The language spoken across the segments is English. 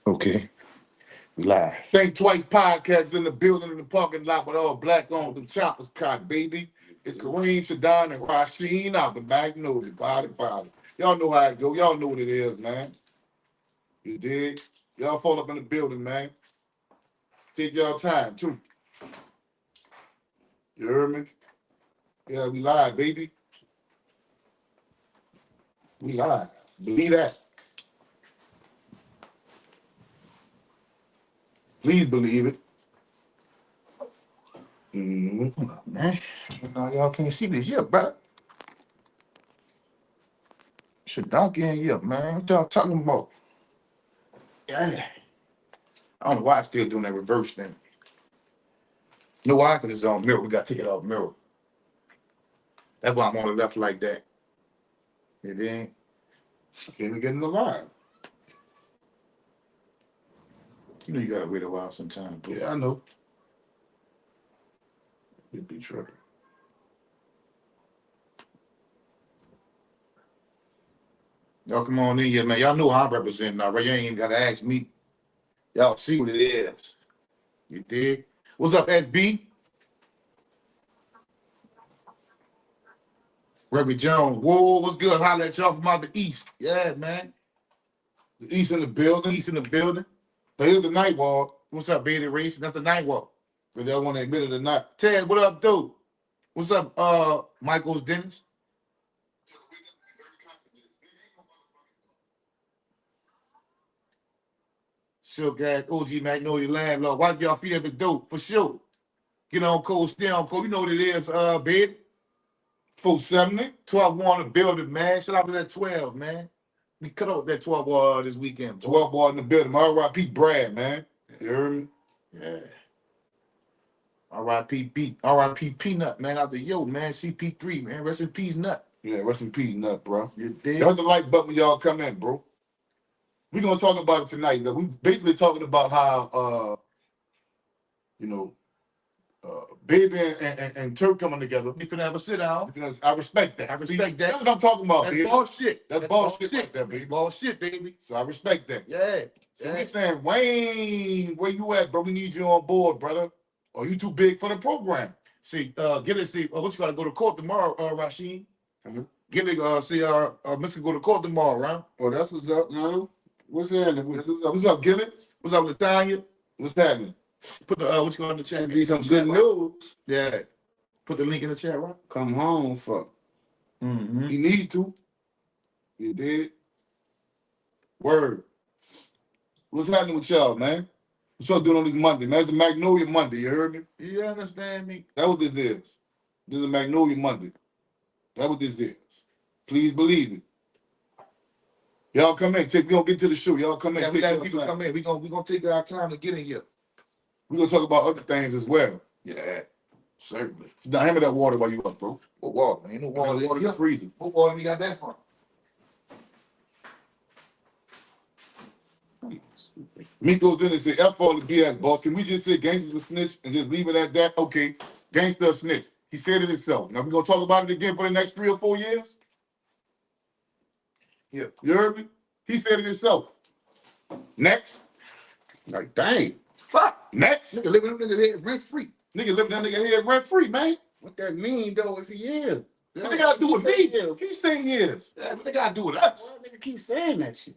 Okay. We live. Think Twice podcast in the building in the parking lot with all black on the choppers caught, baby. It's Kareem, Shadon, and RASHEED out the MAGNOLIA. Body. Y'all know how it go. Y'all know what it is, man. You dig? Y'all fall up in the building, man. Take y'all time, too. You heard me? Yeah, we live, baby. We live. Believe that. Please believe it. Hold up, man. Now y'all can't see this yet, bro. Shit, donkey in here, man. What y'all talking about? Yeah. I don't know why I'm still doing that reverse thing. You know why? Because it's on mirror. We got to take it off mirror. That's why I'm on the left like that. You think? Okay, we're getting alive. You know you gotta wait a while sometimes. But yeah, I know. It'd be tripping. Y'all come on in here, man. Y'all know how I'm representing now, right? You ain't even gotta ask me. Y'all see what it is. You dig? What's up, SB? Reverend Jones. Whoa, what's good? Holla at y'all from out the east. Yeah, man. The east in the building. East in the building. But here's the night walk. What's up, Baby Race? That's the night walk. Because y'all want to admit it or not. Ted, what up, dude? What's up, Michael's Dennis? Silk ass OG Magnolia landlord. Wipe y'all feet at the dope for sure. Get on cold, stay on cold. You know what it is, baby. 470, 12 on the building, man. Shout out to that 12, man. We cut off that 12 ball this weekend. 12 ball in the building. R.I.P. Brad, man. You heard me? Yeah. R.I.P. Peanut, man. Out the yo, man. CP3, man. Rest in peace, Nut. Yeah, rest in peace, Nut, bro. You dig? Y'all hit the like button when y'all come in, bro. We're gonna talk about it tonight. We basically talking about how Baby and Turk coming together. We finna have a sit down. I respect that. That's what I'm talking about. That's bullshit. That's bullshit like that, baby. Bullshit, baby. So I respect that. Yeah. So we saying, Wayne, where you at, bro? We need you on board, brother. Or you too big for the program? See, what you gotta go to court tomorrow, RASHEED? Mr. go to court tomorrow, right? Oh, that's what's up, man. What's happening? What's up, Gilly? What's up, Latanya? What's happening? Put the what you got in the chat? Be some good news. Yeah. Put the link in the chat, right? Come home, fuck. Mm-hmm. You need to. You did. Word. What's happening with y'all, man? What y'all doing on this Monday, man? It's a Magnolia Monday, you heard me? You understand me? That's what this is. This is a Magnolia Monday. That's what this is. Please believe it. Y'all come in. We gonna get to the show. Y'all come in. Yeah, we got people come in. We gonna take our time to get in here. We're gonna talk about other things as well. Yeah, certainly. Now, hand me that water while you up, bro. What water? Ain't no water. Water in the freezer. What water you got that from? Miko didn't say F all the BS, boss. Can we just say gangsters a snitch and just leave it at that? Okay, gangster a snitch. He said it himself. Now we gonna talk about it again for the next 3 or 4 years? Yeah. You heard me? He said it himself. Next. Like, dang. Fuck. Next. Nigga living in nigga head rent free. Nigga living in that nigga head rent free, man. What that mean though if he is? What they gotta do with me? Keep saying he is. What they gotta do with us? Why nigga keep saying that shit?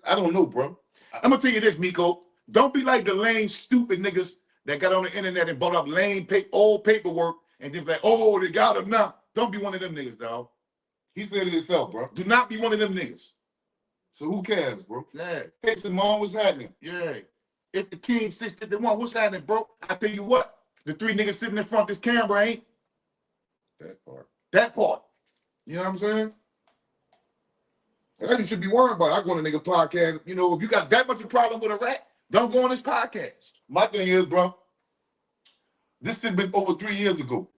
I don't know, bro. I'm gonna tell you this, Miko. Don't be like the lame, stupid niggas that got on the internet and bought up lame old paperwork and then like, oh, they got him now. Don't be one of them niggas, dog. He said it himself, bro. Do not be one of them niggas. So who cares, bro? Yeah. Hey, Simone, what's happening? Yeah. It's the King 651. What's happening, bro? I tell you what, the 3 niggas sitting in front of this camera ain't. That part. That part. You know what I'm saying? That's what you should be worried about. I go on a nigga's podcast. You know, if you got that much of a problem with a rat, don't go on this podcast. My thing is, bro, this shit been over 3 years ago.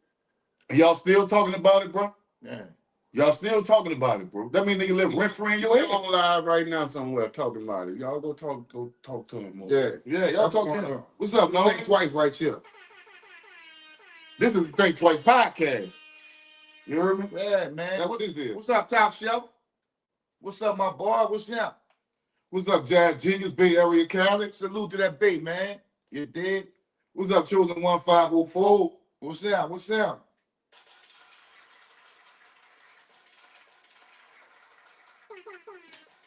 And y'all still talking about it, bro? Yeah. Y'all still talking about it, bro. That mean nigga live rent free in your head. I'm on live right now somewhere talking about it. Y'all go talk to him more. Yeah, y'all talk to him. What's up, no? Think Twice right here. This is the Think Twice podcast. You heard me? Yeah, man. Now what this is? What's up, Top Shelf? What's up, my boy? What's up? What's up, Jazz Genius, Bay Area Cali? Salute to that Bay, man. You dig? What's up, Chosen 1504? What's up? What's up?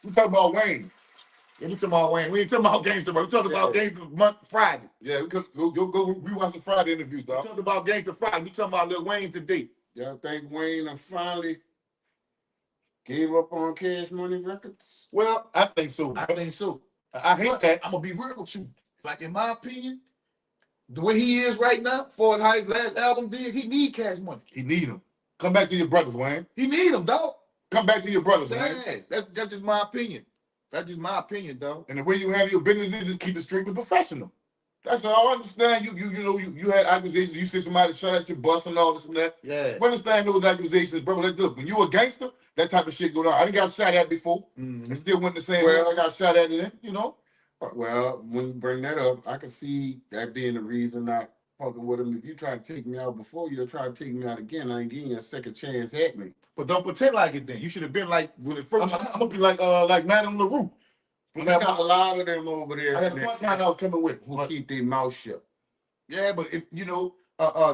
We talking about Wayne. Yeah, we talking about Wayne. We ain't talking about Gangsta, bro. We talking about Gangsta month Friday. Yeah, we could go rewatch the Friday interview, dog. We talking about Gangsta Friday. We talking about Lil Wayne today. Y'all think Wayne finally gave up on Cash Money Records? Well, I think so. I think so. I hate that. I'm gonna be real with you. Like, in my opinion, the way he is right now, for how his last album did, he need Cash Money. He need him. Come back to your brothers, Wayne. He need him, dog. Come back to your brothers, Wayne. That's just my opinion. That's just my opinion, dog. And the way you handle your business is just keep it strictly professional. That's all. I understand. You had accusations. You said somebody shot at your bus and all this and that. Yeah. We understand those accusations, bro. Let's look. When you a gangster, that type of shit go down. I done got shot at before. And still went the same way. I got shot at it, you know. Well, when you bring that up, I can see that being the reason not fucking with him. If you try to take me out before, you'll try to take me out again. I ain't giving you a second chance at me. But don't pretend like it then. You should have been like when it first. I'm gonna be like Man on the Roof. We got a lot of them over there. I got one time I was coming with who keep their mouth shut. Yeah, but if you know,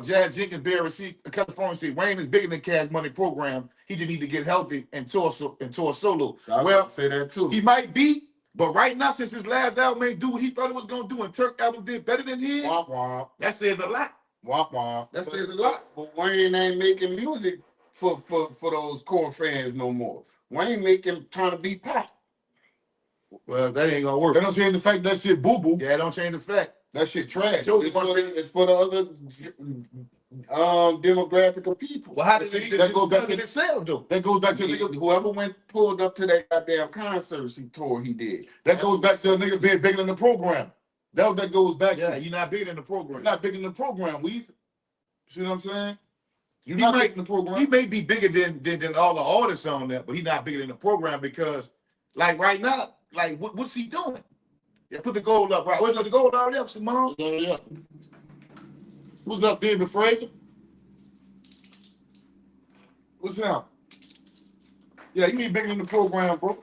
Jazz Jenkins, Bear Receipt, California State, Wayne is bigger than Cash Money Program. He just need to get healthy and tour solo. So well, say that too. He might be. But right now, since his last album ain't do what he thought it was gonna do, and Turk album did better than his, that says a lot. That says a lot. But Wayne ain't making music for those core fans no more. Wayne trying to be pop. Well, that ain't gonna work. That don't change the fact that shit boo boo. Yeah, don't change the fact that shit trash. It's for the other demographic of people. Well, how did that go back to the sale though? That goes back to whoever pulled up to that goddamn concert he did. That goes back to a nigga being bigger than the program. That goes back to you're not bigger than the program. You're not bigger than the program, Weezy. See what I'm saying? You're not bigger than the program. He may be bigger than all the artists on that, but he's not bigger than the program because like right now, like what's he doing? Yeah, put the gold up, right? Where's the gold already up, Simone? Yeah. What's up, David Fraser? What's up? Yeah, you need bigger than the program, bro.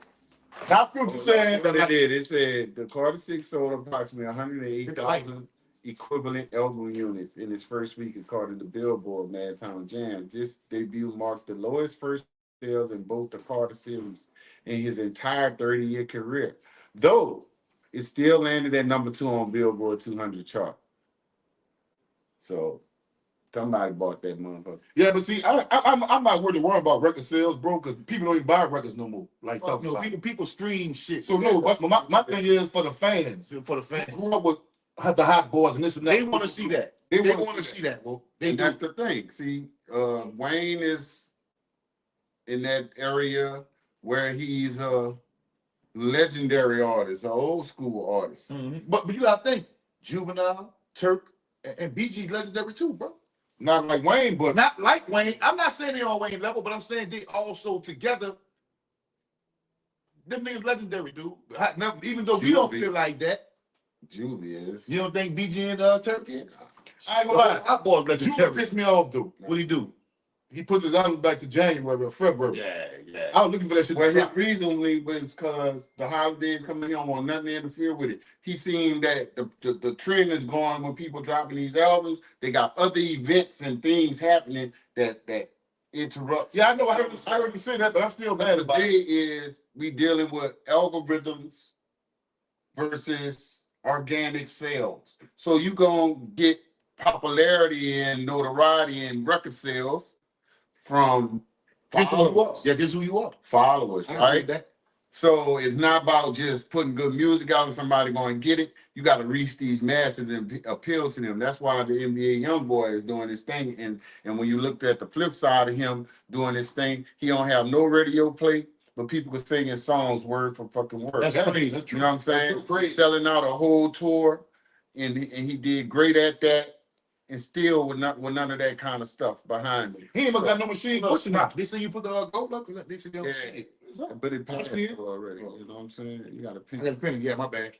Now, Future saying what it did. It said the Carter 6 sold approximately 108,000 equivalent album units in its first week, according to Billboard Madtown Jam. This debut marked the lowest first sales in both the Carter series in his entire 30-year career, though it still landed at number 2 on Billboard 200 chart. So somebody bought that motherfucker. Yeah, but see, I'm not worried about record sales, bro, because people don't even buy records no more. Like people stream shit. So no, my thing is for the fans. For the fans. Who grew up with the Hot Boys and this and that. They want to see that. They want to see that, bro. That's the thing. See, Wayne is in that area where he's a legendary artist, an old school artist. But you gotta think, Juvenile, Turk, and BG legendary too, bro. Not like Wayne, but not like Wayne. I'm not saying they're on Wayne level, but I'm saying they also together. Them niggas legendary, dude. Even though we don't feel like that. Juvie is. You don't think BG and Turk is? I ain't gonna lie. Our boys legendary. Juvie pissed me off, dude. What'd he do? He puts his album back to January or February. Yeah. I was looking for that shit. Well, his reasonably was because the holidays coming, he don't want nothing to interfere with it. He seen that the trend is going when people dropping these albums. They got other events and things happening that interrupt. Yeah, I know. I heard you say that, but I'm still mad about it. Today is we dealing with algorithms versus organic sales. So you gonna get popularity and notoriety and record sales from followers. Yeah, just who you are. Followers, right? So it's not about just putting good music out and somebody going to get it. You got to reach these masses and appeal to them. That's why the NBA YoungBoy is doing this thing. And when you looked at the flip side of him doing this thing, he don't have no radio play, but people can sing his songs word for fucking word. That's crazy. That's true. You know what I'm saying? He's selling out a whole tour, and he did great at that. And still with none of that kind of stuff behind me. He ain't got no machine pushing it. They say you put the gold up because they say they don't see it. But it passed already. You know what I'm saying? You got a penny. I got a penny. Yeah, my bad.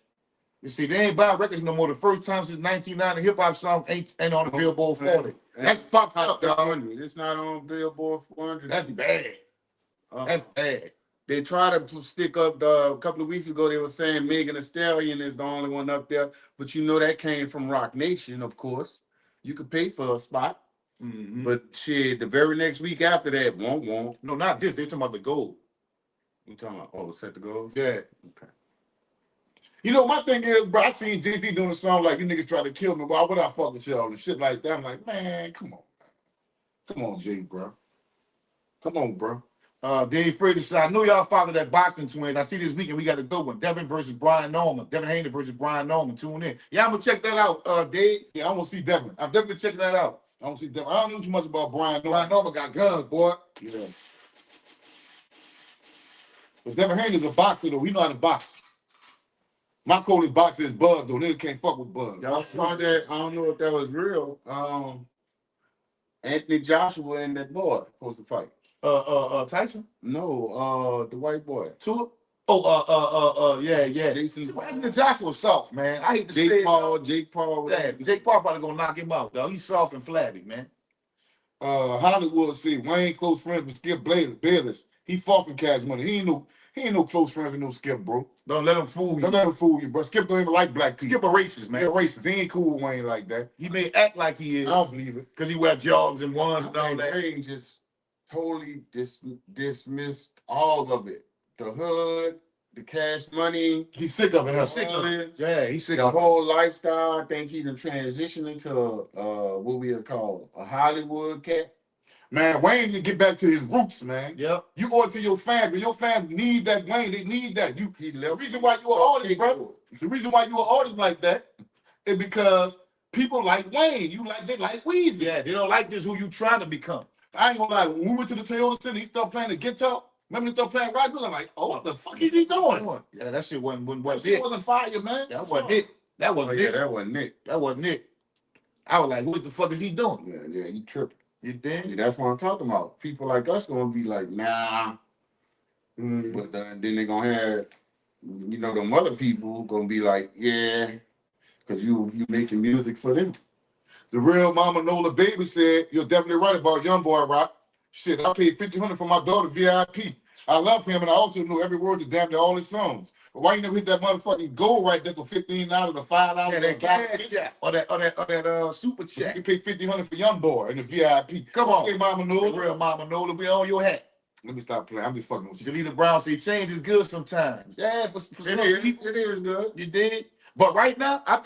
You see, they ain't buying records no more. The first time since 1990, hip hop song ain't on the Billboard 40. That's fucked up, dog. It's not on Billboard 400. That's bad. That's bad. They tried to stick up a couple of weeks ago. They were saying Megan Thee Stallion is the only one up there, but you know that came from Rock Nation, of course. You could pay for a spot, but shit, the very next week after that, won't. No, not this. They talking about the gold. You talking about set the goals? Yeah. Okay. You know, my thing is, bro, I seen Jay-Z doing a song like, you niggas try to kill me. Why would I fuck with y'all and shit like that? I'm like, man, come on. Come on, Jay, bro. Come on, bro. They ain't afraid to say, I know y'all follow that boxing twins. I see this weekend we got a good one. Devin versus Brian Norman. Devin Haney versus Brian Norman. Tune in. Yeah, I'm gonna check that out, Dave. Yeah, I'm gonna see Devin. I'm definitely checking that out. I don't see Devin. I don't know too much about Brian Norman. Brian Norman got guns, boy. Yeah. But Devin Haney's a boxer, though. He know how to box. My coldest boxer is Bud, though. Niggas can't fuck with Bud. Y'all saw that? I don't know if that was real. Anthony Joshua and that boy supposed to fight. Tyson? No, the white boy. Tua? Oh, yeah. Jason. Anthony Joshua soft, man. I hate to say it. Jake Paul. Yeah, Jake Paul probably gonna knock him out, though. He's soft and flabby, man. Hollywood said Wayne close friends with Skip Bayless. He fought for cash money. He ain't no close friends with no Skip, bro. Don't let him fool you. Don't let him fool you, bro. Skip don't even like black people. Skip a racist, man. Yeah, racist. He ain't cool with Wayne like that. He may act like he is. I don't believe it. Because he wear jogs and ones and all that. Wayne just totally dismissed all of it. The hood, the cash money. He's sick of it. He's sick of it. Yeah, he's sick of it. The whole lifestyle. I think he done transitioned into what we would call a Hollywood cat. Man, Wayne need to get back to his roots, man. Yep. You owe it to your fans, but your fans need that Wayne. They need that. The reason why you an artist, bro. The reason why you an artist like that is because people like Wayne. They like Weezy. Yeah, they don't like this who you trying to become. I ain't gonna lie. When we went to the Toyota Center, he started playing the guitar. Remember he started playing rock? I'm like, oh, what the fuck is he doing? Yeah, that shit wasn't fire, man. That wasn't it. That wasn't it. That wasn't it. That wasn't it. I was like, what the fuck is he doing? Yeah, he tripping. You did? See, that's what I'm talking about. People like us gonna be like, nah. But then they gonna have, them other people gonna be like, yeah, because you making music for them. The real Mama Nola Baby said, you're definitely right about Young Boy Rock. Shit, I paid $1,500 for my daughter VIP. I love him, and I also know every word to damn near all his songs. But why you never hit that motherfucking gold right there for $15 or $5? Yeah, that cash chat or that super chat. You pay $1,500 for Young Boy and the VIP. Come on, okay, Mama Nola. The real Mama Nola, we on your hat. Let me stop playing. I'm just fucking with you. Jalita Brown said change is good sometimes. Yeah, for some people. It is good. You did. But right now, I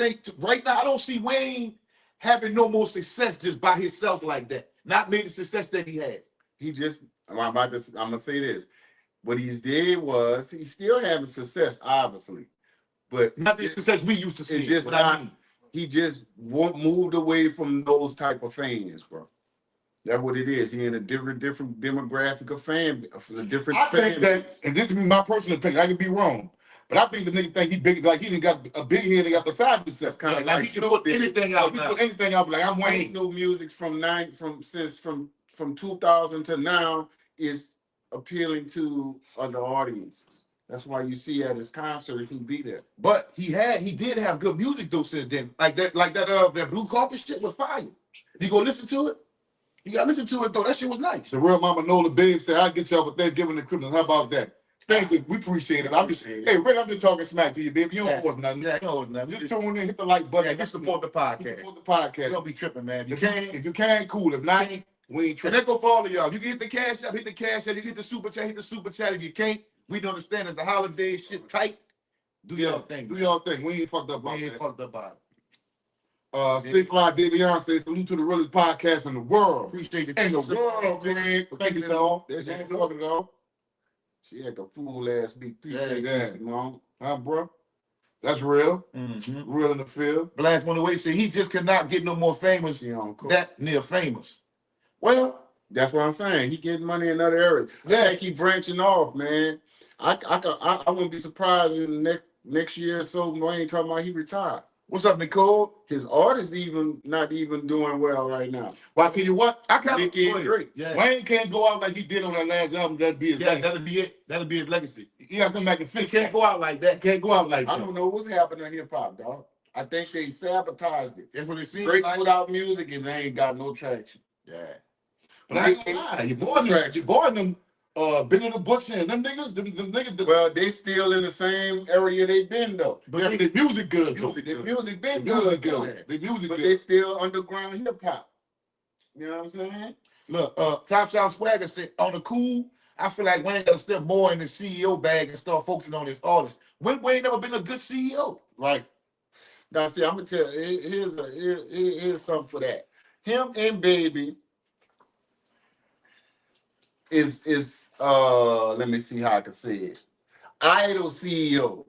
don't see Wayne having no more success just by himself like that. Not made the success that he had. I'm gonna say this. What he did was he's still having success, obviously, but not the success we used to see. He just moved away from those type of fans, bro. That's what it is. He in a different demographic of fan, a different. I think that, and this is my personal opinion. I could be wrong, but I think the nigga think he big, like he didn't got a big head and got the size success. Kind of like he can put anything out. He put anything out. Like I'm Wayne. New music from 2000 to now is appealing to other audiences. That's why you see at his concert he be there. But he did have good music though since then. That blue carpet shit was fire. You go listen to it? You gotta listen to it though. That shit was nice. The real Mama Nola Babe said, I'll get y'all for Thanksgiving and Christmas. How about that? Thank you. We appreciate it. Hey, Rick, I'm just talking smack to you, baby. You don't force nothing. Yeah, you don't force nothing. Just tune in, hit the like button. Yeah, just support the podcast. Support the podcast. You don't be tripping, man. If you can, cool. If not, we ain't tripping. And that go for all of y'all. If you can hit the cash up, hit the cash up. You hit the super chat, hit the super chat. If you can't, we don't understand it's the holidays, shit tight. Do your thing. Do your thing. We ain't fucked up about it. Stay Fly Davion says, salute to the realest podcast in the world. Appreciate it. In the world, man. Thank you, y'all. There's your talking it all. She had the fool last week. Appreciate it, Mom. Huh, bro? That's real. Mm-hmm. Real in the field. Blast went away. Said he just could not get no more famous. That near famous. Well, that's what I'm saying. He getting money in other areas. Yeah, I keep branching off, man. I wouldn't be surprised in the next year or so. Wayne talking about he retired. What's up, Nicole? His art is not even doing well right now. Well, I tell you what, I kind of Wayne can't go out like he did on that last album. That'd be his legacy. That'll be it. That'll be his legacy. He got to come back and fix. He can't go out like that. Can't go out like that. I don't know what's happening to hip hop, dog. I think they sabotaged it. That's what it seems like. Without music, and they ain't got no traction. Yeah. But I ain't gonna lie. You're born them Benny the Butcher and them niggas, them niggas. Well, they still in the same area they been though. But yeah, the music good. The music been The music good. good. The music but good. they still underground hip hop. You know what I'm saying? Look, Top Shelf Swagger said on the cool. I feel like Wayne got to step more in the CEO bag and start focusing on his artists. Wayne never been a good CEO, right? Now, see, I'm gonna tell you. Here's something for that. Him and Baby is let me see how I can say it. Idol CEOs,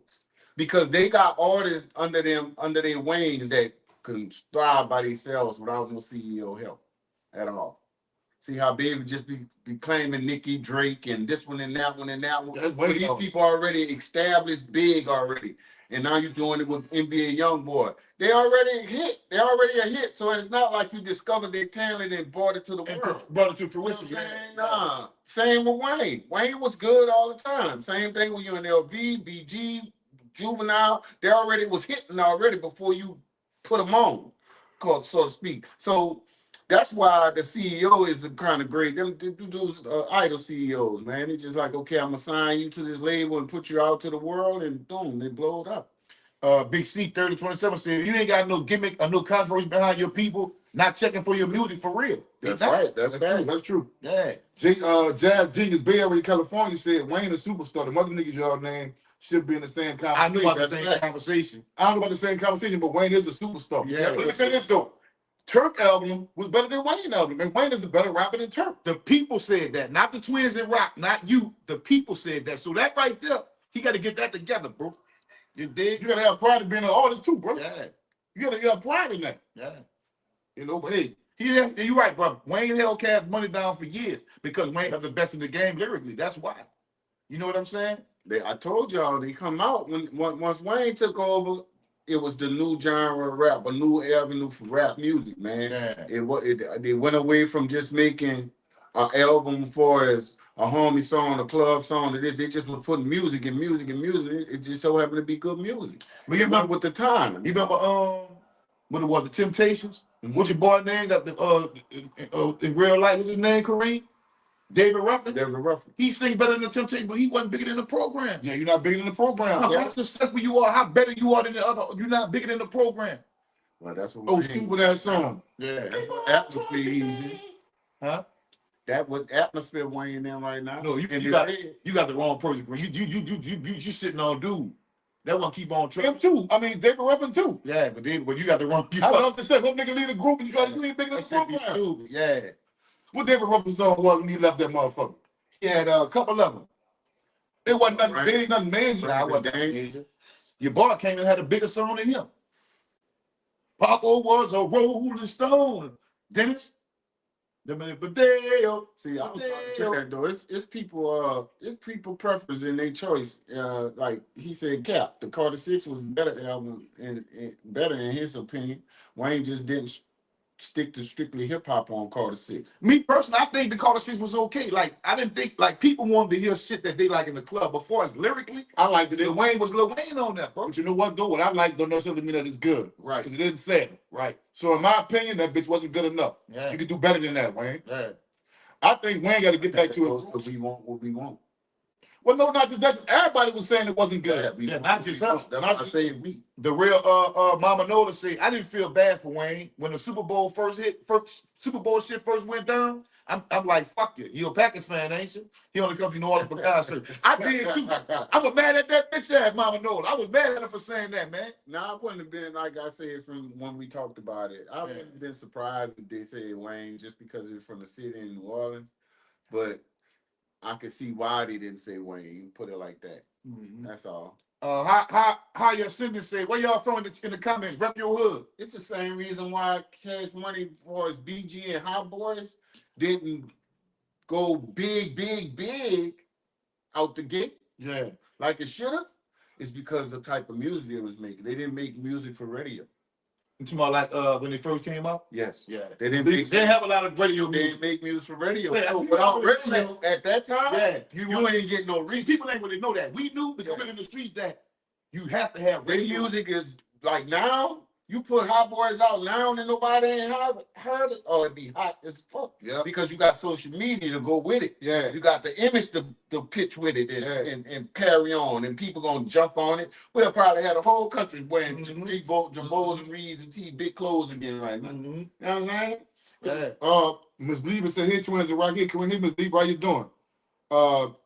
because they got artists under their wings that can thrive by themselves without no CEO help at all. See how Baby just be claiming Nicki, Drake, and this one and that one and that one. That's but these people already established big already. And now you're doing it with NBA YoungBoy. They already hit. They already a hit. So it's not like you discovered their talent and brought it to the world. Brought it to fruition. You know nah. Same with Wayne. Wayne was good all the time. Same thing with UNLV, BG, Juvenile. They already was hitting already before you put them on, so to speak. So that's why the CEO is kind of great. Them dudes idol CEOs, man. It's just like, okay, I'm gonna sign you to this label and put you out to the world, and boom, they blow it up. Big C 3027 said, you ain't got no gimmick or no controversy behind your people, not checking for your music for real. That's right. That's true. That's true. Yeah. Jazz Genius Bay Area, California said Wayne a superstar. The mother niggas y'all name should be in the same conversation. I knew about the same conversation. I don't know about the same conversation, but Wayne is a superstar. Yeah. Let me say this though. Turk album was better than Wayne album, and Wayne is a better rapper than Turk. The people said that, not the twins in rock, not you. The people said that. So that right there, he got to get that together, bro. You dig? You gotta have pride in being an artist too, bro. Yeah. You gotta have pride in that. Yeah. You know, but hey, you're right, bro. Wayne held Cash Money down for years because Wayne was the best in the game lyrically. That's why. You know what I'm saying? I told y'all they come out once Wayne took over. It was the new genre of rap, a new avenue for rap music, man. Yeah. They went away from just making an album for as a homie song, a club song. They just was putting music and music and music. It just so happened to be good music. But you remember with the time. You remember what it was, the Temptations? Mm-hmm. What's your boy name? Got the in real life, what's his name? Kareem? David Ruffin. He sings better than the Temptations, but he wasn't bigger than the program. Yeah, you're not bigger than the program. How successful you are, how better you are than the other. You're not bigger than the program. Well, that's what. Oh, stupid ass song. Yeah, atmosphere easy. Huh? That was atmosphere Wayne in right now. No, you got the wrong person. You sitting on dude. That one keep on trying. Him too. I mean, David Ruffin too. Yeah, but you got the wrong. I love to say, what nigga lead a group and you ain't bigger than the program. Yeah. What David Ruffin song was when he left that motherfucker? He had a couple of them. It wasn't nothing big, nothing major. Nah, wasn't major. Your boy came and had a bigger song than him. Paco was a Rolling Stone. Dennis. See, I was trying to say that though. It's people preference in their choice. Like he said, Cap, the Carter 6 was a better album and better in his opinion. Wayne just didn't stick to strictly hip hop on Carter 6. Me personally, I think the Carter 6 was okay. Like I didn't think like people wanted to hear shit that they like in the club. Before as lyrically, I liked it. Lil Wayne was Lil Wayne on that, bro. But you know what though? What I like don't necessarily mean that it's good. Right. Because it didn't say it. Right. So in my opinion, that bitch wasn't good enough. Yeah. You could do better than that, Wayne. Yeah. I think Wayne got to get back to it. What we want. Well, no, not just that. Everybody was saying it wasn't good. Yeah, not just us. That's why I say we. The real Mama Nola said, I didn't feel bad for Wayne when the Super Bowl Super Bowl shit first went down. I'm like, fuck you. You a Packers fan, ain't you? He only comes to New Orleans for concert. I did too. I was mad at that bitch ass Mama Nola. I was mad at her for saying that, man. Nah, I wouldn't have been, like I said from when we talked about it. I wouldn't have been surprised if they said Wayne just because it's from the city in New Orleans. But I could see why they didn't say Wayne. Put it like that. Mm-hmm. That's all. How your siblings say? Where y'all from in the comments? Rep your hood. It's the same reason why Cash Money for his BG and Hot Boys didn't go big out the gate. Yeah, like it should have. It's because of the type of music they was making. They didn't make music for radio. You talking about like when they first came out? Yes. Yeah. They didn't have a lot of radio music. They didn't make music for radio. Yeah, without radio at that time, you ain't getting no reach. People ain't really know that. We knew because we're in the streets that you have to have radio. Music is like now, You put Hot Boys out now and nobody ain't heard it, or it be hot as fuck. Yeah. Because you got social media to go with it. Yeah. You got the image to pitch with it and carry on, and people gonna jump on it. We'll probably have the whole country wearing Jabos and Reeds and big clothes again right now. You know what I'm saying? Yeah. Miss Believer said, "Here, twins and rock here. Come in here, Miss Believer. How you doing?"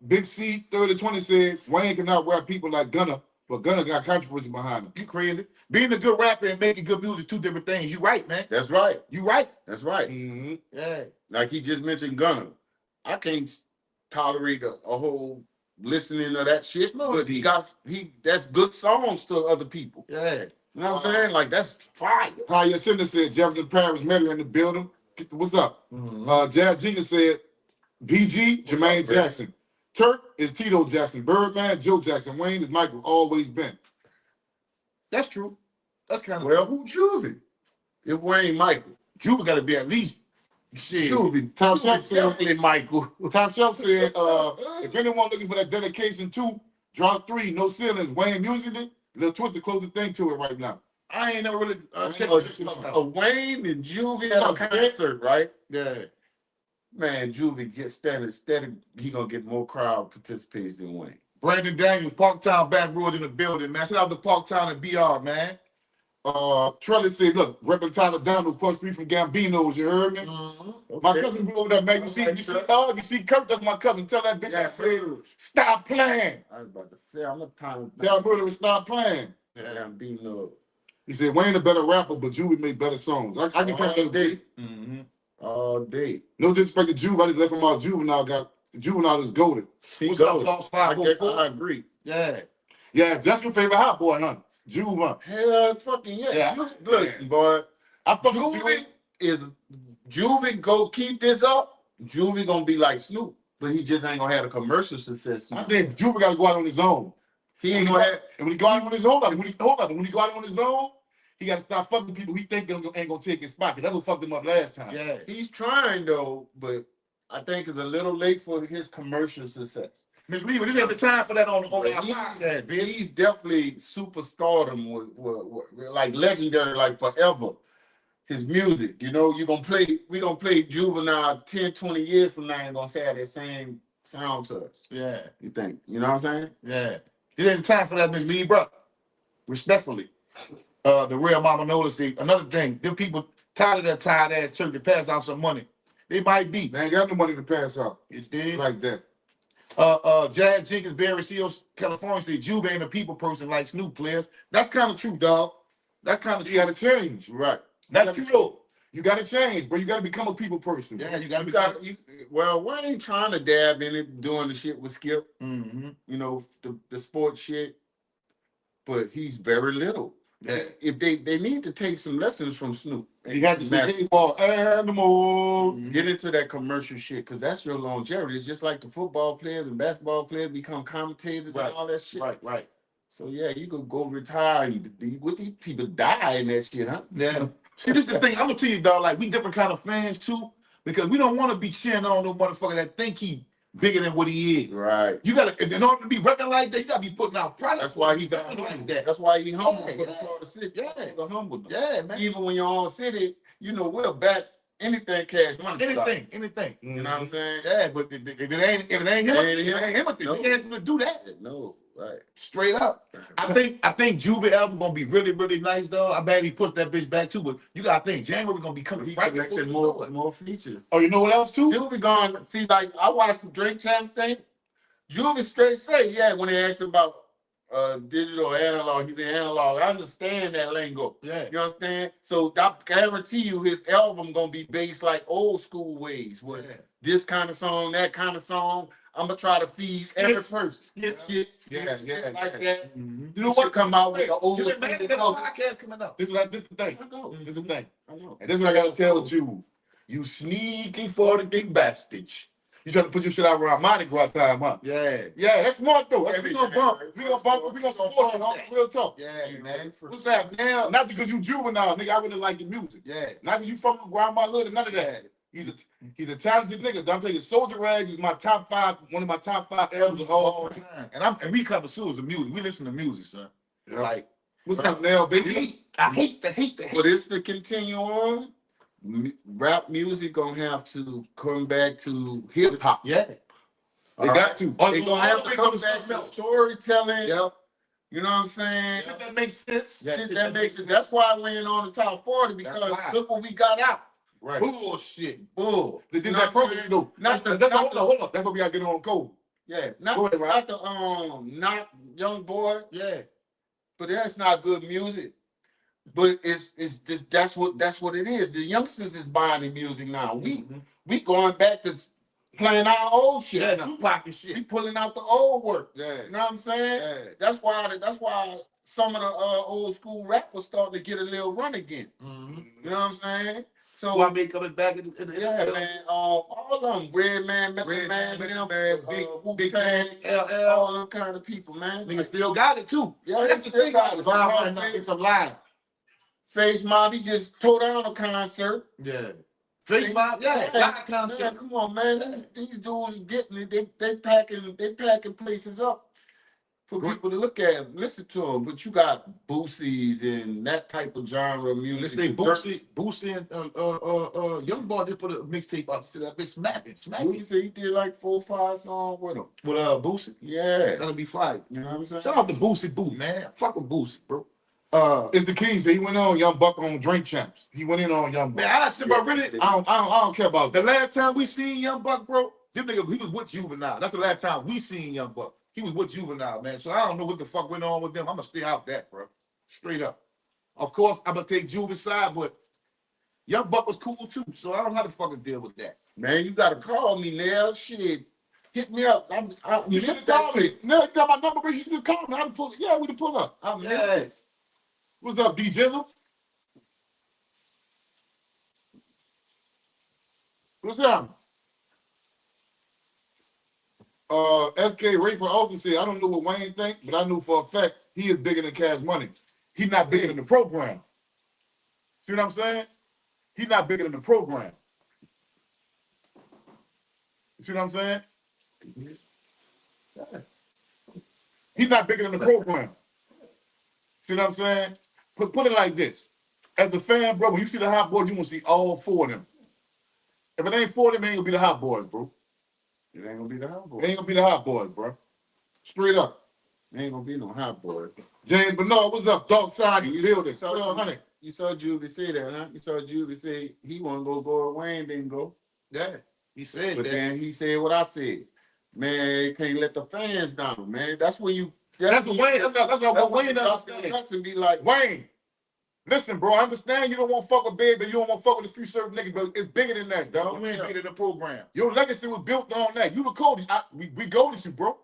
Big C 3020 said, "Wayne cannot rap people like Gunna, but Gunna got controversy behind him." You crazy? Being a good rapper and making good music, two different things. You right, man. That's right. You right. That's right. Yeah. Like he just mentioned Gunna. I can't tolerate a whole listening to that shit. No, but that's good songs to other people. Yeah. You know what I'm saying? Like that's fire. Haya Cinder said, "Jefferson Paris, Mary in the building. What's up?" Jazz Jenkins said, "BG, Jermaine Jackson. Turk is Tito Jackson. Birdman, Joe Jackson. Wayne is Michael. Always been." That's true. That's kind of Well, who Juvie? If Wayne Michael. Juba got to be at least shit. Juvie. Top Shelf said, Definitely Michael. Top Shelf said, "If anyone looking for that dedication to drop 3, no ceilings, Wayne musically, Lil Twister closest thing to it right now." I ain't never really checked Wayne and Juvie at a concert, right? Yeah. Man, Juvie gets steady. He gonna get more crowd participation than Wayne. Brandon Daniels, Parktown Back Road in the building, man. Shout out to Parktown and BR, man. Trellis said, "Look, repping Tyler Down across the street from Gambino's, you heard me?" My cousin be over there, man. You see Kurt, that's my cousin. Tell that bitch I said, "Stop playing." I was about to say, I'm a time. Tell Murder to stop playing. Gambino. He said, "Wayne a better rapper, but Juvie make better songs." I can tell that day. All day. No disrespect to Juve, I just left him out. Juvenile is golden. What's up, Lost 504? I agree. Yeah. Yeah, that's your favorite hot boy, huh? Juve, huh? Hell fucking yeah. Listen, boy. I fucking Juve. Juvie go keep this up, Juvie gonna be like Snoop, but he just ain't gonna have a commercial success. I think Juvie gotta go out on his own. He ain't gonna have. And when he go out on his own, when he go out on his own, he gotta stop fucking people he think ain't gonna take his spot. Cause that's what fucked him up last time. Yeah, he's trying though, but I think it's a little late for his commercial success. Miss Lee, this ain't the time for that on our podcast, bitch. He's definitely superstardom, with like legendary, like forever. His music, you know, we gonna play Juvenile 10, 20 years from now and gonna say that same sound to us. Yeah. You think? You know what I'm saying? Yeah. It ain't the time for that, Miss Lee, bro. Respectfully. The real MAGNOLIA see, another thing, them people tired of that tired ass church to pass out some money. They might be. They ain't got no money to pass out. It did. Like that. Jazz Jenkins, Barry Seals, California said Juve ain't a people person like Snoop players. That's kind of true, dog. That's kind of true. You gotta change. Right. That's true, though. You gotta change, but you gotta become a people person. Yeah, you gotta be. Well, we ain't trying to dab in it, doing the shit with Skip. Mm-hmm. You know, the sports shit. But he's very little. Yeah. If they need to take some lessons from Snoop. You got to say ball animals. Get into that commercial shit, because that's your longevity. It's just like the football players and basketball players become commentators and all that shit. Right. So yeah, you could go retire and what these people die in that shit, huh? Yeah. See, this is the thing. I'm gonna tell you, dog. Like, we different kind of fans too, because we don't want to be cheering on no motherfucker that think he bigger than what he is. Right. You gotta, in order to be reckoned like that, you gotta be putting out products. That's why he got like that. That's why he humble for the Yeah. Florida City. Yeah. He's humble. Yeah, man. Even when your own city, you know, we'll back anything cash money. Anything. You know what I'm saying? Yeah, but if it ain't him, it ain't him. No. He can't even do that. No, right. Straight up. I think Juve album gonna be really, really nice, though. I bet he puts that bitch back too. But you gotta think January gonna be coming He right before collected we know it. more features. Oh, you know what else too? Juvie gone. See, like I watched the Drake Champs thing. Juvie straight say, yeah, when they asked about digital or analog, he said analog. I understand that lingo. Yeah. You understand? So I guarantee you his album gonna be based like old school ways. With this kind of song, that kind of song. I'm gonna try to feed every person. Skits, Yeah. like that. Mm-hmm. You know what? Come out with an old podcast coming up. This is the thing. I know. This is the thing. I know. And this is what I gotta tell you. You sneaky 40 bastard. You trying to put your shit out around Mardi Gras time, huh? Yeah. Yeah, that's smart though. Yeah, We gonna bump. We gonna support you. On real talk. Yeah, man. What's that now? Not because you juvenile, nigga. I really like your music. Yeah. Not because you from around my hood and none of that. He's a talented nigga. I'm telling you, Soldier Rags is my top 5, one of my top 5 albums of all time. And we cover suits of music. We listen to music, son. Yeah. Like, What's up, Nell, baby? I hate the For this to continue on, rap music gonna have to come back to hip hop. Yeah. They got to. They gonna have to come back to storytelling. Yep. You know what I'm saying? Shit that makes sense. Shit that makes sense. That's why we ain't on the top 40 because look what we got out. Right. Bullshit. Bull. They did that program though. Hold up. That's what we gotta get on code. Yeah. Not not young boy. Yeah. But that's not good music. But that's what it is. The youngsters is buying the music now. We going back to playing our old shit. Yeah, Tupac and shit. We pulling out the old work. Yeah. You know what I'm saying? Yeah. That's why some of the old school rappers starting to get a little run again. You know what I'm saying? So I may coming back in the man. All of them, Redman, Method Man, Big Man, LL, all them kind of people, man. Niggas still got it too. Yeah, that's the thing about it. It's a lie. Face Mob, he just tore down a concert. Yeah. Face Mob, live concert. Man, come on, man. These dudes getting it. They packing places up for people to look at, listen to them. But you got Boosies and that type of genre of music. Let's say Boosie and Young Boy just put a mixtape up to that bitch smacking. Boosie said he did like 4 or 5 songs with him. With Boosie? Yeah. That'll be fire. You know what I'm saying? Shout out to Boosie Boo, man. Fuck with Boosie, bro. It's the Keys. He went on Young Buck on Drink Champs. He went in on Young Buck. Man, I don't care about the that. last time we seen Young Buck, bro. Them nigga, he was with Juvenile. That's the last time we seen Young Buck. He was with Juvenile, man. So I don't know what the fuck went on with them. I'm gonna stay out that, bro. Straight up. Of course, I'm gonna take Juve's side, but Young Buck was cool too. So I don't know how to fucking deal with that. Man, you gotta call me now. Shit. Hit me up. You just call me. No, you got my number, but you just call me. I'm pull. Yeah, we can pull up. What's up, D Jizzle? What's up? SK Rayford also said, I don't know what Wayne thinks, but I know for a fact he is bigger than Cash Money. He's not bigger than the program. See what I'm saying? He's not bigger than the program. See what I'm saying? He's not bigger than the program. See what I'm saying? Put it like this. As a fan, bro, when you see the Hot Boys, you want to see all 4 of them. If it ain't 4 of them, it ain't gonna be the Hot Boys, bro. It ain't gonna be the Hot Boys. It ain't gonna be the Hot Boys, bro. Straight up. It ain't gonna be no Hot Boys. James Bernard, what's up? Dog side in the building. You saw Juvie say that, huh? You saw Juvie say he wanna go where Wayne didn't go. Yeah, he said but that. Then he said what I said. Man, you can't let the fans down, man. That's when you. That's what Wayne. That's what Wayne understands. That's to be like Wayne. Listen, bro. I understand you don't want to fuck with big, but you don't want to fuck with a few certain niggas. But it's bigger than that, dog. You ain't bigger than the program. Your legacy was built on that. You the Cody. We go to you, bro.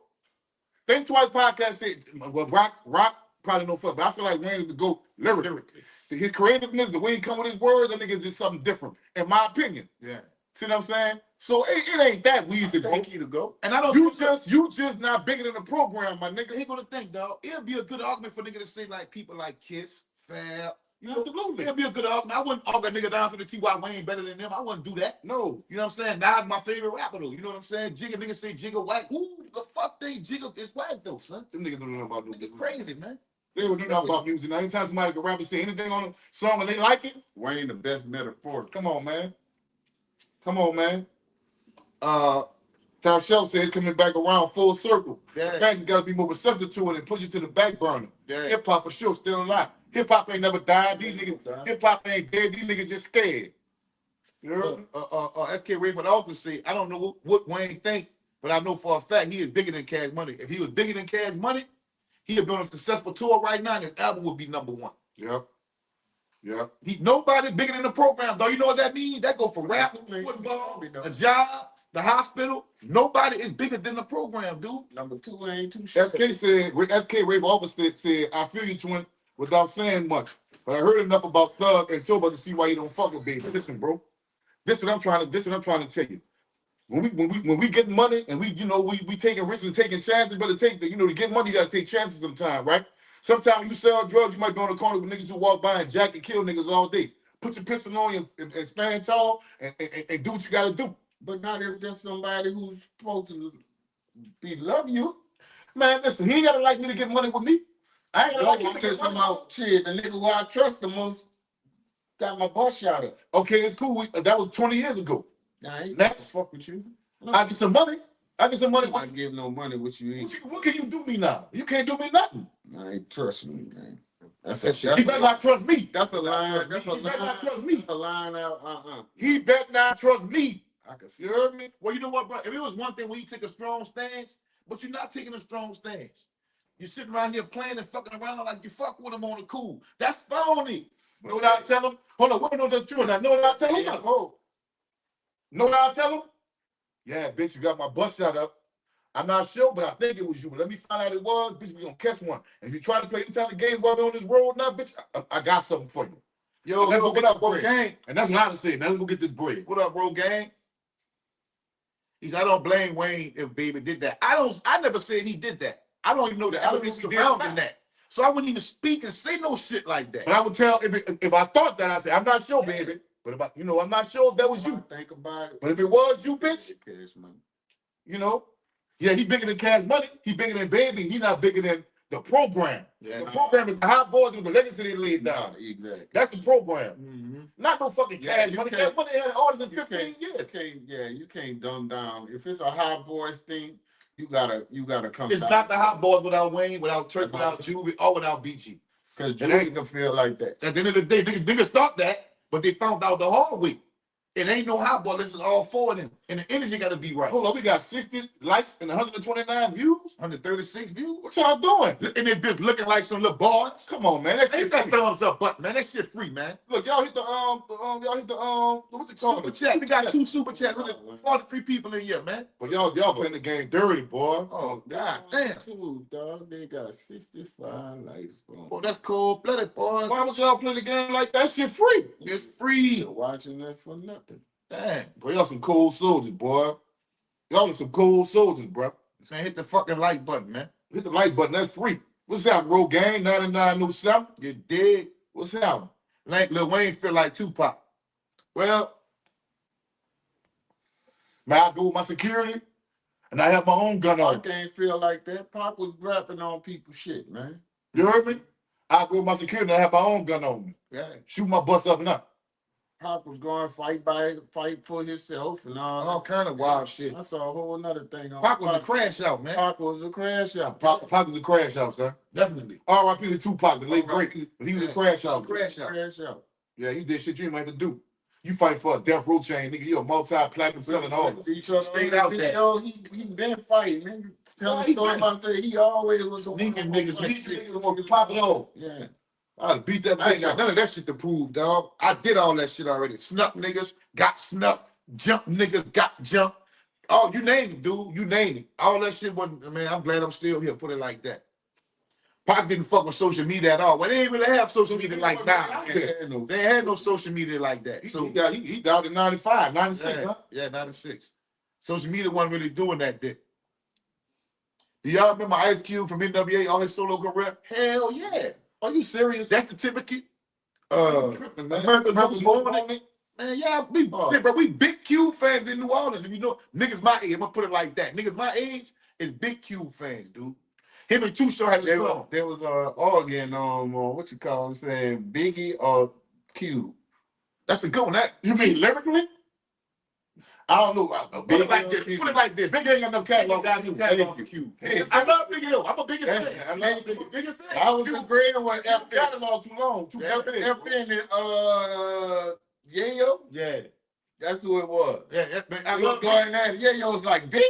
Think Twice podcast said, well, Rock probably no fuck, but I feel like Wayne is the GOAT lyrically. His creativeness, the way he come with his words, I think is just something different, in my opinion. Yeah. See what I'm saying? So it ain't that Weezy, bro. Thank you to go. And I don't. You just not bigger than the program, my nigga. He gonna think, dog. It'll be a good argument for nigga to say like people like Kiss, Fab. Absolutely. It'll be a good argument. I wouldn't argue a nigga down to the T.Y. Wayne better than them. I wouldn't do that. No. You know what I'm saying? Nas my favorite rapper though. You know what I'm saying? Jigga niggas say Jigga white. Ooh, the fuck thing Jigga is white though, son. Them niggas don't know about music. It's crazy, man. They don't know about music. Now, anytime somebody can rap and say anything on a song and they like it, Wayne the best metaphor. come on, man. Come on, man. Top Shelf says coming back around full circle. Yeah. Fans got to be more receptive to it and push it to the back burner. Yeah. Hip hop for sure still alive. Hip hop ain't never died. These niggas, hip hop ain't dead. These niggas just scared. You know? SK Rayford also say, I don't know what Wayne think, but I know for a fact he is bigger than Cash Money. If he was bigger than Cash Money, he would be on a successful tour right now, and his album would be #1. Yep. Yep. Nobody bigger than the program, though. You know what that means? That go for rap, football, a job, the hospital. Nobody is bigger than the program, dude. #2 ain't too sure. SK Rayford also said, I feel you, twin, without saying much. But I heard enough about Thug and Toba to see why you don't fuck with Baby. Listen, bro. This is what I'm trying to tell you. When we get money and we taking risks and taking chances, but to get money, you gotta take chances sometimes, right? Sometimes you sell drugs, you might be on the corner with niggas who walk by and jack and kill niggas all day. Put your pistol on you and stand tall and do what you gotta do. But not if there's somebody who's supposed to love you. Man, listen, he ain't gotta like me to get money with me. I ain't No, gonna I'm just talking about shit. The nigga who I trust the most got my bus shot up. Okay, it's cool. That was 20 years ago. Nah, I ain't Next. fuck with you. I get some money. I get some money. I'm not give no money what you eat. What can you do me now? You can't do me nothing. I ain't trusting you, man. He better not trust me. That's a line. That's a He better line. not trust me. That's a line out. He better not trust me. I can see. You heard me? Well, you know what, bro? If it was one thing where you take a strong stance, but you're not taking a strong stance. You're sitting around here playing and fucking around like you fuck with him on the cool. That's phony. Know what I tell him? Hold on, what know that's true? Now, know what I tell him? Know what I tell him? Yeah, bitch, you got my bus shot up. I'm not sure, but I think it was you. But let me find out it was. Bitch, we gonna catch one. And if you try to play any type of games while we're on this road now, bitch, I got something for you. Yo, let's go what get up, this bro, bread. gang? And that's what I was saying. Now let's go get this bread. What up, bro, gang? He said, I don't blame Wayne if Baby did that. I never said he did that. I don't even know the evidence surrounding that. So I wouldn't even speak and say no shit like that. But I would tell if I thought that, I said, I'm not sure, baby. But about I'm not sure if that was you. Think about it. But if it was you, bitch, Cash money. you know, yeah, he bigger than Cash Money. He bigger than Baby. He not bigger than the program. Yeah, the program is the Hot Boys with the legacy they laid down. Exactly. That's the program. Mm-hmm. Not no fucking Cash Money. Cash Money had artists in 15 years. You can't dumb down. If it's a Hot Boys thing, you gotta come. It's not the Hot Boys without Wayne, without Turk, without Juvie, or without BG. Because Juvie can feel like that. At the end of the day, niggas thought that, but they found out the hard way. It ain't no Hot Boy. This is all four of them. And the energy got to be right. Hold on, we got 60 likes and 129 views. 136 views. What y'all doing? And they bitch looking like some little boys. Come on, man. That Ain't shit that free. thumbs up button, man. That shit free, man. Look, y'all hit the what you call Super it? chat. We got 2 super chats. 43 people in here, man. But y'all playing the game dirty, boy. Oh, god damn. Too, dog. They got 65 likes, bro. Boy, that's cold-blooded, boy. Why would y'all play the game like that? Shit free. It's free. You're watching that for nothing. Damn. Boy, y'all some cold soldiers, boy. Y'all are some cold soldiers, bro. Man, hit the fucking like button, man. Hit the like button. That's free. What's up, bro? Gang 99 New South. You dig? What's up? Like Lil Wayne feel like Tupac. Well, Man, I go with my security, and I have my own gun I on. can't feel like that. Pop was rapping on people's shit, man. You heard me? I go with my security, and I have my own gun on me. yeah. Shoot my bus up now. Pop was going fight for himself and All kind of wild shit. I saw a whole nother thing on Pac was a crash out, man. Pop was a crash out. Pop was a crash out, son. Definitely. R.I.P. to Tupac, the late great. But he was a crash out. Crash out. Crash out. Yeah, you did shit you didn't have to do. You fight for a death row chain, nigga. You a multi-platinum selling artist. He stayed out there. He been fighting, man. Tell the story about say he always was a Sneaking niggas want to pop it off. Yeah. I'd beat that I ain't bitch got out. none of that shit to prove, dog. I did all that shit already. Snuck niggas, got snuck. Jump niggas, got jumped. Oh, you name it, dude. You name it. All that shit wasn't, man, I'm glad I'm still here. Put it like that. Pac didn't fuck with social media at all. Well, they ain't really have social media like now. They ain't had no social media like that. So He died in 95, 96, yeah, huh? yeah, 96. Social media wasn't really doing that then. Do y'all remember Ice Cube from NWA, all his solo career? Hell yeah. Are you serious? That certificate? Tripping, man. America's Morning. Man, yeah, we big Cube fans in New Orleans. If you know, niggas my age, I'm gonna put it like that. Niggas my age is big Cube fans, dude. Him and Too Short had a song. There was Oregon what you call him saying Biggie or Cube. That's a good one. That You mean lyrically? I don't know. put it like this. Put it like this. Big ain't got no catalog. Cube. I love Biggie though. I'm a Biggie fan. I love Biggie. Biggest fan. I was agreeing with F catalog too long. Too big. FN and Yayo. Yeah. That's who it was. Yeah, I I was love going at it. Yayo was like Biggie.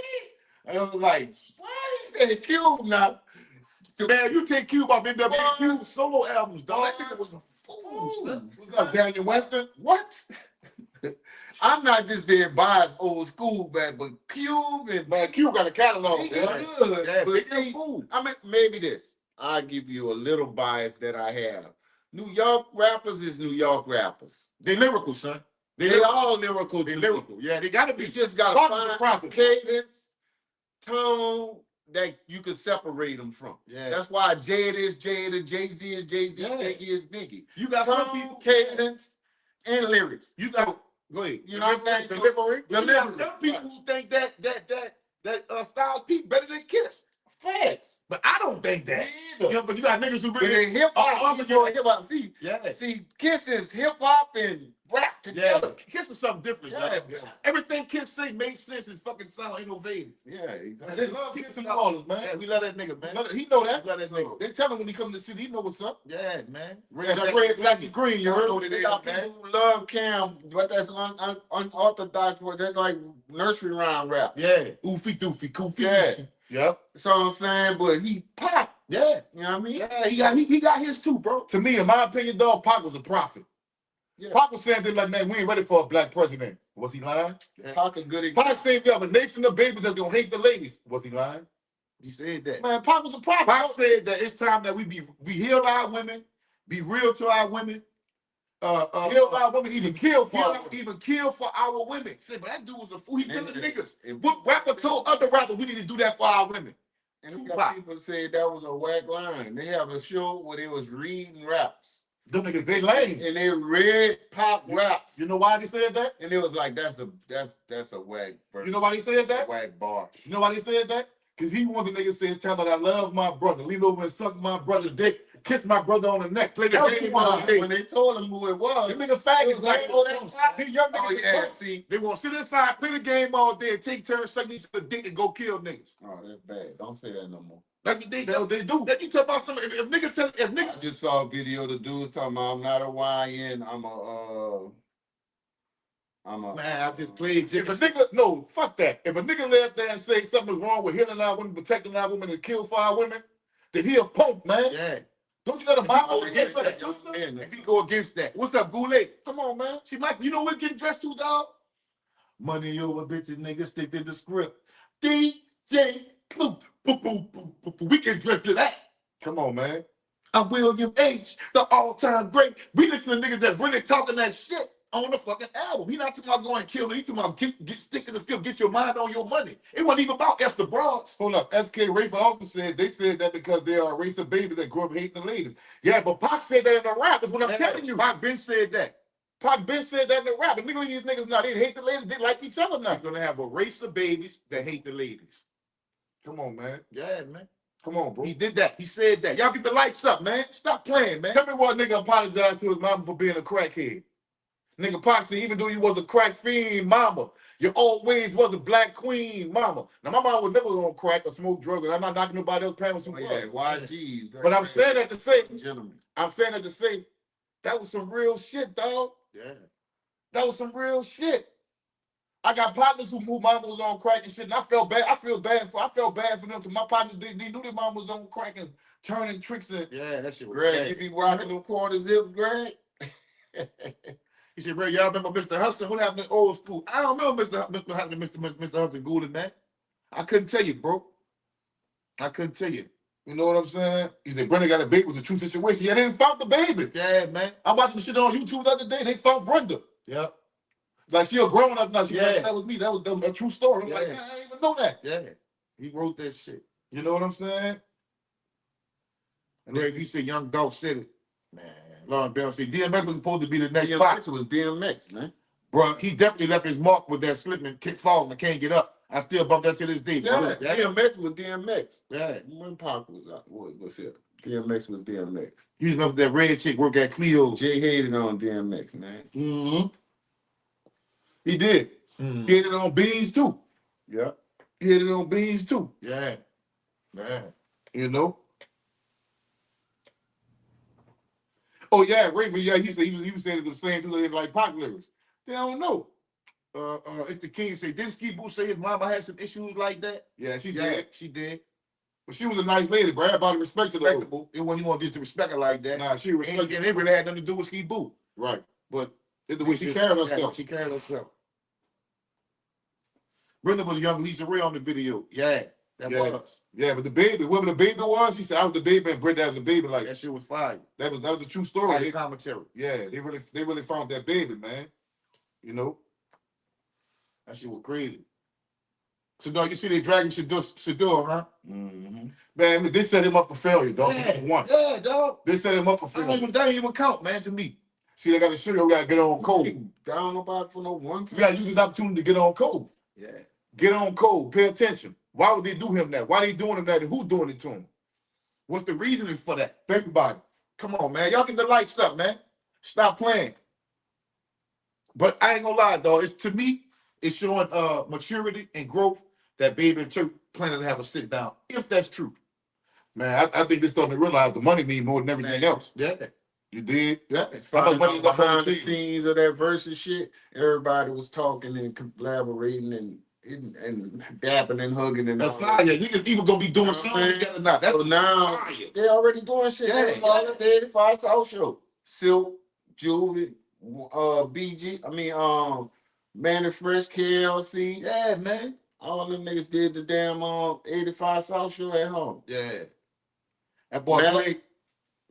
And I was like, what? He said Cube now. Man, you take Cube off NWA Cube solo albums, dog. That nigga was a fool. What's up, Daniel Webster? What? I'm not just being biased old school, man, but Cube and Man, Q got a catalog. he Man. is good. Yeah, But Biggie's a see, fool. I mean, maybe this. I'll give you a little bias that I have. New York rappers is New York rappers. They lyrical, son. They all lyrical. They lyrical. Yeah, they gotta You be. just gotta Talk to the find prophet. cadence, tone that you can separate them from. Yeah. That's why Jada is Jada, Jay-Z is Jay-Z, Yeah. Biggie is Biggie. You got some Tone, people. cadence, and lyrics. You got. Go ahead. You know what I'm saying? Delivery. You got some people who think that Styles P better than Kiss. Facts. But I don't think that. Either. You know, but you got niggas who But really in hip hop, hip hop. See, Kiss is hip hop and rap together. Kiss is something different. Yeah. Everything Kiss say makes sense and fucking sound innovative. Yeah, exactly. They love Kiss and Ballers, man. Yeah, we love that nigga, man. He know that. We love that nigga. They tell him when he come to the city, he know what's up. Yeah, man. Yeah, that red, black, and green, you heard? They got people who love Cam, but that's unorthodox. That's like nursery rhyme rap. Yeah. Oofy doofy, koofy. Yeah. Yep. So I'm saying, but he pop. Yeah. You know what I mean? Yeah, he got his too, bro. To me, in my opinion, dog, Pac was a prophet. Yeah. Pac was saying things like, man, we ain't ready for a black president. Was he lying? Pac a good example. Pac said we have a nation of babies that's gonna hate the ladies. Was he lying? He said that. Man, Pac was a prophet. Pac said that it's time that we heal our women, be real to our women, Kill our women, even kill for our women. even kill for our women. Say, but that dude was a fool. He killing niggas. And- What rapper told other rappers we need to do that for our women? And we got people say that was a whack line. They have a show where they was reading raps. Them niggas, they lame. And they read Pac raps. You know why they said that? And it was like, that's a whack verse. You know why they said that? A whack bar. You know why they said that? Because he wanted the niggas to tell that I love my brother, lean over and suck my brother's dick, kiss my brother on the neck, play the game all day. When they told him who it was, You niggas faggots like, oh, that's Pac. these young niggas. Oh, yeah, see. They want to sit inside, play the game all day, and take turns sucking each other's dick and go kill niggas. Oh, that's bad. Don't say that no more. That's what they do. Then you talk about something. If niggas tell, if I niggas, just saw a video of the dudes talking about, I'm not a YN, man, I just played. If a nigga, no, fuck that. If a nigga left there and say something's wrong with healing our women, protecting our women, and kill for our women, then he a punk, man. Yeah. Don't you got a Bible against against that, that? man. If he go against that, what's up, Goulet? Come on, man. She might, you know what getting dressed to, dog? Money over bitches, niggas stick to the script. DJ, boop, boop, boop, boop, boop, boop. We get dressed to that. Come on, man. I'm William H., the all-time great. We listen to niggas that's really talking that shit on the fucking album. He not talking about going kill it. He talking about get stick to the script, get your mind on your money. It wasn't even about F the broads. Hold up. SK Rayford also said they said that because they are a race of babies that grew up hating the ladies. Yeah, but Pac said that in the rap. That's what I'm telling you. Pac Ben said that. Pac Ben said that in the rap. And look at these niggas now. They hate the ladies. They like each other now. We're gonna have a race of babies that hate the ladies. Come on, man. Yeah, man. Come on, bro. He did that. He said that. Y'all get the lights up, man. Stop playing, man. Tell me what nigga apologized to his mama for being a crackhead. Nigga Pac said even though you was a crack fiend mama, you always was a black queen mama. Now my mom was never gonna crack or smoke drugs, and I'm not knocking nobody else's parents who was. YGs. But I'm saying that to say, Gentlemen. that was some real shit, dog. Yeah. That was some real shit. I got partners who mama was on crack and shit, and I felt bad. I felt bad for them because my partners they knew their mom was on crack and turning tricks and Yeah, that shit was Greg, bad. you be rocking them quarter zips, Greg? He said, bro, y'all remember Mr. Hudson? What happened in old school? I don't remember Mr. Hudson Goulding, man. I couldn't tell you, bro. I couldn't tell you. you know what I'm saying? He said Brenda got a baby was a true situation. Yeah, they didn't found the baby. Yeah, man. I watched some shit on YouTube the other day. They found Brenda. Yeah. Like she a grown up now. She Yeah. like, that was me. That was a true story. I'm like, Yeah. man, I didn't even know that. Yeah. He wrote that shit. You know what I'm saying? And then you said Young Dolph said it. Man, Lauren Bell said DMX was supposed to be the next Pac. DMX was DMX, man. Bro, he definitely left his mark with that slip and kick falling and can't get up. I still bump that to this day. Yeah, Yeah. DMX was DMX. Yeah. When Pac was out, what's it? DMX was DMX. You remember that red chick work at Cleo's. Jay hated on DMX, man. Mm-hmm. He did. Mm. He hit it on Beans too. Yeah. He hit it on Beans too. Yeah. Yeah. You know? Oh yeah, Raven, yeah, he said he was saying the same thing they like Pac lyrics. They don't know. It's the king say, didn't Ski Boo say his mama had some issues like that? Yeah, she Yeah, did. she did. But she was a nice lady, bro. Everybody respected her. Respectable. It wasn't you want just to respect her like that. Nah, she And respected it really had nothing to do with Ski Boo. Right. But It's the way she carried herself. She carried herself. Brenda was young Lisa Ray on the video. Yeah, that Yeah. was. Yeah, but the baby, whoever the baby was, she said I was the baby and Brenda as a baby. Like That shit was fire. that was a true Fire story. commentary. Yeah, they really found that baby, man. You know? That shit was crazy. So, dog, you see they dragging Shador, huh? Mm-hmm. Man, they set him up for failure, dog. One. Yeah, dog. They set him up for That failure. don't even count, man, to me. See, they got to show you, we got to get on code. Down nobody for no one We time. got to use this opportunity to get on code. Yeah. Get on code. Pay attention. Why would they do him that? Why they doing him that? And who doing it to him? What's the reasoning for that? Think about it. Come on, man. Y'all get the lights up, man. Stop playing. But I ain't gonna lie, dog. It's, to me, it's showing maturity and growth that Baby and Turk planning to have a sit down, if that's true. Man, I think they're starting to realize the money means more than everything else. Yeah. You did? Yeah. How much money enough on Behind the the team? scenes of that versus shit, everybody was talking and collaborating and dapping and hugging and That's all fire. that. Niggas even gonna be doing You know what I'm songs saying? together now. That's So now fire. they already doing shit. Yeah, They all at the 85 South Show. Silk, Juvie, Manny Fresh, KLC. Yeah, man. All them niggas did the damn 85 South Show at home. Yeah. That boy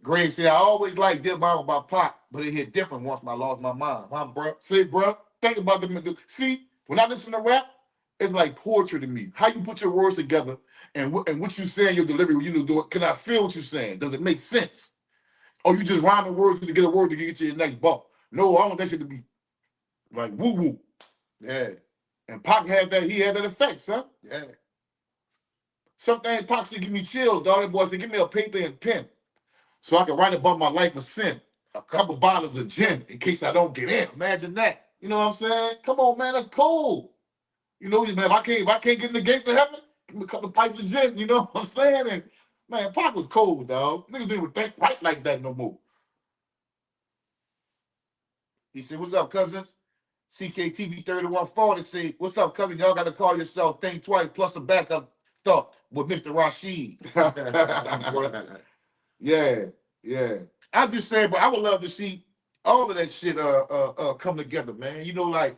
Greg said, I always liked Dip Mama by Pop, but it hit different once I lost my mind. Huh, bro? See, bro, think about the. See, when I listen to rap, it's like poetry to me. How you put your words together and what you say in your delivery, you know, can I feel what you're saying? Does it make sense? Or you just rhyming words to get a word to get to your next bump? No, I want that shit to be like woo woo. Yeah. And Pac had that, he had that effect, son. Yeah. Some things Pac said give me chills, dog. That boy said, give me a paper and pen so I can write about my life of sin. A couple bottles of gin in case I don't get in. Imagine that. You know what I'm saying? Come on, man, that's cold. You know, man, if I can't get in the gates of heaven, give me a couple of pipes of gin, you know what I'm saying? And man, Pac was cold, dog. Niggas didn't even think right like that no more. He said, what's up, cousins? CKTV 3140 say, what's up, cousin? Y'all got to call yourself Think Twice plus a backup thought with Mr. Rashid. Yeah. I'm just saying, but I would love to see all of that shit come together, man. You know, like,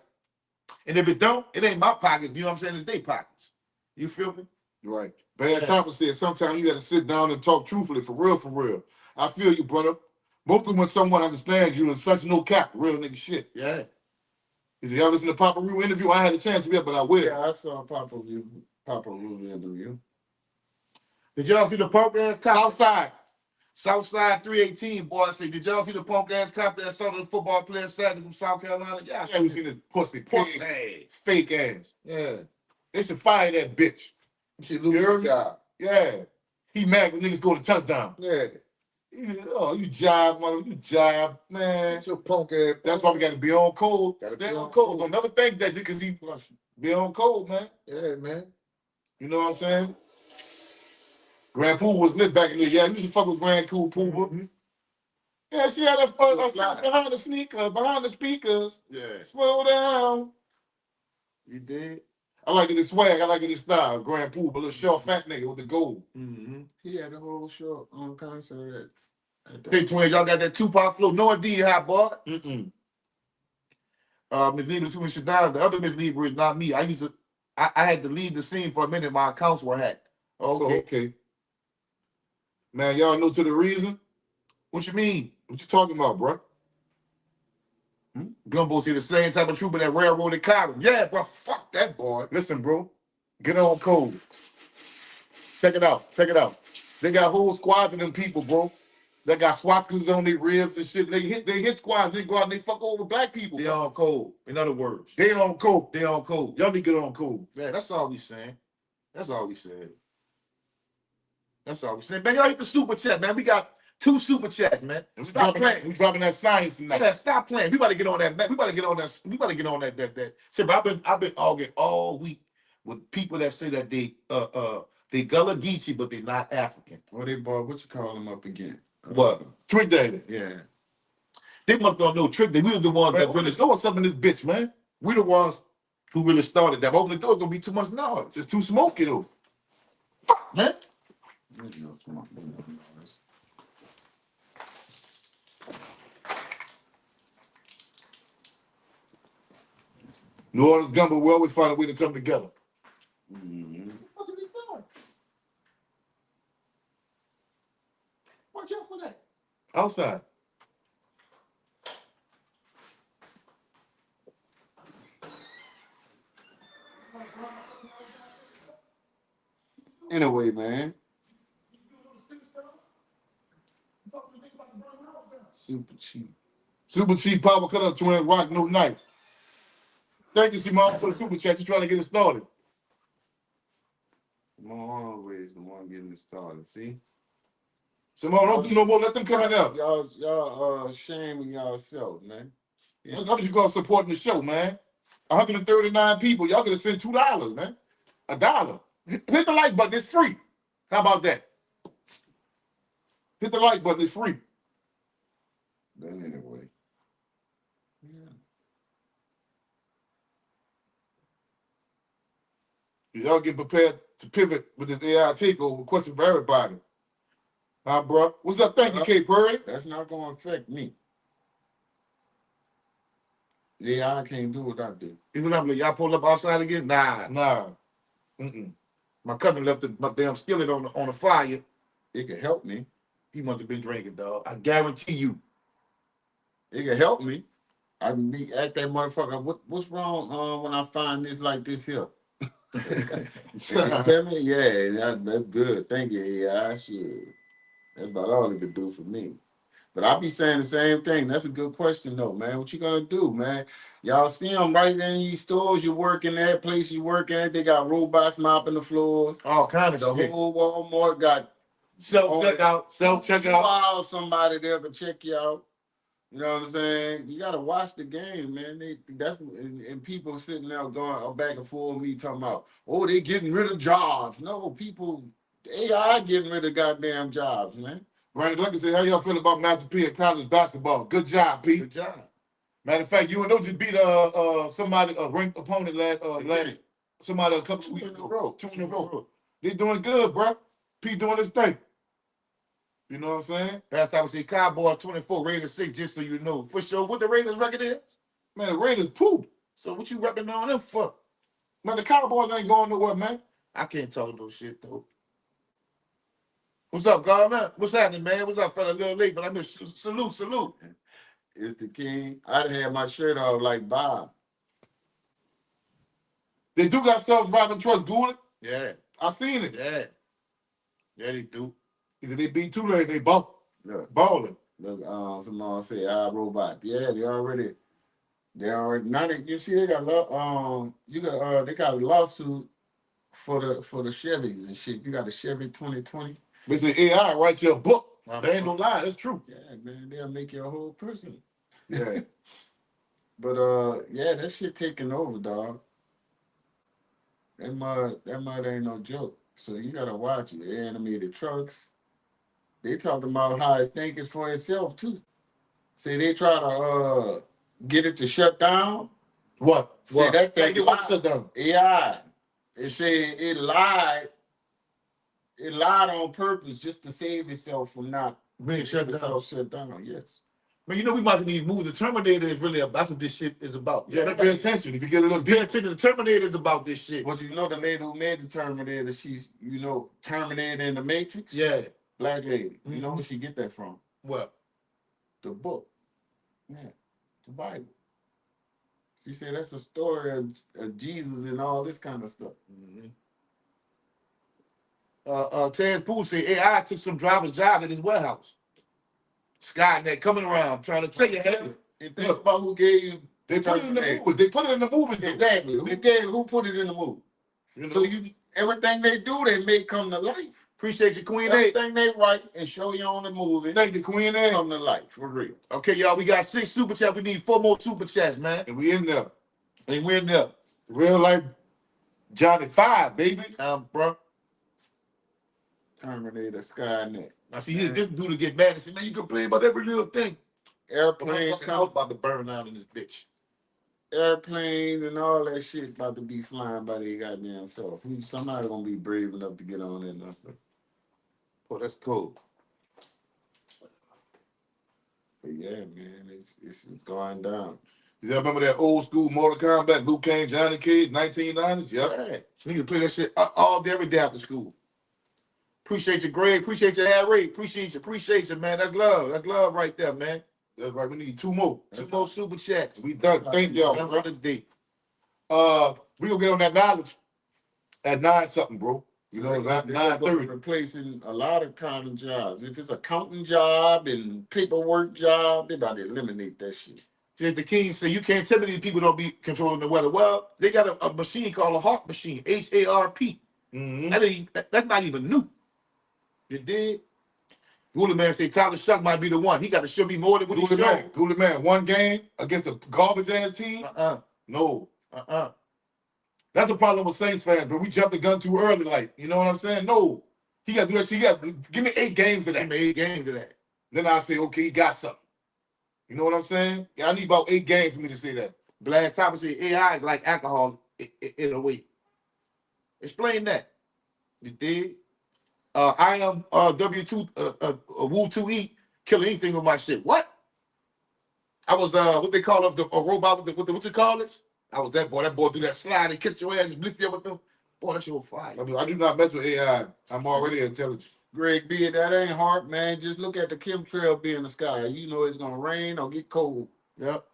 and if it don't, it ain't my pockets. You know what I'm saying? It's their pockets. You feel me? Right. Bad Thomas said sometimes you got to sit down and talk truthfully, for real, for real. I feel you, brother. Mostly when someone understands you and such no cap, real nigga shit. Yeah. He said, y'all listen to Papa Roo interview? I had a chance to be, but I will. Yeah, I saw Papa Roo interview. Did y'all see the punk ass cop? Southside 318, boy. I say, did y'all see the punk ass cop that saw the football player Saturday from South Carolina? Yeah, we seen this pussy fake ass. Yeah. They should fire that bitch. You should lose your job. Yeah. He mad when niggas go to touchdown. Yeah. Oh, you jive, mother. You jive, man. It's your punk ass. That's why we got to be on code. Stay on code. Don't never think that because he be on code, man. Yeah, man. You know what I'm saying? Grand Pooh was lit back in the day. Yeah, you used to fuck with Grand Pooh. Mm-hmm. Yeah, she had a behind the sneakers, behind the speakers. Yeah. Slow down. You did? I like it, his swag. I like it, his style. Grand Pooh, but little short fat nigga with the gold. Mm-hmm. He had a whole show on concert at Say twins, y'all got that Tupac flow. No indeed, hot boy. Mm-mm. Miss Lee was shut down. The other Miss Lee was not me. I had to leave the scene for a minute. My accounts were hacked. Okay. Man, y'all know to the reason? What you mean? What you talking about, bro? Gumbo see the same type of trooper that railroaded Cotton. Yeah, bro, fuck that boy. Listen, bro, get on code. Check it out. They got whole squads of them people, bro. They got swastikas on their ribs and shit. They hit squads. They go out and they fuck over black people. They on code. In other words, they on code. Y'all need to get on code. Yeah, that's all we saying. Man, y'all hit the super chat, man. We got 2 super chats, man. Stop playing. We dropping that science tonight. Yeah, stop playing. We about to get on that, man. We about to get on that. That. See, but I've been arguing all week with people that say that they Gullah Geechee, but they not African. What you call them up again? What? Trick Daddy. Yeah. They must don't know Trick Daddy. We was the ones that really throw us up in this bitch, man. We the ones who really started that. Open the door, gonna be too much noise. It's too smoky though. Fuck, man. New Orleans Gumbo, we always find a way to come together. Mm-hmm. What is this doing? Watch out for that. Outside. Anyway, man. Super cheap power cut up twin rock no knife. Thank you, Simone, for the super chat. Just trying to get it started. Simone always the one getting it started. See? Simone, don't do no more. Let them come in there. Y'all shaming yourself, man. That's how you go supporting the show, man. 139 people. Y'all could have sent $2, man. $1. Hit the like button. It's free. How about that? Hit the like button. It's free. But anyway. Yeah. Y'all get prepared to pivot with this AI takeover. Question for everybody. Huh, bro? What's up? Thank you, K. Purdy. That's not going to affect me. Yeah, I can't do what I do. Even I'm like, y'all pull up outside again? Nah. Nah. Mm-mm. My cousin left my damn skillet on the fire. It could help me. He must have been drinking, dog. I guarantee you. It could help me. I can be at that motherfucker. What's wrong when I find this like this here? Tell me, yeah, that's good. Thank you. Yeah, I should. That's about all it could do for me. But I be saying the same thing. That's a good question, though, man. What you gonna do, man? Y'all see them right in these stores you work in, that place you work at. They got robots mopping the floors. All kind of The shit. whole Walmart got Self-checkout. Self-checkout. Somebody there to check you out. You know what I'm saying? You gotta watch the game, man. And people sitting there going back and forth with me talking about, oh, they getting rid of jobs. No, people, AI getting rid of goddamn jobs, man. Brandon Lucky said, how y'all feel about Master P at college basketball? Good job, P. Good job. Matter of fact, UNO just beat somebody, a ranked opponent last somebody a couple weeks ago. 2 in a row. They doing good, bro. P doing his thing. You know what I'm saying? Last time I see Cowboys 24, Raiders 6, just so you know. For sure, what the Raiders record is? Man, the Raiders poop. So what you repping on them for? Man, the Cowboys ain't going nowhere, man. I can't talk no shit, though. What's up, Gardner? What's happening, man? What's up, fella? A little late, but I'm just salute. It's the king. I'd have my shirt off like Bob. They do got self-driving trucks, Goulet. Yeah. I seen it. Yeah. Yeah, they do. He said they beat Tulane, they balling. Look, someone say iRobot. Yeah, they already now you see they got they got a lawsuit for the Chevys and shit. You got a Chevy 2020. They say AI write your book. They ain't no lie, that's true. Yeah, man, they'll make you a whole person. Yeah. But yeah, that shit taking over, dog. That mud ain't no joke. So you gotta watch it. The animated trucks. They talking about how it's thinking for itself too. Say they try to get it to shut down. What? Say that thing shut down? AI. It said it lied. It lied on purpose just to save itself from not Being shut down. Shut down. Yes. But you know, we might need to move. The Terminator is really that's what this shit is about. Yeah, pay attention. If you get a little pay attention, the Terminator is about this shit. But you know the lady who made the Terminator, she's Terminator in the Matrix? Yeah. Black lady. You know where she get that from? What? The book. Yeah. The Bible. She said that's a story of Jesus and all this kind of stuff. Terrence Poole said AI took some driver's job at his warehouse. Skynet coming around trying to tell you. And think about who gave you. They put it in the movies. They put it in the movies. Exactly. Who put it in the movie? You know? So everything they do, they make come to life. Appreciate you, Queen A. Everything they write and show you on the movie. Thank you, Queen A. Come to life, for real. Okay, y'all, we got 6 super chats. We need 4 more super chats, man. And we in there. And we're in there. Real life Johnny 5, baby. Bro. Terminator, Skynet. Now see, this dude to get mad and say, man, you complain about every little thing. Airplanes I'm about to burn down in this bitch. Airplanes and all that shit about to be flying by their goddamn self. Somebody gonna be brave enough to get on it. Nothing. Oh, that's cool. But yeah, man, it's going down. Y'all remember that old school Mortal Kombat, Liu Kang, Johnny Cage, 1990s? Yeah. So we can play that shit all day, every day after school. Appreciate you, Greg. Appreciate you, Harry. Appreciate you, man. That's love. That's love right there, man. That's right. We need 2 more. 2 more super chats. We done. Thank y'all. For the day. We gonna get on that knowledge at 9 something, bro. You know, 9:30. Replacing a lot of kind of jobs. If it's a accounting job and paperwork job, they about to eliminate that shit. Just the king said, you can't tell me these people don't be controlling the weather. Well, they got a machine called a HARP machine, HARP. That's not even new. You did. Google Man say Tyler Shuck might be the one. He got to show me more than what he showed. Google Man, one game against a garbage ass team. No. That's the problem with Saints fans, but we jumped the gun too early. Like, you know what I'm saying? No. He got to do that shit. He got give me 8 games of that. Give me 8 games of that. Then I say, okay, he got something. You know what I'm saying? Yeah, I need about 8 games for me to say that. Blast Top say AI is like alcohol in a way. Explain that. You did. I am W2 Woo 2E killing anything with my shit. What? I was what they call up a robot with what you call it? I was that boy. That boy do that slide and catch your ass and blitz you up with them. Boy, that shit was fire. I do not mess with AI. I'm already intelligent. Greg B, that ain't hard, man. Just look at the chemtrail be in the sky. You know it's gonna rain or get cold. Yep.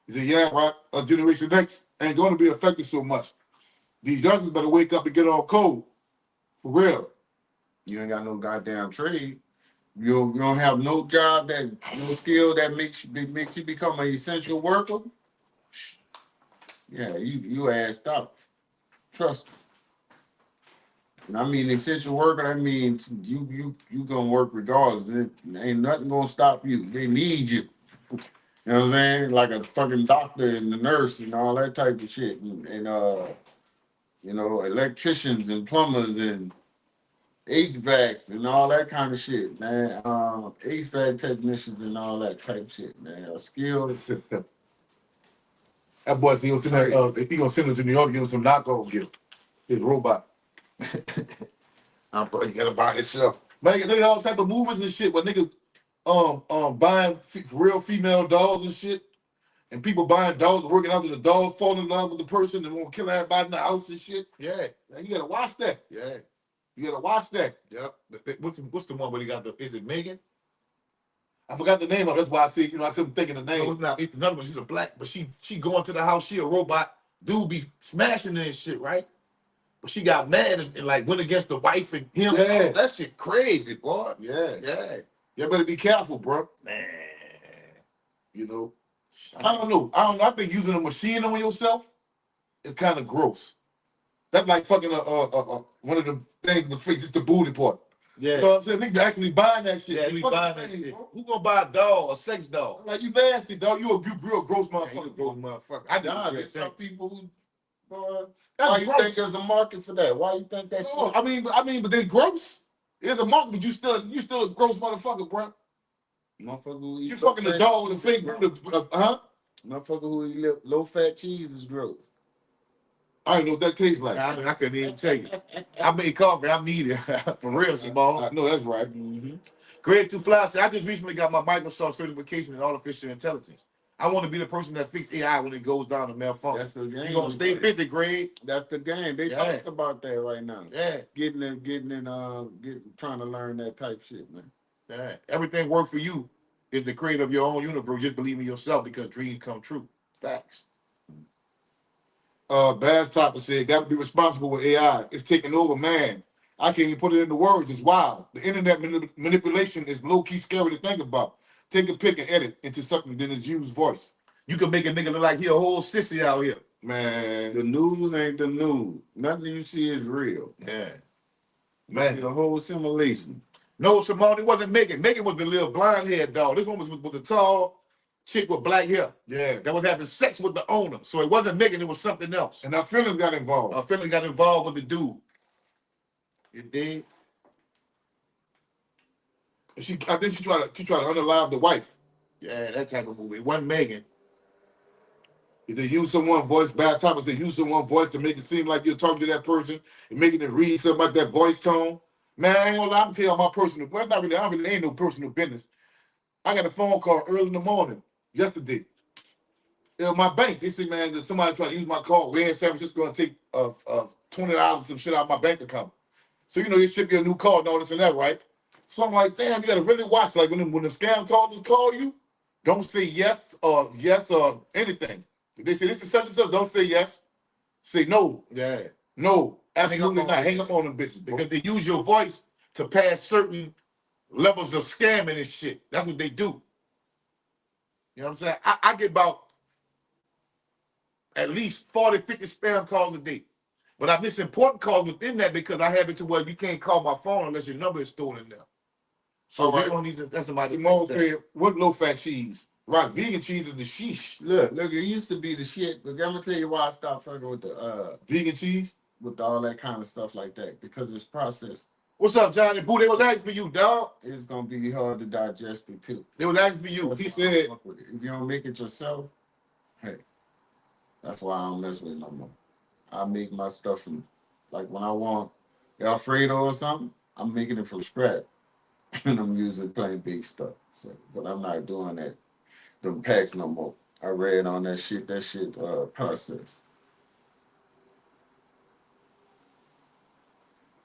He said, yeah, Rock, Generation X ain't going to be affected so much. These youngsters better wake up and get on code. For real. You ain't got no goddamn trade. You don't have no job no skill that makes you become an essential worker. Yeah, you assed out. Trust me. And I mean essential worker, that means you gonna work regardless. Ain't nothing gonna stop you. They need you. You know what I'm saying? Like a fucking doctor and a nurse and all that type of shit. And you know, electricians and plumbers and HVACs and all that kind of shit, man. HVAC technicians and all that type shit, man. Skilled. That boy, he gonna send him to New York, give him some knockoff gift. His robot. I'm probably gonna buy this stuff. Man, they got all type of movies and shit where niggas buying real female dolls and shit. And people buying dolls and working out to the dolls fall in love with the person and want to kill everybody in the house and shit. Yeah. Man, you gotta watch that. Yeah. You gotta watch that. Yep. What's the one where they got is it Megan? I forgot the name of it. That's why I said, I couldn't think of the name. No, it's not. It's another one. She's a black, but she going to the house. She a robot. Dude be smashing her and shit, right? But she got mad and like went against the wife and him. Yeah. That shit crazy, boy. Yeah. Yeah. You better be careful, bro. Man. You know. I don't know. I think using a machine on yourself is kind of gross. That's like fucking one of the things, just the booty part. Yeah. You know what I'm saying? Niggas actually buying that shit. Yeah, we buying that shit. Who gonna buy a doll, a sex doll? Like, you nasty, dog. You real gross motherfucker. Yeah, you a gross motherfucker. I Nah, do. there's some people who, That's why you gross. think there's a market for that? Why you think that's No, I mean, but they gross. There's a market, but you still a gross motherfucker, bro. motherfucker who eat You fucking a dog with a fake booty, huh? Motherfucker who eat low fat cheese is gross. I don't know what that tastes like. I couldn't even tell you. I made coffee. I need it for real, Simone. I know that's right. Mm-hmm. Greg Two Flowers said, I just recently got my Microsoft certification in artificial intelligence. I want to be the person that fixes AI when it goes down to malfunction. That's the game. You're gonna stay busy, Greg. That's the game. They talked about that right now. Yeah. Trying to learn that type shit, man. Yeah. Everything work for you is the creator of your own universe. Just believe in yourself because dreams come true. Facts. Baz Topper said, got to be responsible with AI. It's taking over, man. I can't even put it into words. It's wild. The internet manipulation is low-key scary to think about. Take a pic and edit into something, then it's used voice. You can make a nigga look like he a whole sissy out here. Man. The news ain't the news. Nothing you see is real. Yeah. Man, it's a whole simulation. No, Simone, it wasn't Megan. Megan was the little blonde-haired dog. This one was a tall chick with black hair. Yeah. That was having sex with the owner. So it wasn't Megan, it was something else. And our feelings got involved. Our feelings got involved with the dude. You dig? I think she tried to unalive the wife. Yeah, that type of movie. It wasn't Megan. If they use someone's voice, Bad Topper said, use someone's voice to make it seem like you're talking to that person and making it read something like that voice tone. Man, I ain't gonna lie, I'm telling you my personal, well, not really, I really ain't no personal business. I got a phone call early in the morning, yesterday. My bank, they said, man, that somebody trying to use my card. We're in San Francisco and take $20 some shit out of my bank account. So, they ship you a new card and all this and that, right? So I'm like, damn, you gotta really watch. Like when the scam callers call you, don't say yes or anything. If they say this is such and such, don't say yes. Say no. Yeah. No. Absolutely not. Hang up on them bitches. Bro. Because they use your voice to pass certain levels of scamming and shit. That's what they do. You know what I'm saying? I get about at least 40, 50 spam calls a day. But I miss important calls within that because I have it to where you can't call my phone unless your number is stored in there. So we don't need to. That's somebody. Simone said, "What low-fat cheese? Right, vegan cheese is the sheesh. Look, it used to be the shit, but I'm gonna tell you why I stopped fucking with the Vegan cheese with all that kind of stuff like that because it's processed. What's up, Johnny Boo? They was asking for you, dog. It's gonna be hard to digest it too. They was asking for you. He said, if you don't make it yourself, hey, that's why I don't mess with it no more. I make my stuff from, like when I want Alfredo or something, I'm making it from scratch, and I'm using plant-based stuff. So, but I'm not doing that, them packs no more. I read on that shit. That shit processed.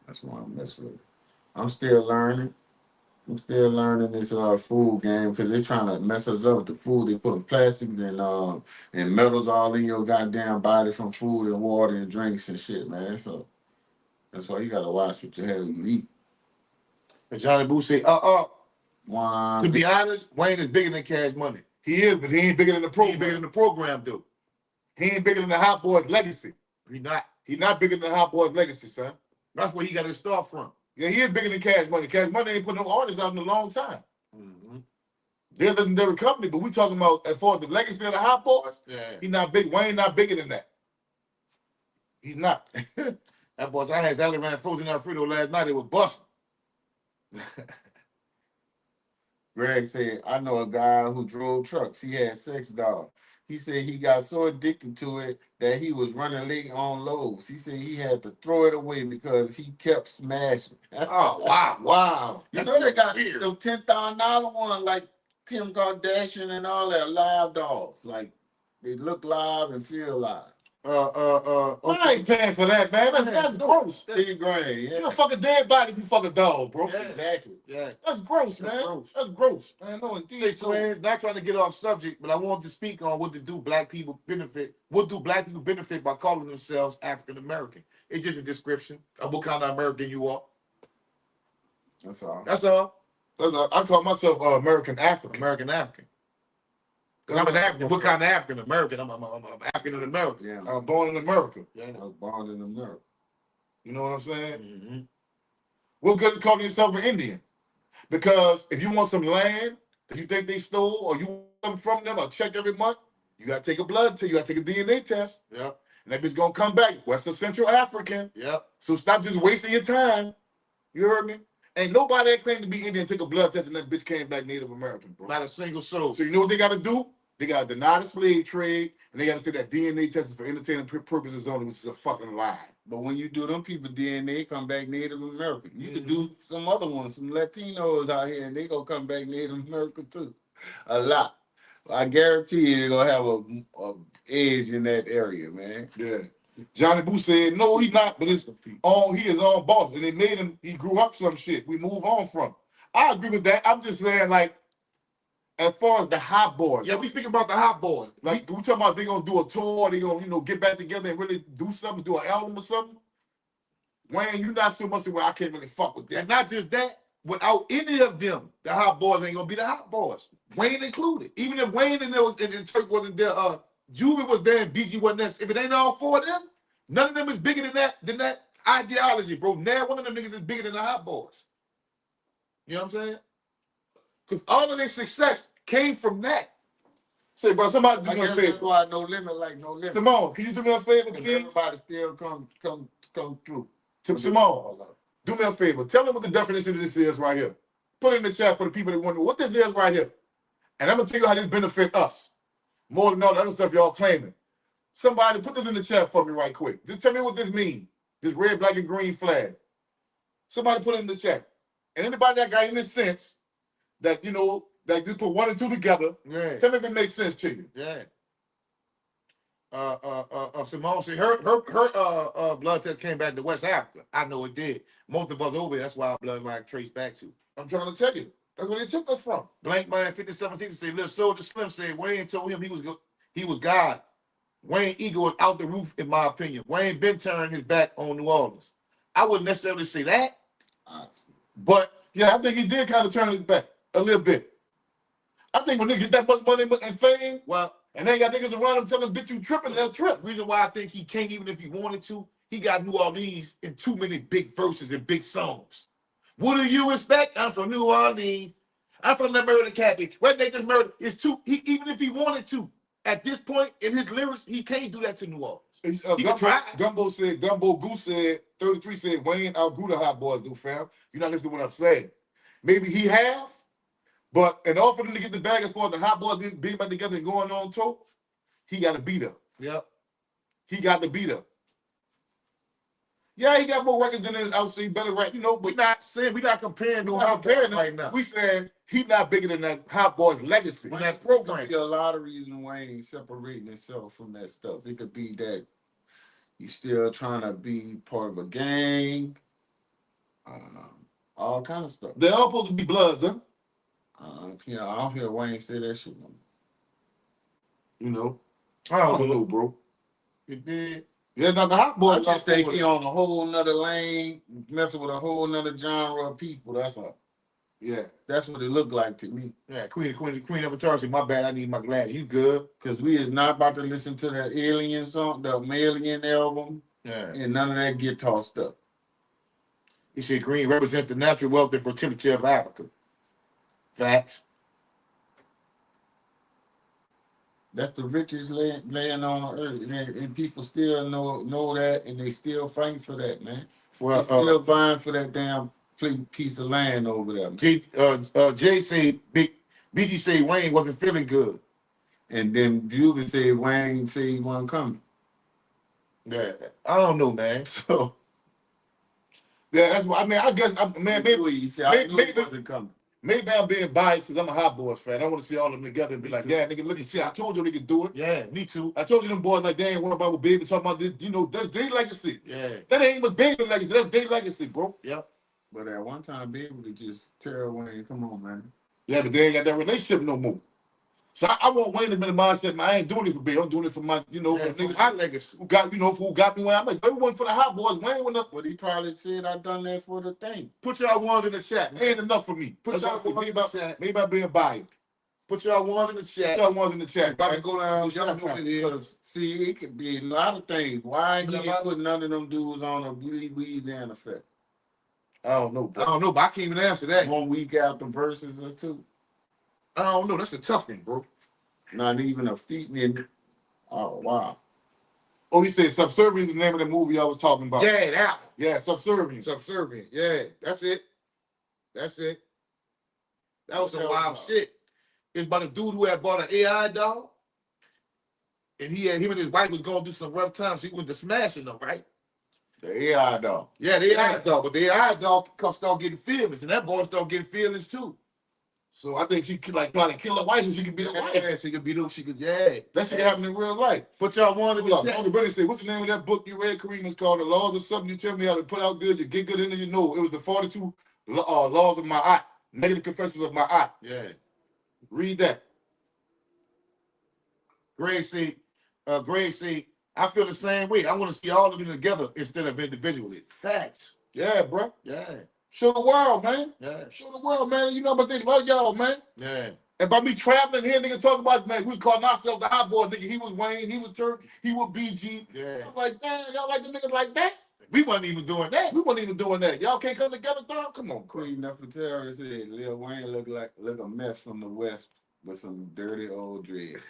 That's why I'm messing with it. I'm still learning. I'm still learning this food game because they're trying to mess us up with the food. They putting plastics and metals all in your goddamn body from food and water and drinks and shit, man. So that's why you gotta watch what the hell you eat. And Johnny Boo say, to be honest, Wayne is bigger than Cash Money. he is, but he ain't bigger than the He program. ain't bigger than the program, dude. He ain't bigger than the Hot Boys legacy. He not. He not bigger than the Hot Boys legacy, son. That's where he got his start from. Yeah, he is bigger than Cash Money. Cash Money ain't put no artists out in a long time. Mm-hmm. They're a legendary company, but we talking about as far as the legacy of the Hot Boys. Yeah. He not big. Wayne not bigger than that. He's not. That boy, I had Sally ran frozen Alfredo last night. It was busting. Greg said, I know a guy who drove trucks. He had sex dolls. He said he got so addicted to it that he was running late on loads. He said he had to throw it away because he kept smashing. Oh, wow. Wow. You know they got weird. the $10,000 one like Kim Kardashian and all that live dolls. Like they look live and feel live. I ain't paying for that, man. That's gross. $10 grand, yeah. You a fucking dead body if you fuck a dog, bro. Yeah. Exactly. Yeah. That's gross, man. That's gross. That's gross. Man, no, indeed. Say, twins, not trying to get off subject, but I wanted to speak on what do black people benefit by calling themselves African American. It's just a description of what kind of American you are. That's all. That's all. I call myself American African. American African. Because I'm an African. What kind of African American? I'm African American. Yeah. I'm born in America. Yeah. I was born in America. You know what I'm saying? Mm-hmm. What good is calling yourself an Indian? Because if you want some land that you think they stole or you want something from them or check every month, you got to take a blood test. You got to take a DNA test. Yep. And that bitch going to come back West or Central African. Yep. So stop just wasting your time. You heard me? Ain't nobody that claimed to be Indian took a blood test and that bitch came back Native American, bro. Not a single soul. So you know what they got to do? They got to deny the slave trade, and they got to say that DNA test is for entertainment purposes only, which is a fucking lie. But when you do them people DNA, come back Native American. You can do some other ones, some Latinos out here, and they gonna come back Native American too. A lot. I guarantee you they're gonna have a edge in that area, man. Yeah. Johnny Boo said, no, he not, but it's on, he is on boss. And they made him, he grew up some shit. We move on from. I agree with that. I'm just saying, like, as far as the Hot Boys. Yeah, we speaking about the Hot Boys. Like, we talking about they gonna do a tour, they gonna, get back together and really do something, do an album or something. Wayne, you not so much the way I can't really fuck with that. And not just that, without any of them, the Hot Boys ain't gonna be the Hot Boys. Wayne included. Even if Wayne and Turk wasn't there, Juven was there and BG wasn't there. If it ain't all four of them, none of them is bigger than that ideology, bro. Now one of them niggas is bigger than the Hot Boys. You know what I'm saying? Because all of their success came from that. Say, bro, somebody do I me a guess that's favor. why No Limit like No Limit. Simone, can you do me a favor, Because please? everybody still come through. Simone, do me a favor. Tell them what the definition of this is right here. Put it in the chat for the people that wonder what this is right here. And I'm going to tell you how this benefit us. More than all the other stuff y'all claiming. Somebody put this in the chat for me right quick. Just tell me what this means. This red, black, and green flag. Somebody put it in the chat. And anybody that got any sense that, that just put 1 and 2 together, Yeah. tell me if it makes sense to you. Yeah. Simone said her blood test came back to West Africa. I know it did. Most of us over here, that's why our bloodline traced back to. I'm trying to tell you. That's where they took us from. Blank Man 5017 said, Little Soldier Slim said Wayne told him he was God. Wayne ego was out the roof, in my opinion. Wayne been turning his back on New Orleans. I wouldn't necessarily say that, but Yeah, I think he did kind of turn his back a little bit. I think when they get that much money and fame, well, and they got niggas around him telling them, bitch, you tripping, they'll trip. reason why I think he can't, even if he wanted to, he got New Orleans in too many big verses and big songs. What do you expect? I'm from New Orleans. I'm from the murder capital. What they just murdered is too. Even if he wanted to, at this point in his lyrics, he can't do that to New Orleans. He can try. Gumbo Goose said, 33 said, Wayne outgrew the Hot Boys, do fam. You're not listening to what I'm saying. Maybe he have, but in order for them to get the bag as far as the Hot Boys being back together and going on tour, he got to beat up. Yep. He got to beat up. Yeah, he got more records than his outside, better rap, you know, but we're not comparing to Hot Boys right now. We saying he not bigger than that Hot Boys legacy. On that program. There could be a lot of reasons Wayne separating himself from that stuff. It could be that he's still trying to be part of a gang. All kind of stuff. They're all supposed to be Bloods, huh? You know, I don't hear Wayne say that shit. You know, I don't know, bro. You did. Yeah, now the Hot Boys. I just think he on a whole nother lane, messing with a whole nother genre of people. That's all. Yeah, that's what it looked like to me. Yeah, Queen of Eternity. My bad, I need my glass. You good? Because we is not about to listen to the Alien song, the Alien album, and none of that guitar stuff. He said green represents the natural wealth and fertility of Africa. Facts. That's the richest land on earth, and people still know that, and they still fighting for that, man. Well, they still vying for that damn piece of land over there. Jay said BG said Wayne wasn't feeling good, and then Juvie said Wayne said he wasn't coming. Yeah, I don't know, man. So yeah, that's what I mean. I guess maybe wasn't coming. Maybe I'm being biased because I'm a Hot Boys fan. I want to see all of them together and be like, yeah, nigga, look at shit. I told you they could do it. Yeah, me too. I told you them boys like they ain't worried about what Baby talking about this. You know, that's their legacy. Yeah. That ain't much Baby legacy. That's their legacy, bro. Yep. But at one time, Baby could just tear Wayne. Come on, man. Yeah, but they ain't got that relationship no more. So I want Wayne to be in the mindset, man, I ain't doing this for Baby. I'm doing it for my, for niggas my legacy. who got me where I'm at. Everyone for the Hot Boys. Wayne went up. But he probably said I done that for the thing. Put y'all ones in the chat. Ain't enough for me. Put y'all ones in the chat. Maybe I'm being biased. Put y'all ones in the chat. Put y'all ones in the chat. About to go down. Y'all know what it is. See, it could be a lot of things. Why he ain't put none of them dudes on a Louisiana effect? I don't know, bro. I don't know, but I can't even answer that. 1 week after verses or two. I don't know. That's a tough one, bro. Not even a feat in it. Oh, wow. Oh, you said Subservient is the name of the movie I was talking about. Yeah, that one. Yeah, Subservient. Subservient. Yeah, that's it. That's it. That was some wild shit. It's about a dude who had bought an AI doll. And him and his wife was going to do some rough times. So he went to smashing them, right? The AI doll. Yeah, the AI doll. But the AI doll started getting feelings. And that boy started getting feelings too. So I think she could like try to kill her wife and she could be the wife. Yeah, she could be the that shit happen in real life. Put y'all one in the chat. Uncle Brother said, what's the name of that book you read, Kareem? It's called The Laws of Something You Tell Me How to Put Out Good, You Get Good Energy. No, it was the 42 Laws of My Eye. Negative Confessions of My Eye. Yeah. Read that. Greg said, I feel the same way. I want to see all of them together instead of individually. Facts. Yeah, bro. Yeah. Show the world, man. Yeah. Show the world, man. You know about they love y'all, man. Yeah. And by me traveling here, niggas talking about, man, we was calling ourselves the Hot Boys, nigga. He was Wayne, he was Turk, he was BG. Yeah. I'm like, damn, y'all like the niggas like that? We wasn't even doing that. We wasn't even doing that. Y'all can't come together, dog? Come on, Queen Nefertari said Lil Wayne look a mess from the West with some dirty old dreads.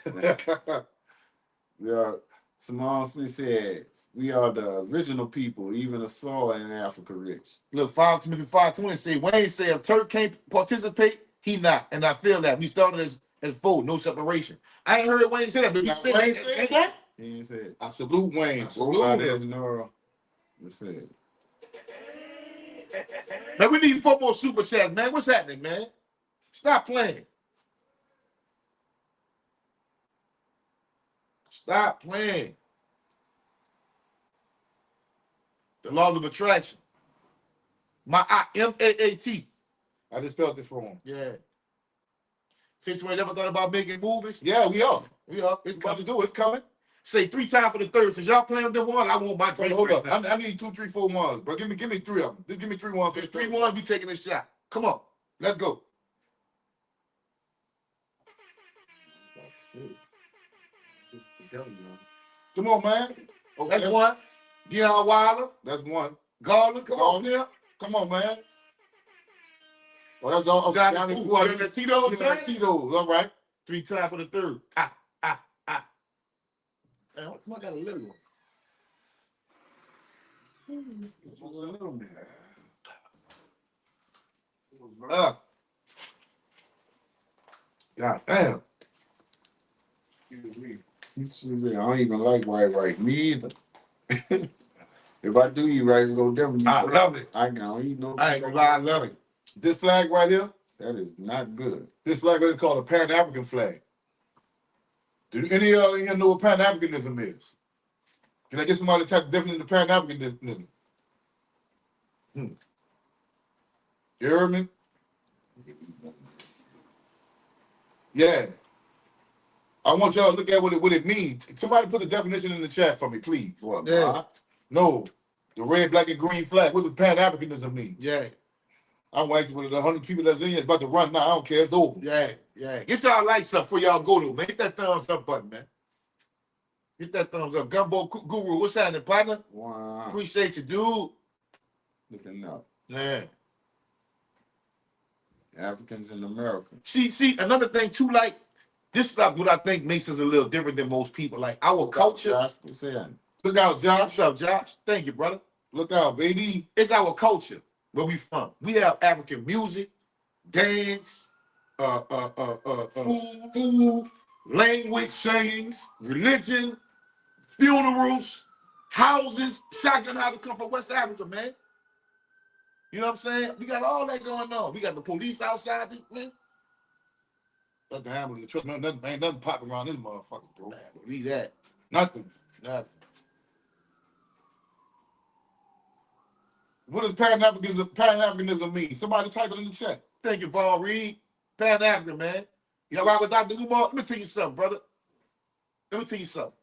Simone Smith said, we are the original people, even the soil in Africa rich. Look, 520 say, Wayne said if Turk can't participate, he not. And I feel that. We started as four, no separation. I ain't heard Wayne say that, but he said Wayne said that? He ain't said. I salute Wayne. There's Nora. That's it. Man, we need 4 more super chats, man. What's happening, man? Stop playing. Stop playing. The laws of attraction. MAAT. I just spelled it for him. Yeah. Since you ain't ever thought about making movies? Yeah, we are. We are. It's about to do. It's coming. Say 3 times for the third. Since y'all playing them one, I want my drink. Hold up. I need 2, 3, 4 ones, bro. Give me 3 of them. Just give me 3 ones. There's 3 ones. We taking a shot. Come on. Let's go. Come on, man. Okay, that's one. Deion Wilder. That's one. Garland, come on, Pimp. Come on, man. Well, that's all. Johnny Tito's. Tito's, all right. 3 times for the third. Man, I got a little one. God damn. She said, I don't even like white rice. Me either. If I do eat rice, it's gonna definitely. I love it. I don't eat no. I ain't gonna lie, I love it. This flag right here, that is not good. this flag right here is called a Pan-African flag. Do any of y'all in here know what Pan-Africanism is? Can I get somebody to type the definition of Pan-Africanism? You heard me? Yeah. I want y'all to look at what it means. Somebody put the definition in the chat for me, please. What? Yeah. No. The red, black, and green flag. What does Pan-Africanism mean? Yeah. I'm waiting for the 100 people that's in here about to run now. I don't care. It's over. Yeah. Get y'all likes up before y'all go to, man. Hit that thumbs up button, man. Hit that thumbs up. Gumbo Guru, what's happening, partner? Wow. Appreciate you, dude. Looking up. Man. Africans in America. See, another thing too, like, this is like what I think makes us a little different than most people. Like, our culture. Josh, what's that? Look out, Josh. What's up, Josh? Thank you, brother. Look out, baby. It's our culture where we from. We have African music, dance, food, language, sayings, religion, funerals, houses. Shotgun houses come from West Africa, man. You know what I'm saying? We got all that going on. We got the police outside, man. That's the hammer. Ain't nothing popping around this motherfucker, bro. Man, believe that. Nothing. What does Pan-Africanism mean? Somebody type it in the chat. Thank you, Vaughn Reed. Pan-African, man. You all right with Dr. Umar? Let me tell you something, brother. Let me tell you something.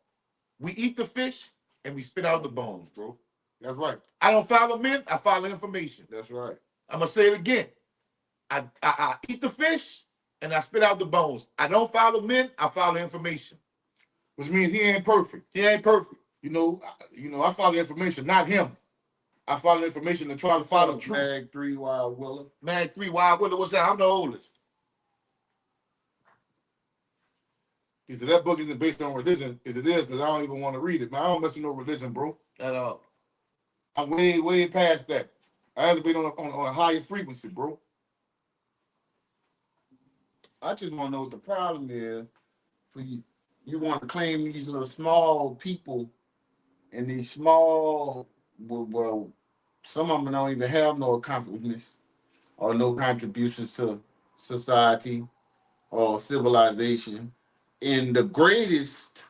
We eat the fish and we spit out the bones, bro. That's right. I don't follow men, I follow information. That's right. I'm going to say it again. I eat the fish and I spit out the bones. I don't follow men, I follow information. Which means he ain't perfect. He ain't perfect. You know, I follow information, not him. I follow information and try to follow truth. Mag 3 Wild Willer. Mag 3 Wild Willer, what's that? I'm the oldest. He said that book isn't based on religion, as it is, because I don't even want to read it. Man, I don't mess with no religion, bro. At all. I'm way past that. I had to be on a higher frequency, bro. I just want to know what the problem is for you. You want to claim these little small people and these small, well, some of them don't even have no accomplishments or no contributions to society or civilization. And the greatest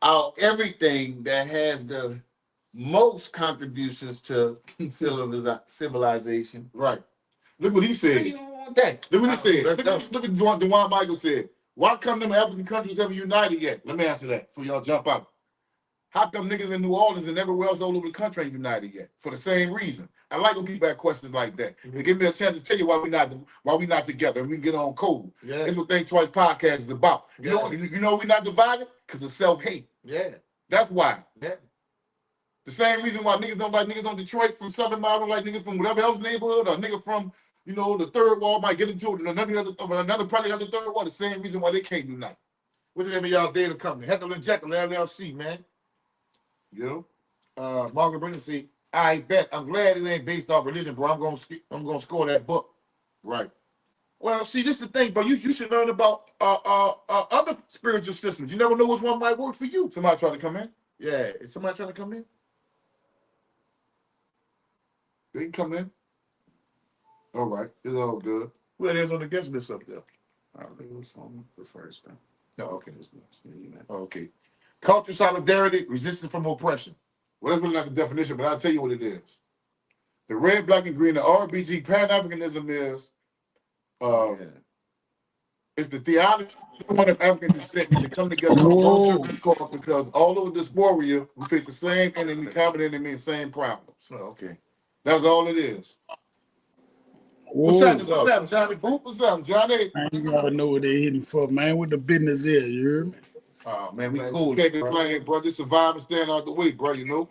out everything that has the most contributions to civilization. Right. Look what he said. You don't want that. Look what he said. Look at DeJuan Michael said. Why come them African countries haven't united yet? Let me answer that before y'all jump out. How come niggas in New Orleans and everywhere else all over the country ain't united yet? For the same reason. I like when people have questions like that. They give me a chance to tell you why we not together and we get on code. Yeah. That's what Think Twice podcast is about. You know we not divided? Because of self-hate. Yeah. That's why. Yeah. The same reason why niggas don't like niggas on Detroit from Southern Mile, don't like niggas from whatever else neighborhood, or nigga from, the third wall might get into it, and another project on the third wall, the same reason why they can't unite. What's the name of y'all data company? Heckle and Jekyll, LLC, man. Margaret Brennan said, I bet. I'm glad it ain't based off religion, bro. I'm gonna score that book. Right. Well, see, this is the thing, bro. You should learn about other spiritual systems. You never know which one might work for you. Somebody trying to come in? Yeah. Is somebody trying to come in? They can come in. All right. It's all good. Who that is on the guest list up there? I think it was on the first time. No, okay. Okay. Cultural solidarity, resistance from oppression. Well, that's really not the definition, but I'll tell you what it is. The red, black, and green, the RBG, Pan-Africanism is, it's the theology of African descent to come together because all over this warrior, we face the same enemy, common enemy, and same problems. Oh, okay. That's all it is. What's up, Johnny Boop? What's up, Johnny? Man, you gotta know what they're hitting for, man. What the business is, you hear me? Oh man, we cool. Can't complain, bro. Just survive and stand out the way, bro. You know.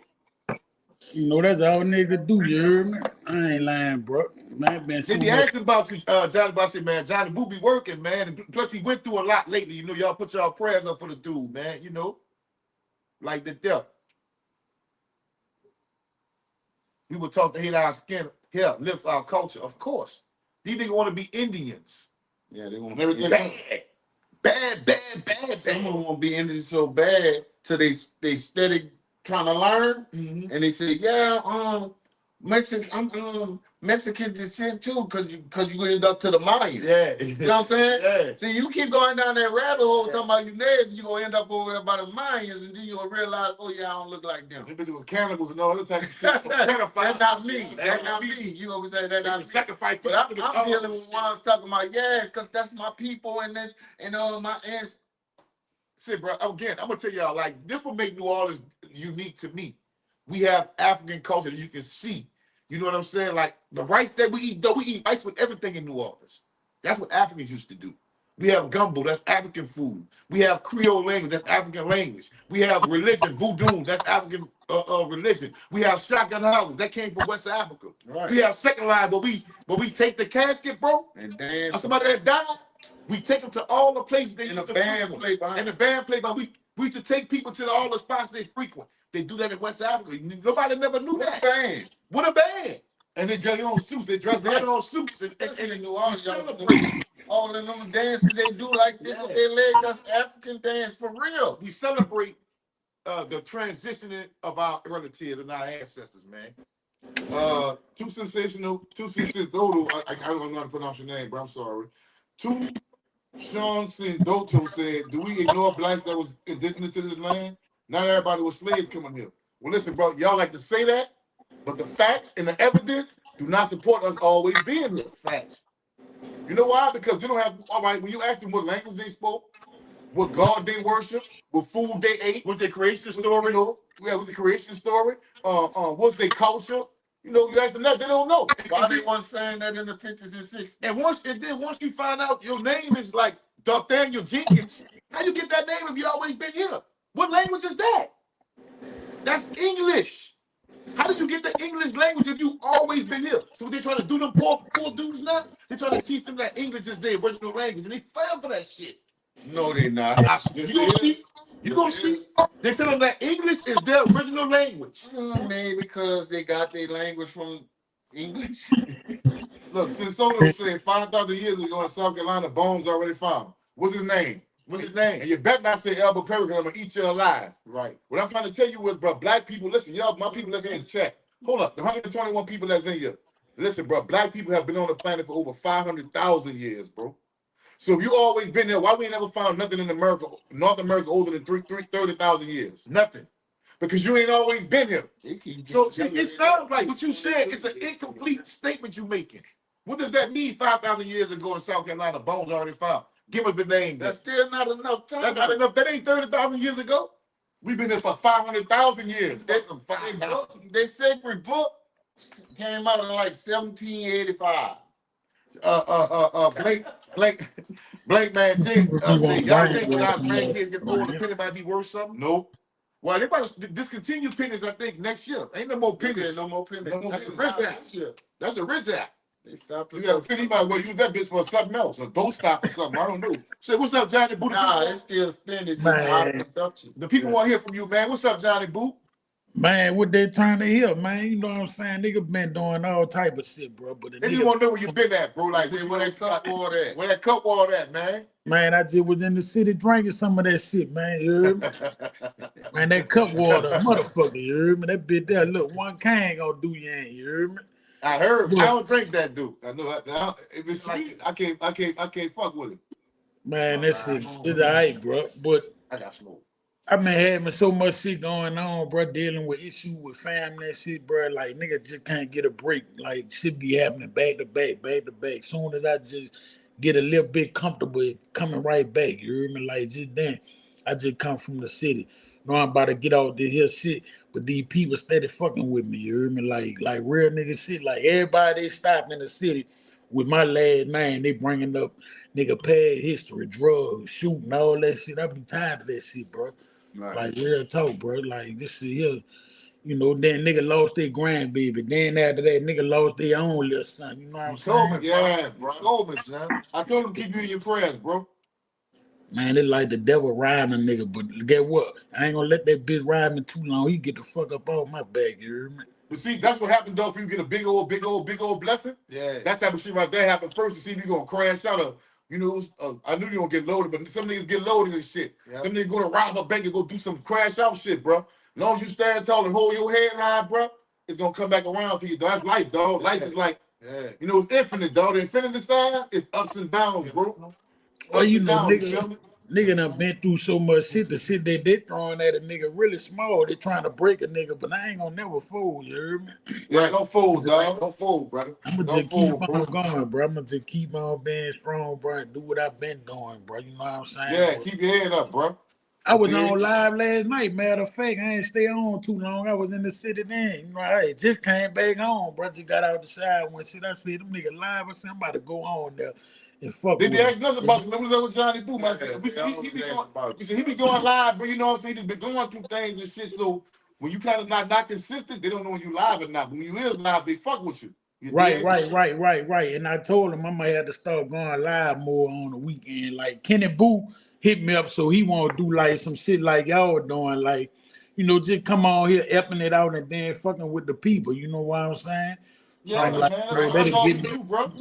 You know, that's all nigga do, you hear me? I ain't lying, bro. Man, been so They be much. asking about you, Johnny, but I said, man, Johnny Boo be working, man. And plus, he went through a lot lately. You know, y'all put y'all prayers up for the dude, man. You know, like the death. We would talk to hate our skin, here, lift our culture, of course. These niggas want to be Indians. Yeah, they want Everything. Bad. Some of them want to be Indians so bad till they steady trying to learn, and they say, yeah, Mexican descent too, cause you end up to the Mayans. Yeah. You know what I'm saying? Yeah. See, you keep going down that rabbit hole talking about you native, you gonna end up over there by the Mayans, and then you gonna realize, oh yeah, I don't look like them. Them bitches was cannibals and all other type of shit. That's not me. That's not me. You gonna say that's not me. Sacrifice. But I'm dealing with ones talking about, yeah, cause that's my people and this and all my aunts. See, bro, again, I'm gonna tell y'all, like, this will make New Orleans unique to me. We have African culture that you can see. You know what I'm saying? Like the rice that we eat, though, we eat rice with everything in New Orleans. That's what Africans used to do. We have gumbo, that's African food. We have Creole language, that's African language. We have religion, voodoo, that's African religion. We have shotgun houses, that came from West Africa. Right. We have second line, but we take the casket, bro, And dance. somebody that died, we take them to all the places they And used the to band frequent. play behind. And the band play behind. We used to take people to all the spots they frequent. They do that in West Africa. Nobody never knew What that. band? What a band. And they dress their own suits. They dress They had nice. on suits and in New we Orleans, celebrate. all of them dances they do like this with their leg, that's African dance for real. We celebrate the transitioning of our relatives and our ancestors, man. Too sensational. Too sensational. I don't know how to pronounce your name, but I'm sorry. Too Sean Sindoto said, do we ignore blacks that was indigenous to this land? Not everybody was slaves coming here. Well, listen, bro, y'all like to say that, but the facts and the evidence do not support us always being here. Facts. You know why? Because you don't have, all right, when you ask them what language they spoke, what God they worship, what food they ate, What's their creation story? you know, yeah, what's the creation story, what's their culture, you know, you ask them that, they don't know. Why they weren't saying that in the 50s and 60s? And once you find out your name is like Nathaniel Jenkins, how you get that name if you always been here? What language is that? That's English. How did you get the English language if you always been here? So they're trying to do them poor dudes now? They're trying to teach them that English is their original language, and they fell for that shit. No, they not. You gonna see? You gonna see? They tell them that English is their original language. Maybe because they got their language from English. Look, Sinsola said 5,000 years ago in South Carolina, bones already found. What's his name? What's his name? And you better not say Elbow Perry because I'm going to eat you alive. Right. What I'm trying to tell you is, bro, black people, listen, y'all, my people that's in this chat. Hold up, the 121 people that's in here. Listen, bro, black people have been on the planet for over 500,000 years, bro. So if you always been there, why we ain't never found nothing in America, North America older than 30,000 years? Nothing. Because you ain't always been here. So see, it sounds like what you said is an incomplete statement you making. What does that mean 5,000 years ago in South Carolina, bones already found? Give us the name. That's still not enough time. That's not enough. That ain't 30,000 years ago. We've been there for 500,000 years. Their sacred book came out in like 1785. Blake man, say, y'all think when our grandkids get older, the penny might be worth something? Nope. Well, they about to discontinue pennies, I think, next year. Ain't no more pennies. No more pennies. That's a risk act. That's a risk act. They stopped. You got a penny, might well use that bitch for something else, a ghost stop or something. I don't know. Say, what's up, Johnny Boo? Nah, it's still spending. It's just out of production. The people want to hear from you, man. What's up, Johnny Boo? Man, what they trying to hear, man? You know what I'm saying? Nigga been doing all type of shit, bro. But They just want to know where you been at, bro. Like, where that cup water at? Where that cup water at, man? Man, I just was in the city drinking some of that shit, man. You heard me? Man, that cup water, motherfucker, you heard me? That bitch there, look, one can ain't gonna do you in, you heard me? I heard. Look, I don't drink that, dude. I know. If it's sweet, I can't fuck with it. man, that shit is alright, bro. But I got smoke. I've been having so much shit going on, bro, dealing with issues with family and shit, bro. Like, nigga just can't get a break. Like, shit be happening back to back, back to back. Soon as I just get a little bit comfortable coming right back, you hear me? Like, just then, I just come from the city. Know I'm about to get out this here shit, but these people steady fucking with me, you hear me? Like real nigga shit. Like, everybody they stop in the city with my last name, they bringing up nigga past history, drugs, shooting, all that shit. I be tired of that shit, bro. Right. Like real talk, bro. Like this shit here, you know. Then nigga lost their grandbaby. Then after that, nigga lost their own little son. You know what I'm You told me, saying? yeah, You bro. told me, son. I told him keep you in your prayers, bro. Man, it's like the devil riding a nigga. But get what? I ain't gonna let that bitch ride me too long. He get the fuck up off my back, you hear me? But see, that's what happened though. If you get a big old blessing, Yeah. that's how shit right there happen first to see if you gonna crash out of. You know, I knew you gonna get loaded, but some niggas get loaded and shit. Yeah. Some niggas gonna rob a bank and go do some crash out shit, bro. As long as you stand tall and hold your head high, bro, it's gonna come back around to you. Dog. That's life, dog. Life is like, you know, it's infinite, dog. The infinity side is ups and downs, bro. Well, Ups you and know, downs, you feel me? nigga done been through so much shit. The shit that they throwing at a nigga really small. They trying to break a nigga, but I ain't gonna never fold, you hear me? Yeah, don't fold, dog. Don't fold, brother. I'm gonna Don't just keep fold, on bro. going, bro. I'm gonna just keep on being strong, bro, and do what I've been doing, bro. You know what I'm saying? Yeah, But keep your head up, bro. I was Yeah. on live last night. Matter of fact, I ain't stay on too long. I was in the city then. You know, I just came back home, bro. Just got out the side when shit. I said, them niggas live. I said, I'm about to go on there and fuck They be with asking us about some. What was up with Johnny Boo, man? Yeah, We said they he always be ask going. about We said he be going live, but you know what I'm saying? He's been going through things and shit. So when you kind of not consistent, they don't know when you live or not. But when you is live, they fuck with you. You Right, dig? right. And I told him I might have to start going live more on the weekend. Like Kenny Boo hit me up, so he want to do like some shit like y'all doing, like, you know, just come on here, epping it out and then fucking with the people. You know what I'm saying? So Yeah, I'm man. like, bro, That's that'll all get we me. do, bro.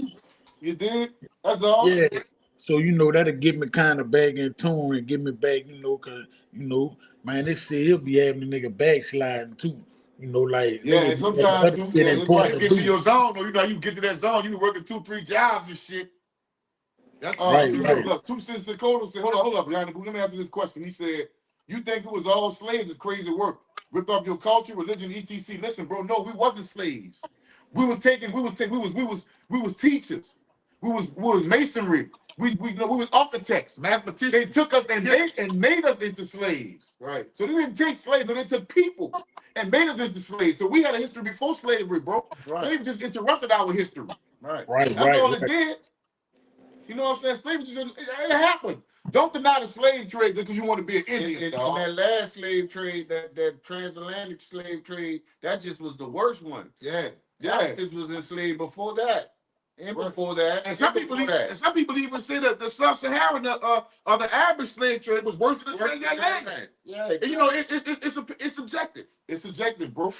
You dig? That's all. Yeah. So you know that'll get me kind of back in tune and get me back, you know, cause you know, man, this shit he'll be having the nigga backsliding too. You know, like Yeah, nigga and be having sometimes other too. shit Yeah, that's right. You important to get to do. your zone, or you know, you get to that zone, you be working 2-3 jobs and shit. That's the Right, shit too. right. Two Cents Dakota said, hold up, Johnny Boo. Let me answer this question. He said, you think it was all slaves? It's crazy work. Ripped off your culture, religion, etc. Listen, bro, no, we wasn't slaves. We was teachers. We was masonry. We was architects. Mathematicians. They took us and made us into slaves. Right. So they didn't take slaves, no, they took people and made us into slaves. So we had a history before slavery, bro. Right. Slavery just interrupted our history. Right. That's all it did. You know what I'm saying? Slavery just it happened. Don't deny the slave trade because you want to be an Indian, In dog. that last slave trade, that transatlantic slave trade, that just was the worst one. Yeah. Africans was enslaved before that. And before that. And some people even say that the sub-Saharan or the Arab slave trade was worse than the transatlantic. Yeah, And you know, it's subjective. It's subjective, bro.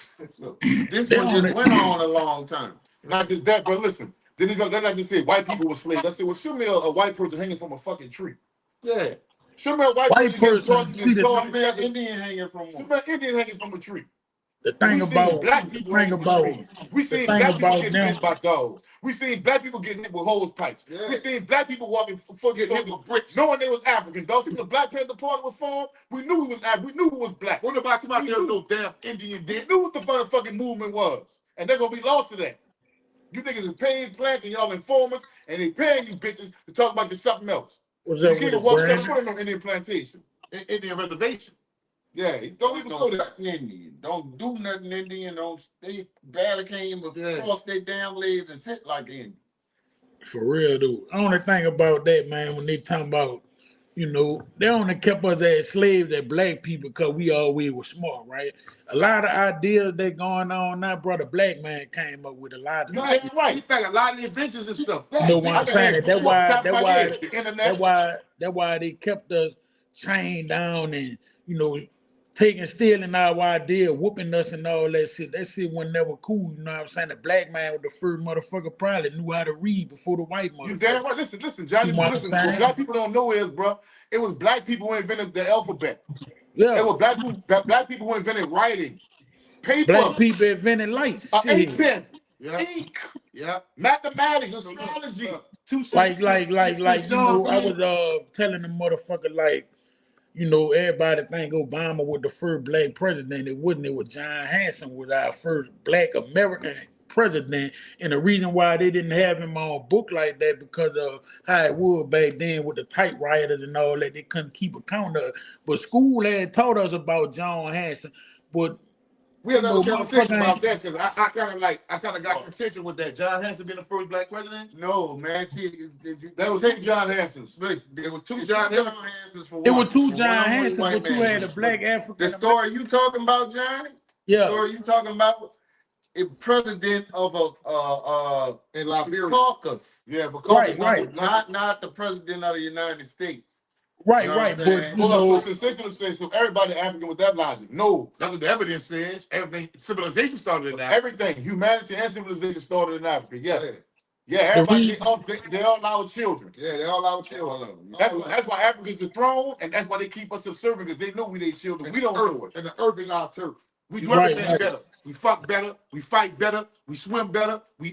this one just went on a long time. Not just that, but listen. Then they like to say white people were slaves. I said, well, show me a white person hanging from a fucking tree. Yeah. Show me a white White person person, see getting tortured. Show me an Indian hanging from Show one. me an Indian hanging from a tree. the We thing seen about black people hanging from trees. We the seen thing black people about getting them, bit by dogs. We seen black people getting hit with hose pipes. Yeah. We seen black people walking Getting hit with bricks. knowing they was African. Dogs. When the Black Panther Party was formed, we knew we was African. We knew we was black. What about come out We there with knew. no damn Indian We dick? knew what the motherfucking movement was. And they're gonna be lost to that. You niggas is paying plants and y'all informers, and they paying you bitches to talk about your something else. what's So you up can't with even it, walk that Brandon? foot on no Indian plantation. Indian reservation. Yeah, don't even go there. Nothing Indian. Don't do nothing Indian. They barely came across their damn legs and sit like Indian. For real, dude. Only thing about that, man, when they talking about, you know, they only kept us as slaves as black people because we always were smart, right? A lot of ideas that going on now, brother, black man came up with a lot of You shit. ain't right. In fact, a lot of the inventions and stuff. You know what I I'm can saying? name That's two off the why top of my head. The internet. that's why they kept us chained down and, you know, taking stealing our idea, whooping us and all that shit. That shit was never cool. You know what I'm saying? The black man was the first motherfucker probably knew how to read before the white motherfucker. You damn right. Listen, Johnny. You know what I'm Listen, what saying? black people don't know is, bro, it was black people who invented the alphabet. Yeah. It was black people who invented writing, paper, Black people invented lights. ink Shit. pen, Yeah. ink, Yeah. mathematics, astrology. Like, you know, I was telling the motherfucker, like, you know, everybody think Obama was the first black president. It wasn't. It was John Hanson was our first black American president. And the reason why they didn't have him on book like that because of how it was back then with the typewriters and all that. They couldn't keep account of it. But school had taught us about John Hanson. But We have to have a No, conversation motherfucker about ain't. that because I kind of got contention with that. John Hanson been the first black president. No, man. See, There was two John Hansons. listen, there were two John John Hansons. Hansons for It one. was two And one John of them was Hanson, white but you man. had a black The African. story you talking about, Johnny? The Yeah, story you talking about? A president of In Liberia. caucus. Yeah, for caucus, right. Not the president of the United States. You right, know what I'm right. But saying? you Hold on, know, so sensational says so everybody African with that logic. No, that's what the evidence says. Everything civilization started in Africa. Everything, humanity and civilization started in Africa. Yes. Yeah, the everybody reason, they all our children. Yeah, they all our children. That's why Africa's the throne, and that's why they keep us subservient, because they know we their children. We don't know it. And the earth is our turf. We do Right, everything right. better. We fuck better, we fight better, we swim better, we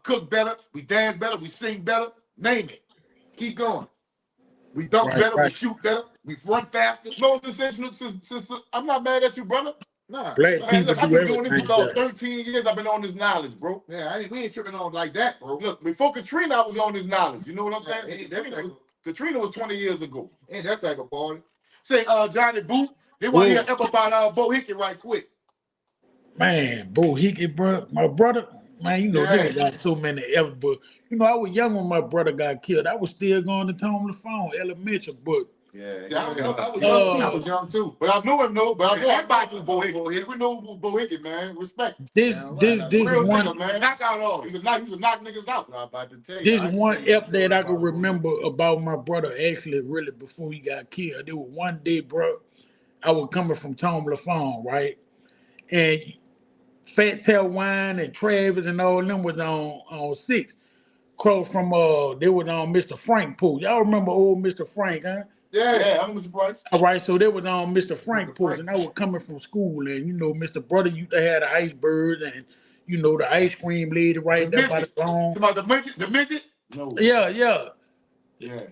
cook better, we dance better, we sing better. Name it. Keep going. We dunk better, we right. shoot better, we run faster. No sensational. I'm not mad at you, brother. Nah, Black man, people look, I've do been doing this for everything about better. 13 years. I've been on this knowledge, bro. Yeah, we ain't tripping on like that, bro. Look, before Katrina, I was on this knowledge. You know what I'm saying? Katrina was 20 years ago. Ain't that type of party. Say, Johnny Boot, they want to hear ever about Bo Hickey right quick. Man, Bo Hickey, bro, my brother, man, you know, Yeah. nigga got so many ever, but you know, I was young when my brother got killed. I was still going to Tom LaFone, elementary, but I was young too. But I knew him, though. But I knew everybody knew Bo Hickey. We knew Bo Hickey, man. Respect. this Real one nigga, man. Knock out all. He was to knock niggas out. I'm about to tell you. this one ep that I can remember about my brother actually really before he got killed. There was one day, bro, I was coming from Tom LaFone, right? And Fat Tail Wine and Travis and all them was on 6. Cross from they was on Mr. Frank post. Y'all remember old Mr. Frank, huh? Yeah, I'm Mr. Price. All right, so they was on Mr. Frank post, and I was coming from school, and you know, Mr. Brother used to have the iceberg and you know the ice cream lady right there by the lawn. About the midget? No.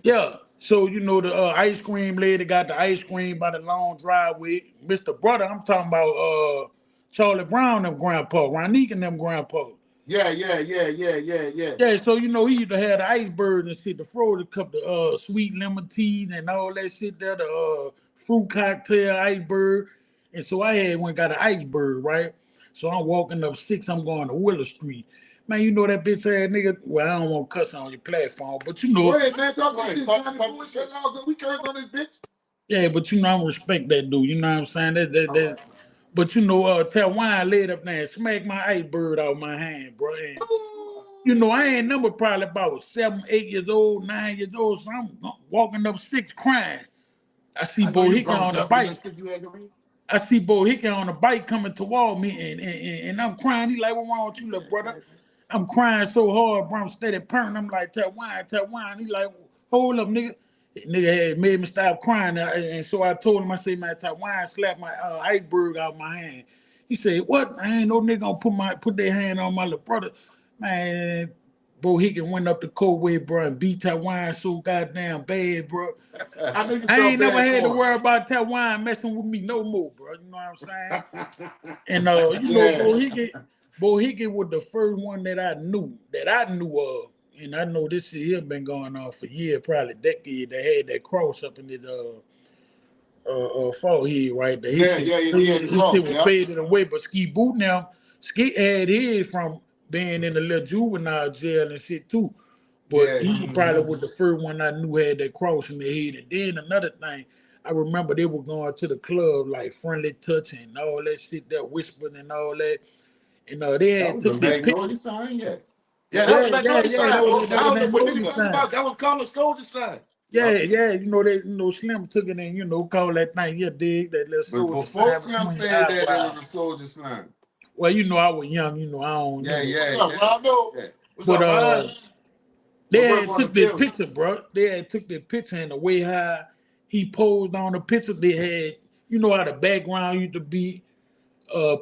Yeah. So you know the ice cream lady got the ice cream by the long driveway. Mr. Brother, I'm talking about Charlie Brown, them grandpa, Ronique and them grandpa. Yeah. Yeah, so you know he used to have the iceberg and shit, the frozen cup, the sweet lemon teas and all that shit there, the fruit cocktail iceberg. And so I had one got an iceberg, right? So I'm walking up 6, I'm going to Willow Street. Man, you know that bitch ass nigga. Well, I don't want to cuss on your platform, but you know. Go ahead, man. Talk shit. We curse on this bitch. Yeah, but you know I respect that dude. You know what I'm saying? That. But you know, Tell Wine laid up there and smacked my iceberg out of my hand, bro. And, you know, I ain't number probably about 7, 8 years old, 9 years old. So I'm walking up 6 crying. I see Bo Hickey on the bike. I see Bo Hickey on the bike coming toward me, and I'm crying. He like, what wrong with you, little brother? I'm crying so hard, bro. I'm steady purring. I'm like, Tell Wine. He like, hold up, nigga. Nigga had made me stop crying, and so I told him, I said, man, Tell Wine slapped my iceberg out of my hand. He said, what? I ain't no nigga gonna put their hand on my little brother. Man, Bo Hickey went up the cold way, bro, and beat Tell Wine so goddamn bad, bro. I ain't never had to worry about Tell Wine messing with me no more, bro. You know what I'm saying? And you know, Bo Hickey was the first one that I knew of. And I know this shit here been going on for years, probably decades. They had that cross up in his forehead right there. His shit was faded away. But Ski Boot now, Ski had his from being in the little juvenile jail and shit too. But he probably was the first one I knew had that cross in the head. And then another thing, I remember they were going to the club like Friendly Touch and all that shit, that whispering and all that. And they had took their picture. Sign, that was Magnolia sign. That was called a soldier sign. Yeah. You know, Slim took it and, you know, call that thing, dig, that little soldier But before sign. Slim said that it was a soldier sign. Well, you know, I was young, you know, I don't know. But they had took their picture, bro. They had took their picture and the way how he posed on the picture, they had, you know how the background used to be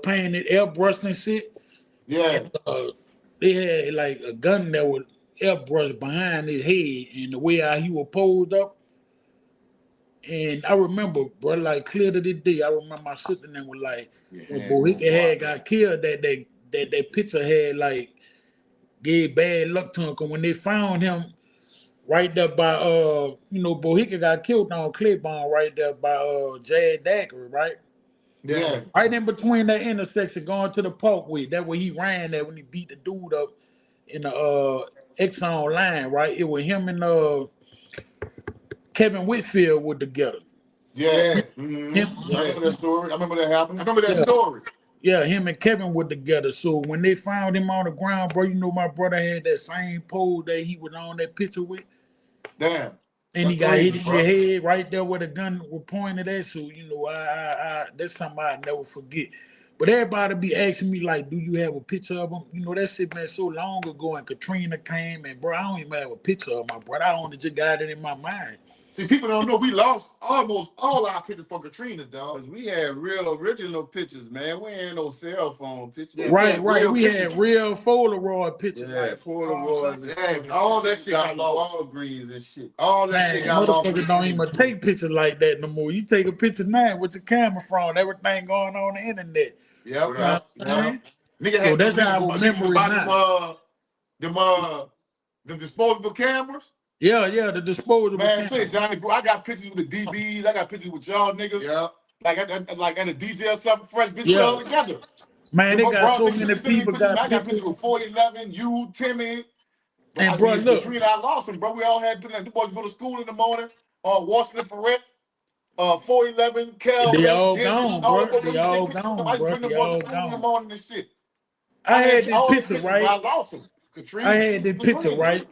painted airbrushed and shit. Yeah. And, they had like a gun that was airbrushed behind his head and the way how he was posed up. And I remember, bro, like clear to this day, I remember my sister and was like, when Bo Hickey had got killed, that picture had like gave bad luck to him. Cause when they found him right there by you know, Bo Hickey got killed on Claiborne right there by Jad Dackery, right? Yeah. Right in between that intersection, going to the parkway. That where he ran there when he beat the dude up in the Exxon line, right? It was him and Kevin Whitfield were together. Yeah. Him, I remember that story. I remember that happened. I remember that yeah, story. yeah, him and Kevin were together. So when they found him on the ground, bro, you know my brother had that same pole that he was on that picture with. Damn. And That's he got hit crazy, in bro. the head right there where the gun was pointed at. So, you know, I that's something I never forget. But everybody be asking me, like, do you have a picture of him? You know, that shit, man, so long ago, and Katrina came, and, bro, I don't even have a picture of my brother. I only just got it in my mind. See, people don't know we lost almost all our pictures for Katrina, dog. Cause we had real original pictures, man. We ain't no cell phone pictures. Yeah, Right. real We pictures. had real Polaroid pictures. Yeah, Like, Polaroids and Yeah, all that shit got lost. Walgreens and shit. All that man, shit got lost. motherfuckers don't even take pictures like that no more. You take a picture now with your camera phone, everything going on the internet. Yep, You know what yep, I'm yep. saying? Nigga So had that's them our niggas memory about now. them disposable cameras. Yeah, the disposable Man, camera. shit, Johnny, bro, I got pictures with the DBs. I got pictures with y'all niggas. Yeah. Like and a DJ or something fresh, bitch, put it all together. Man, they My got bro, so pictures, many sending me people pictures, man. got I got pictures pictures. with 411, you, Timmy. But And I bro, mean, look, Katrina, I lost him, bro. We all had pictures. The boys go to school in the morning. Washington Ferret, 411, they Kelvin, all Dennis, gone, all bro. of them. They Used to take all pictures with them. I gone, used to bro. bring them They boys all to school in the gone. morning and shit. I had this all the picture, pictures, but I right? lost him. I Katrina, had this picture, Katrina. right?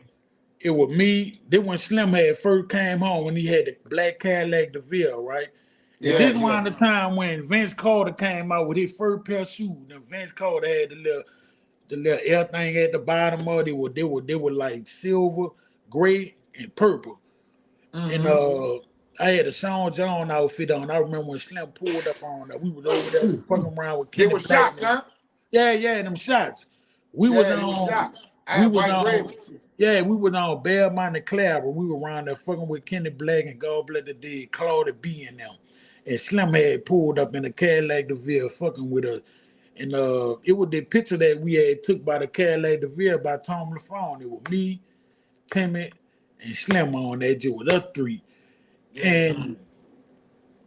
It was me. Then when Slim had first came home, when he had the black Cadillac DeVille, right? And Yeah, this around the time when Vince Carter came out with his first pair of shoes. And Vince Carter had the little air thing at the bottom of it. They were like silver, gray, and purple. And I had a Sean John outfit on. I remember when Slim pulled up on that. We was over there fucking around with They Kenny were shots, Blackman. huh? Yeah, them shots. We was Yeah, they were on. shots. I We had was white on. rebels. Yeah, we was on Belmont and Claver. We were around there fucking with Kenny Black and God bless the dead, Claudia B and them. And Slim had pulled up in a Cadillac DeVille fucking with us. And it was the picture that we had took by the Cadillac DeVille by Tom LaFawn. It was me, Timmy, and Slim on that. It was us three. Yeah. And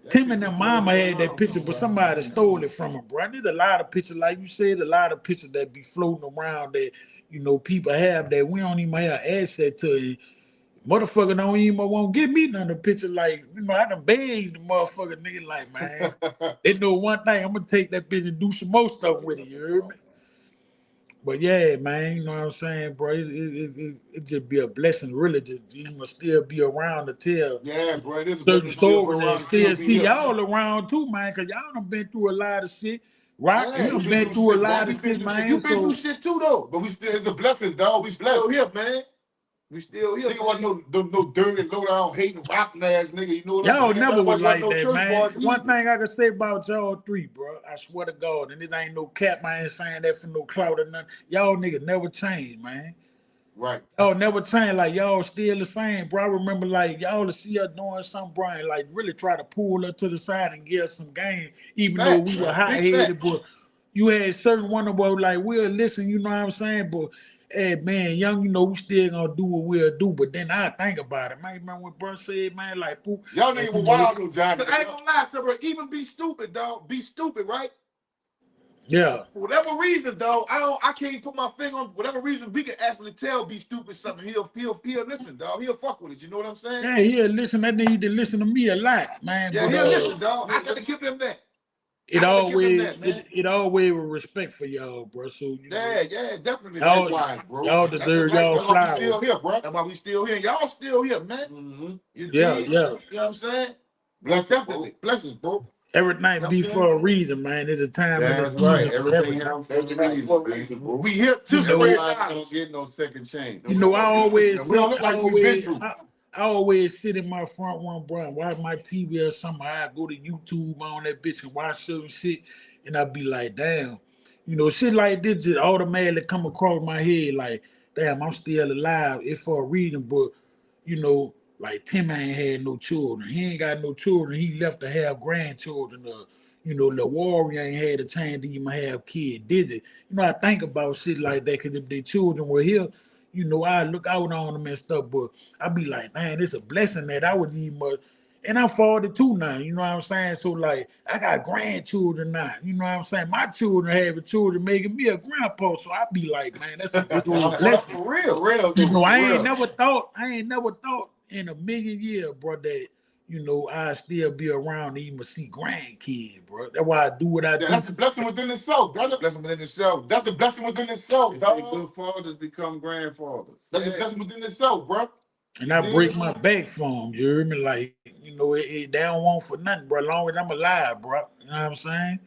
Tim and their mama had that picture, but somebody stole it from him, bro. I did a lot of pictures, like you said, a lot of pictures that be floating around that, you know, people have that we don't even have access to. And motherfucker don't even want to give me none of the picture. Like, you know, I done begged the motherfucker nigga, like, man, they know one thing, I'm gonna take that bitch and do some more stuff with it, you heard me? But yeah, man, you know what I'm saying, bro? It just be a blessing, really. Just, you must still be around to tell Yeah, bro, it is a certain blessing still go stories around and and still still be see here. y'all around too, man, because y'all done been through a lot of shit. Rock, Yeah, you we done been been through through a shit, man. lot We of been shit, through shit. man. You been through So shit too, though. But we still, it's a blessing, dog. We still here, man. We still here. Nigga wasn't no dirty, low down, hating, rapping ass nigga. You know what I'm y'all saying? never was Wasn't like no that, church man. boys One either. thing I can say about y'all three, bro, I swear to God, and it ain't no cap, man, ain't saying that for no clout or nothing. Y'all niggas never changed, man. Right. Y'all never changed, like y'all still the same, bro. I remember like y'all to see us doing something, bro, and like really try to pull her to the side and give us some game, even though Facts, we were big hot-headed, facts. but you had certain one of us like we'll listen, you know what I'm saying? But hey man, young, you know, we still gonna do what we'll do. But then I think about it, man. Remember what bro said, man, like poo, Y'all and, niggas you were know, wild though, Johnny. I ain't gonna lie, sir, bro. Even be stupid, dog. Be stupid, right? yeah. For whatever reason, dog, I can't put my finger on whatever reason we can actually tell be stupid something. He'll listen, dog. He'll fuck with it. You know what I'm saying? Yeah, he'll listen. That need to listen to me a lot, man. Yeah, But he'll listen, dog. I gotta give him that. it I gotta give him always that, man. it always with respect for y'all, bro. So you know, Yeah, definitely. y'all Likewise, bro. y'all deserve y'all That's why we flowers. still here, bro. That's why we still here. Y'all still here, man. You Yeah, dig? yeah. You know what I'm saying? Blessings, definitely. Bro. Blessings, bro. You Everything know what be I'm saying? for a reason, man. There's a time and a That's right. season for Everything everything. happens Everything for a reason, bro. We here to You know, spread Everybody knowledge. don't get no second chance. you know, I always We don't sit, look like we've been through. I always sit in my front room, bro, and watch my TV or something. I go to YouTube on that bitch and watch certain shit, and I be like, damn, you know, shit like this just automatically come across my head, like, damn, I'm still alive. It's for a reason, but you know, like Tim ain't had no children. He ain't got no children. He left to have grandchildren. You know, the warrior ain't had a chance to even have kids, did it? You know, I think about shit like that because if their children were here, you know, I look out on them and stuff, but I be like, man, it's a blessing that I would even, And I'm 42 now, you know what I'm saying? So like I got grandchildren now, you know what I'm saying? My children having children making me a grandpa. So I be like, man, that's a big old blessing. For real. You know, for I real. ain't never thought in a million years, bro, that you know I still be around to even see grandkids, bro. That's why I do what I do. That's a blessing within itself, brother. Blessing within itself. That's a blessing within itself, They say dog. good fathers become grandfathers. That's a blessing within itself, bro. And I break my back for them. You hear me? Like, you know, they don't want for nothing, bro. As long as I'm alive, bro. You know what I'm saying?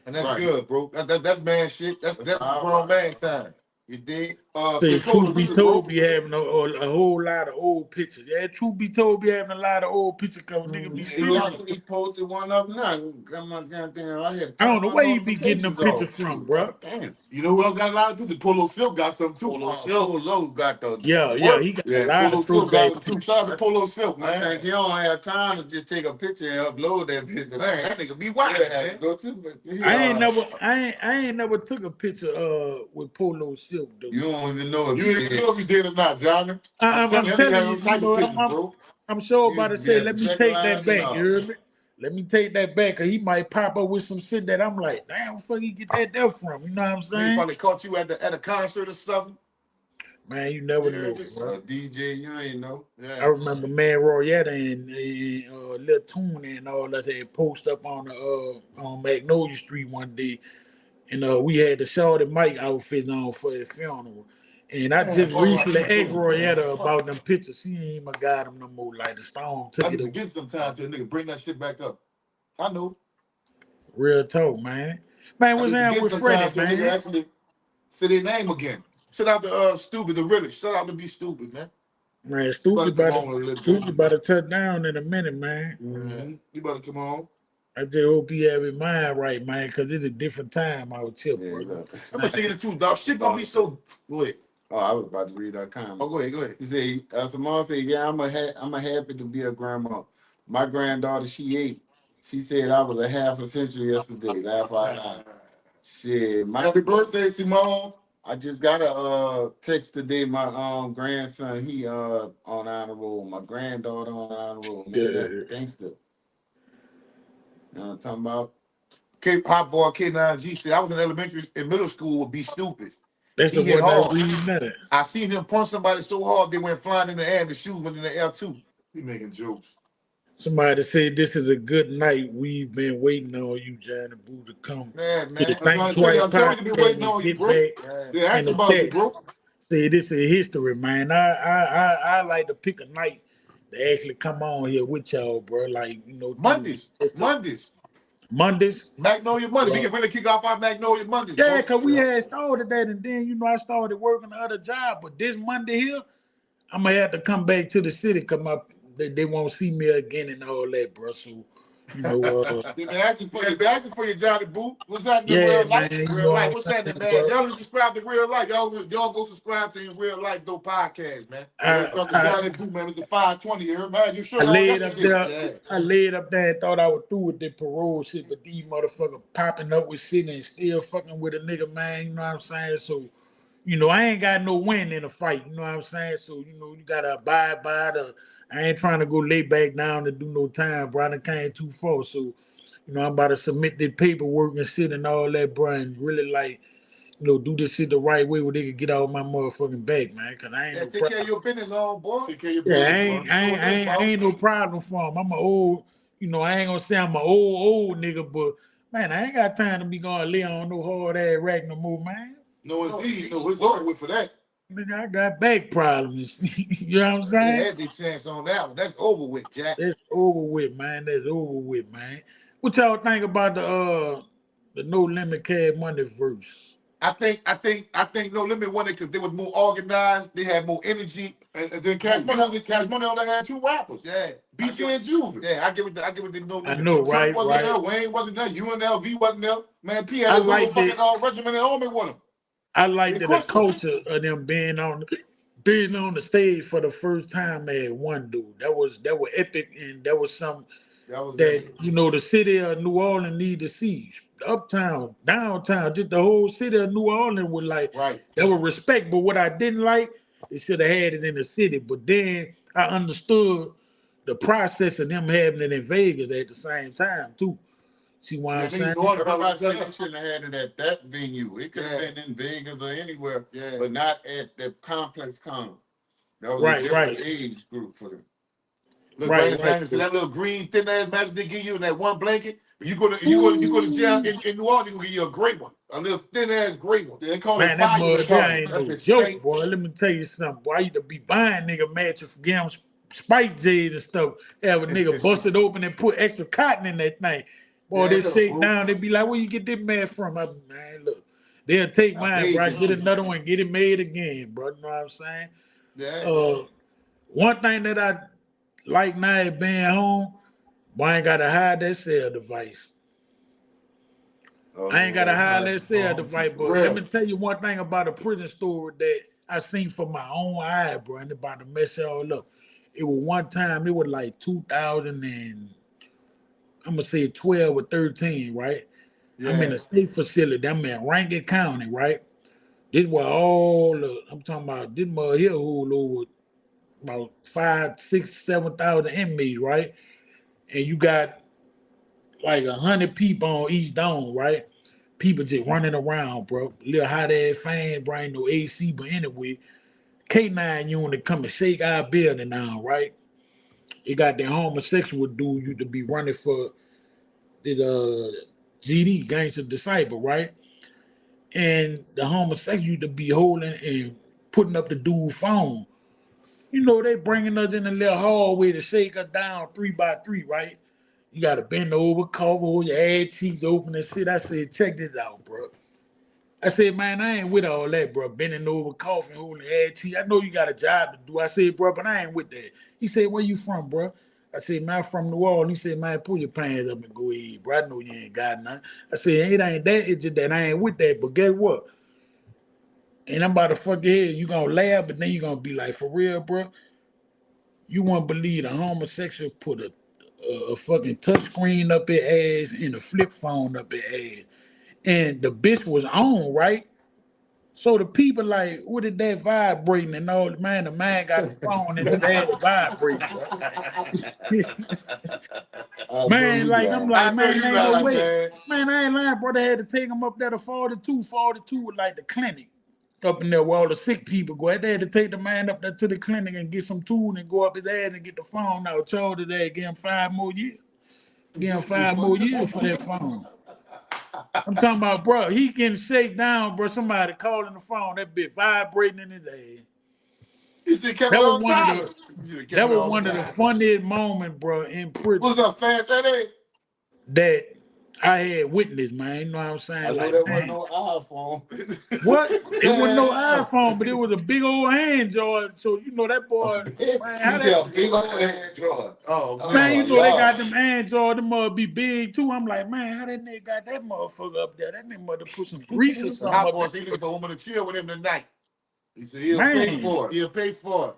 And that's Right. good, bro. That's man shit. That's grown man time. You dig? Say, Cola, truth be bro. told, be having a whole lot of old pictures. Yeah, truth be told, be having a lot of old pictures because nigga be spending. He posted one up now. Got my goddamn. I don't know where you be getting them pictures from, bro. Damn. You know who else got a lot of pictures? Polo Silk got some too. Polo got the Yeah, work. he got Yeah, a lot Polo of Silk got throwback them too. Shout out to Polo Silk, I man. think he don't have time to just take a picture and upload that picture. Man, that nigga be wild, Yeah, have to man. go to, but he, I ain't never took a picture with Polo Silk though. you don't even know if You he ain't did. know if you did or not, Johnny. I'm telling you, telling have you, those type of pictures, bro. I'm sure You about to used to be say, at let the me second take that lines and back. all. You heard me? Let me take that back, cause he might pop up with some shit that I'm like, damn, where the fuck he get that there from? You know what I'm He saying? probably caught you at a concert or something. Man, you never know. A DJ, you ain't know. I Yeah. remember Man Royetta and Lil Tune and all that they post up on the on Magnolia Street one day, and we had the Shawty Mike outfit on for his funeral. And I just recently asked Royetta about them pictures. She ain't even got them no more. Like the storm I took be it away. forgetting sometimes to a nigga bring that shit back up. I know. Real talk, man. Man, I what's be down forgetting with sometimes Freddie, to a nigga man? actually say their name again. Shout out to Stupid, the realest. Shout out to Be Stupid, man. Man, You Stupid better come about on a little Stupid bit. about to touch down in a minute, man. Mm-hmm. You better come on. I just hope he have his mind right, man, because it's a different time out here, Yeah, bro. look. I'm gonna tell you the truth, dog. Shit gonna be so. Go ahead. Oh, I was about to read that comment. Oh, go ahead. Go ahead. He said, Simone said, yeah, I'm a happy to be a grandma. My granddaughter, she 8. She said I was a half a century yesterday. Laugh out loud. Shit, Happy birthday, Simone. I just got a text today. My grandson, he on honor roll. My granddaughter on honor roll. Man, that gangster. You know what I'm talking about? Hot boy K9G said I was in middle school with Be Stupid. That's He the hit one that hard. read that. I seen him punch somebody so hard they went flying in the air and the shoes went in the air too. He making jokes. Somebody said this is a good night. We've been waiting on you, Johnny Boo, to come Man, to the man. I'm Think trying to Twice tell you, I'm been podcast waiting and on you, get bro. back Man. They asked in the about you, chat. bro. Say this is history, man. I like to pick a night to actually come on here with y'all, bro. Like, you know, Mondays. Mondays. Magnolia Mondays. We can really kick off our Magnolia Mondays, Yeah, bro. because we had started that, and then, you know, I started working the other job. But this Monday here, I'm going to have to come back to the city because they won't see me again and all that, bro. So, you know, They been asking for you, Johnny Boo. What's that in yeah, real man. life? You Real know life. what What's I'm happening, saying, man? bro? Y'all subscribe to Real Life. Y'all go subscribe to Real Life though podcast, man. Let's start the Johnny Boo, man. It's the 520 here, man. You sure I on laid up yesterday? there. Yeah. I laid up there and thought I was through with the parole shit, but these motherfuckers popping up with shit and still fucking with a nigga, man. You know what I'm saying? So, you know, I ain't got no win in a fight. You know what I'm saying? So, you know, you gotta abide by the. I ain't trying to go lay back down and do no time, bro. I done came too far. So, you know, I'm about to submit the paperwork and shit and all that, bro, and really like, you know, do this shit the right way where they can get out my motherfucking back, man. Cause I ain't Yeah, no take care of your business, old boy. Take care of your yeah, business, bro. I ain't no problem for him. I'm an old, you know, I ain't gonna say I'm an old nigga, but man, I ain't got time to be gonna lay on no hard ass rack no more, man. No, indeed. No, it's over with for that. Nigga, I got back problems. You know what I'm They saying? had their chance on that one. That's over with, Jack. That's over with, man. That's over with, man. What y'all think about the No Limit Cash Money verse? I think No Limit won it because they was more organized. They had more energy. And then Cash Money only had 2 rappers. Yeah, BG and Juve. yeah. I give it the No I Limit. know, Trump right, wasn't right. there. Wayne wasn't there. UNLV wasn't there. Man, P had I his whole like fucking that. regimented army with him. I like They the crushed him. culture of them being on the stage for the first time at one dude. That was epic, and that was some That was that it. you know the city of New Orleans need to see. Uptown, downtown, just the whole city of New Orleans was like Right. that was respect. But what I didn't like, they should have had it in the city. But then I understood, the process of them having it in Vegas at the same time too. See what I'm saying? Everybody said they shouldn't have had it at that venue. It could have been in Vegas or anywhere, but not at the complex con. That was a different age group for them. Look, right. So that little green thin ass match they give you in that one blanket. You go to jail in New Orleans, they gonna give you a great one, a little thin ass great one. They call Man, it that fire. mud there ain't no joke, stink. boy. Let me tell you something, boy. I used to be buying nigga matches for them spike J's and stuff. Have a nigga bust it open and put extra cotton in that thing. Boy, they shake down. They be like, "Where you get this man from?" Man, look, they'll take mine, bro. Get another one, get it made again, bro. You know what I'm saying? Yeah. One thing that I like now is being home, boy, I ain't gotta hide that cell device. I ain't gotta hide that cell device, but let me tell you one thing about a prison story that I seen for my own eye, bro, and about to mess it all up. It was one time, it was like 2000 and I'm gonna say 12 or 13, right? Yeah. I'm in a state facility. I'm in Rankin County, right? This was I'm talking about this mother here who over about 5, 6, 7,000 inmates, right? And you got like 100 people on each dome, right? People just running around, bro. Little hot ass fan, bro. Ain't no AC, but anyway, K9 unit come and shake our building now, right? It got the homosexual dude you to be running for the GD, Gangster Disciple, right? And the homosexual to be holding and putting up the dude's phone. You know, they bringing us in the little hallway to shake us down 3x3, right? You got to bend over, cover, hold your ass cheeks open and shit. I said, check this out, bro. I said, man, I ain't with all that, bro. Bending over, coughing, holding ass cheeks. I know you got a job to do. I said, bro, but I ain't with that. He said, where you from, bro? I said, man, I'm from New Orleans. He said, man, pull your pants up and go ahead, bro. I know you ain't got nothing. I said, it ain't that. It's just that I ain't with that. But guess what? And I'm about to fuck your head. You gonna laugh, but then you gonna be like, for real, bro? You won't believe a homosexual put a fucking touchscreen up their ass and a flip phone up their ass. And the bitch was on, right? So the people like, what is that vibrating? And all, man, the man got the phone and his ass vibrating. Man, like, I'm like, man, ain't no way. Man, I ain't lying, bro. They had to take him up there to 42. 42 was like the clinic up in there where all the sick people go. They had to take the man up there to the clinic and get some tool and go up his ass and get the phone out. Charge his ass, give him 5 more years. Give him 5 more years for that phone. I'm talking about, bro, he getting shake down, bro. Somebody calling the phone, that bitch vibrating in his ass. You see, kept it on silent. That was one of the funniest moments, bro, in prison. What's up, fast that that I had witnessed, man. You know what I'm saying? I know like, there wasn't no iPhone. What? It wasn't no iPhone, but it was a big old hand jar. So you know that boy, man, how that big old hand jar. Oh man, you know they got them hand jar, them mother be big too. I'm like, man, how that nigga got that motherfucker up there? That nigga mother put some grease or something hot up boy, there. he looking for a woman to chill with him tonight. He said he'll pay for it. He'll pay for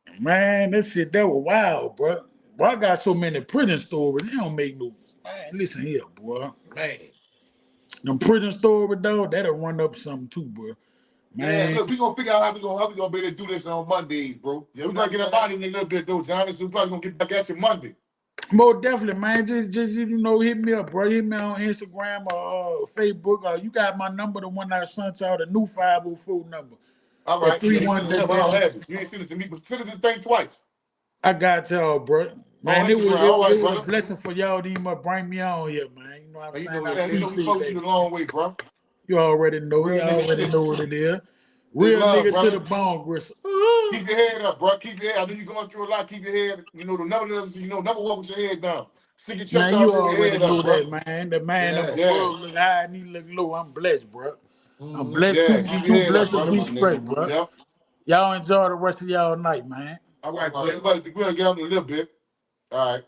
it. Man, that shit, that was wild, bro. Bro, I got so many prison stories. They don't make no. Man, listen here, boy. Man. Them prison stories, though, that'll run up something too, bro. Man. Yeah, look, we gonna figure out how we gonna be able to do this on Mondays, bro. Yeah, we gotta get our body in a little bit though, Johnny. So we probably gonna get back at you Monday. Most definitely, man. Just you know, hit me up, bro. Hit me on Instagram or Facebook. You got my number, the one I sent y'all, the new 504 number. All right. Yeah, I don't have it. You ain't sent it to me, but send it to the thing twice. I got y'all, bro. Man, it Instagram. was a blessing for y'all to even bring me on here, man. You know what I'm saying? You know we followed you the long way, bro. You already know. You already know what it is. Real love, nigga brother. To the bone, gristle. Keep your head up, bro. Keep your head. I know you're going through a lot. Keep your head. You know, never walk with your head down. Stick your chest out. You already know bro. that, man. The man up above look high and he look low. I'm blessed, bro. I'm blessed too blessed to be straight, bro. Yep. Y'all enjoy the rest of y'all night, man. All right, bro. Everybody, we're gonna get out in a little bit. All right.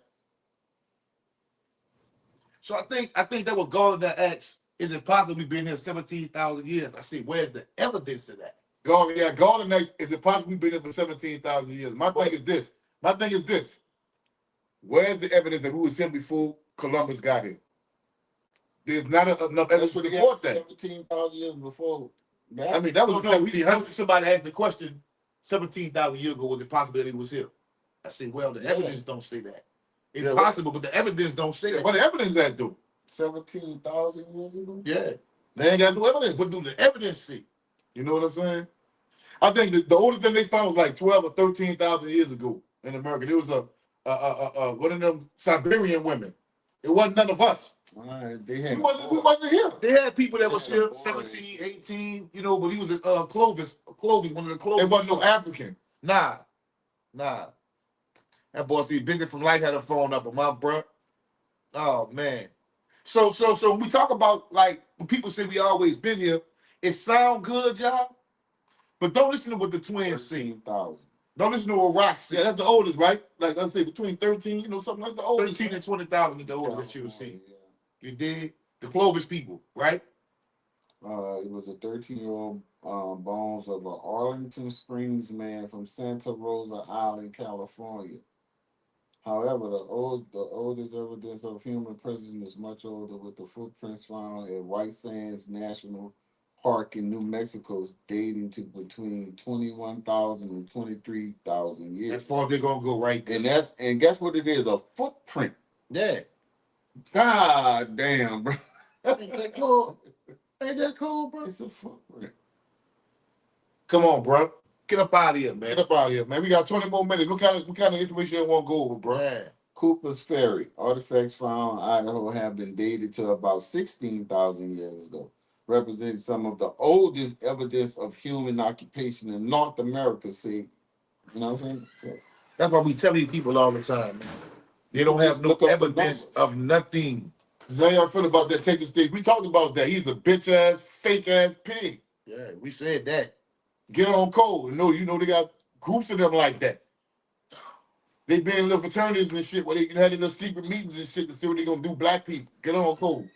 So I think that was Garland that asked, is it possible we've been here 17,000 years? I said, where's the evidence of that? Garland next, is it possible we've been here for 17,000 years? My thing is this. Where's the evidence that we was here before Columbus got here? There's not enough evidence to support that. 17,000 years before that. I mean, that was 1700. Somebody asked the question 17,000 years ago, was it possible that he was here? I said, well, the evidence don't say that. It's Yeah, possible, but the evidence don't say that. What the evidence that do? 17,000 years ago. Yeah. They ain't got no evidence. What do the evidence say? You know what I'm saying? I think the oldest thing they found was like 12 or 13,000 years ago in America. There was one of them Siberian women. It wasn't none of us. They had We wasn't here. They had people that was Yeah, here boy. 17, 18, you know, but he was a Clovis, one of the Clovis. It wasn't no African. Nah. That boy see busy from life had a phone up, but my bruh. Oh man. So when we talk about like when people say we always been here, it sound good, y'all. But don't listen to what the twins say. 13,000. Don't listen to what Rock said. Yeah, that's the oldest, right? Like let's say between 13, something. That's the oldest. 13 and 20,000 is the oldest that you see. You did? The Clovis people, right? It was a 13-year-old bones of an Arlington Springs man from Santa Rosa Island, California. However, the oldest evidence of human presence is much older, with the footprints found at White Sands National Park in New Mexico dating to between 21,000 and 23,000 years. As far as they're gonna go right there. And guess what it is? A footprint. Yeah. God damn, bro. Ain't that cool? Ain't that cool, bro? It's a footprint. Come on, bro. Get up out of here, man. Get up out of here, man. We got 20 more minutes. What kind of information you want to go over, bro? Yeah. Cooper's Ferry. Artifacts found in Idaho have been dated to about 16,000 years ago, representing some of the oldest evidence of human occupation in North America. See, you know what I'm saying? That's why we tell these people all the time, man. They don't have no Look up the evidence numbers. of nothing. So how y'all feel about that Texas state? We talked about that. He's a bitch ass, fake ass pig. Yeah, we said that. Get on code. They got groups of them like that. They be in little fraternities and shit where they had little secret meetings and shit to see what they gonna do black people. Get on code.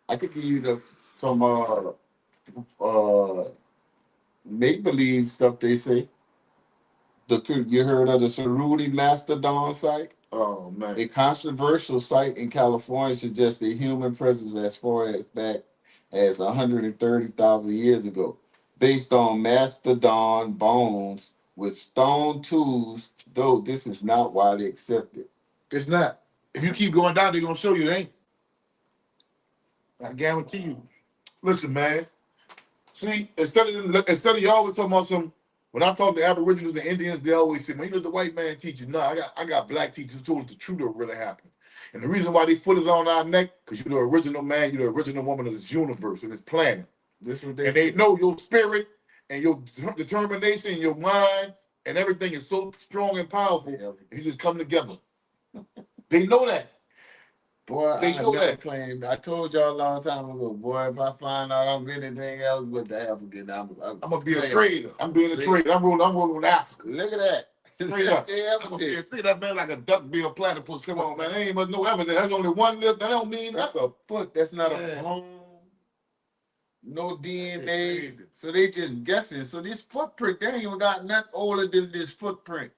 I could give you some make believe stuff they say. You heard of the Cerruti Mastodon site? Oh man. A controversial site in California suggests a human presence as far as back as 130,000 years ago, based on mastodon bones with stone tools, though this is not widely accepted. It's not. If you keep going down, they're gonna show you it ain't. I guarantee you. Listen, man. See, instead of y'all always talking about some. When I talk to Aboriginals and Indians, they always say, "Man, the white man teach you." No, I got black teachers who told us the truth that really happened. And the reason why they foot is on our neck, because you're the original man, you're the original woman of this universe and this planet. This what And they know your spirit and your determination and your mind and everything is so strong and powerful. You just come together. They know that. Boy, They I know never that. claimed. I told y'all a long time ago, boy, if I find out I'm anything else but the African, I'm gonna be a trader. I'm being a trader. I'm rolling with Africa. Look at that. Straight up. Yeah, I'm gonna be a trader. That man like a duck bill platypus. Come on, man. There ain't much no evidence. That's only one list. That don't mean that's nothing. a foot. That's not Yeah. a bone. No DNA. crazy. So they just guessing. So this footprint, they ain't even got nothing older than this footprint.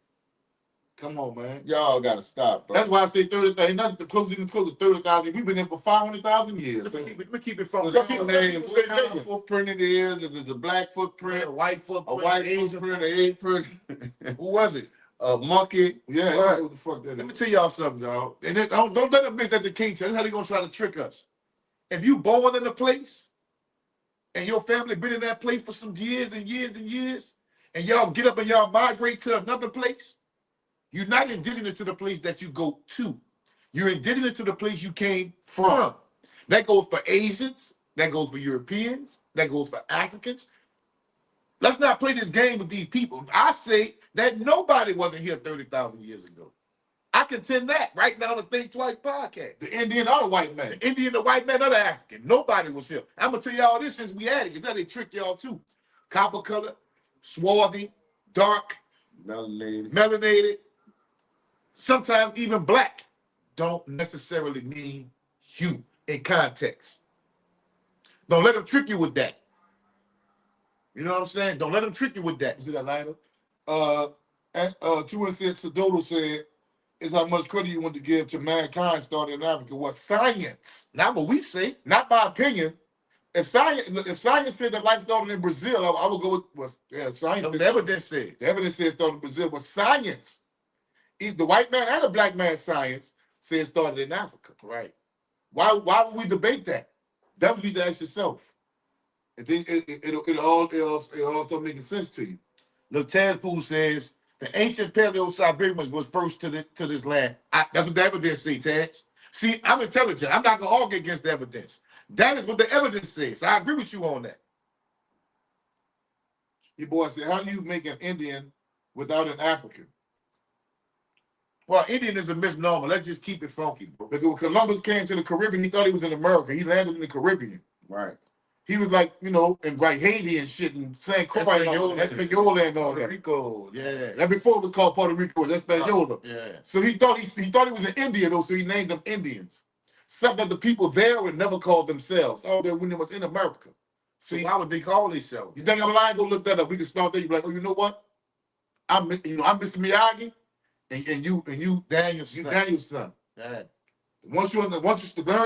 Come on, man. Y'all gotta stop, bro. That's why I say 30,000. Nothing to close 30,000. We've been in for 500,000 years. Let me keep it from What kind of footprint it is, if it's a black footprint, a white footprint, a white Asian footprint, an Asian Who was it? a monkey. Yeah, Right. what the fuck that Let me is. tell y'all something, y'all. And don't let them miss that the king. That's how they gonna try to trick us. If you born in a place and your family been in that place for some years and years and years, and y'all get up and y'all migrate to another place, you're not indigenous to the place that you go to. You're indigenous to the place you came from. That goes for Asians. That goes for Europeans. That goes for Africans. Let's not play this game with these people. I say that nobody wasn't here 30,000 years ago. I contend that right now on the Think Twice podcast. The Indian or the white man? The Indian, the white man, or the African. Nobody was here. I'm going to tell y'all this since we had it, because they tricked y'all too. Copper color, swarthy, dark, melanated, sometimes even black, don't necessarily mean you in context. Don't let them trick you with that. You know what I'm saying? Don't let them trick you with that. You see that lighter? True said, Sodoto said, is how much credit you want to give to mankind started in Africa. What science? Not what we say. Not my opinion. If science said that life started in Brazil, I would go with science. The evidence says. The evidence says it started in Brazil, but science the white man and the black man science said it started in Africa. Right. Why would we debate that? That was you to ask yourself. And then it'll all start making sense to you. Look, Tazpool says the ancient Paleo-Siberians was first to this land. That's what the evidence says, Taz. See, I'm intelligent. I'm not going to argue against the evidence. That is what the evidence says. I agree with you on that. Your boy said, how do you make an Indian without an African? Well, Indian is a misnomer. Let's just keep it funky, bro. Because when Columbus came to the Caribbean, he thought he was in America. He landed in the Caribbean. Right. He was like, in like Haiti and shit and San Croix and all that. Espaniola and all that. Puerto Rico, yeah. That before it was called Puerto Rico, it was Espaniola. Yeah. So he thought he was an Indian though, so he named them Indians. Except that the people there would never call themselves. Oh, they when it was in America. So why would they call themselves? You think I'm lying? Go look that up. We can start there. You be like, oh, you know what? I'm Mr. Miyagi, and you Daniel's son. Yeah. Once you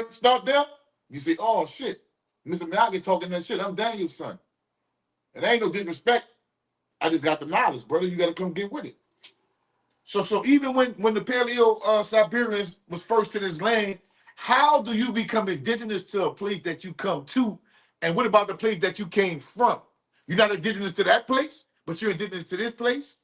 start there, you say, oh shit, Mr. Miyagi talking that shit. I'm Daniel's son. And ain't no disrespect. I just got the knowledge, brother. You gotta come get with it. So even when the Paleo-Siberians was first to this land, how do you become indigenous to a place that you come to? And what about the place that you came from? You're not indigenous to that place, but you're indigenous to this place?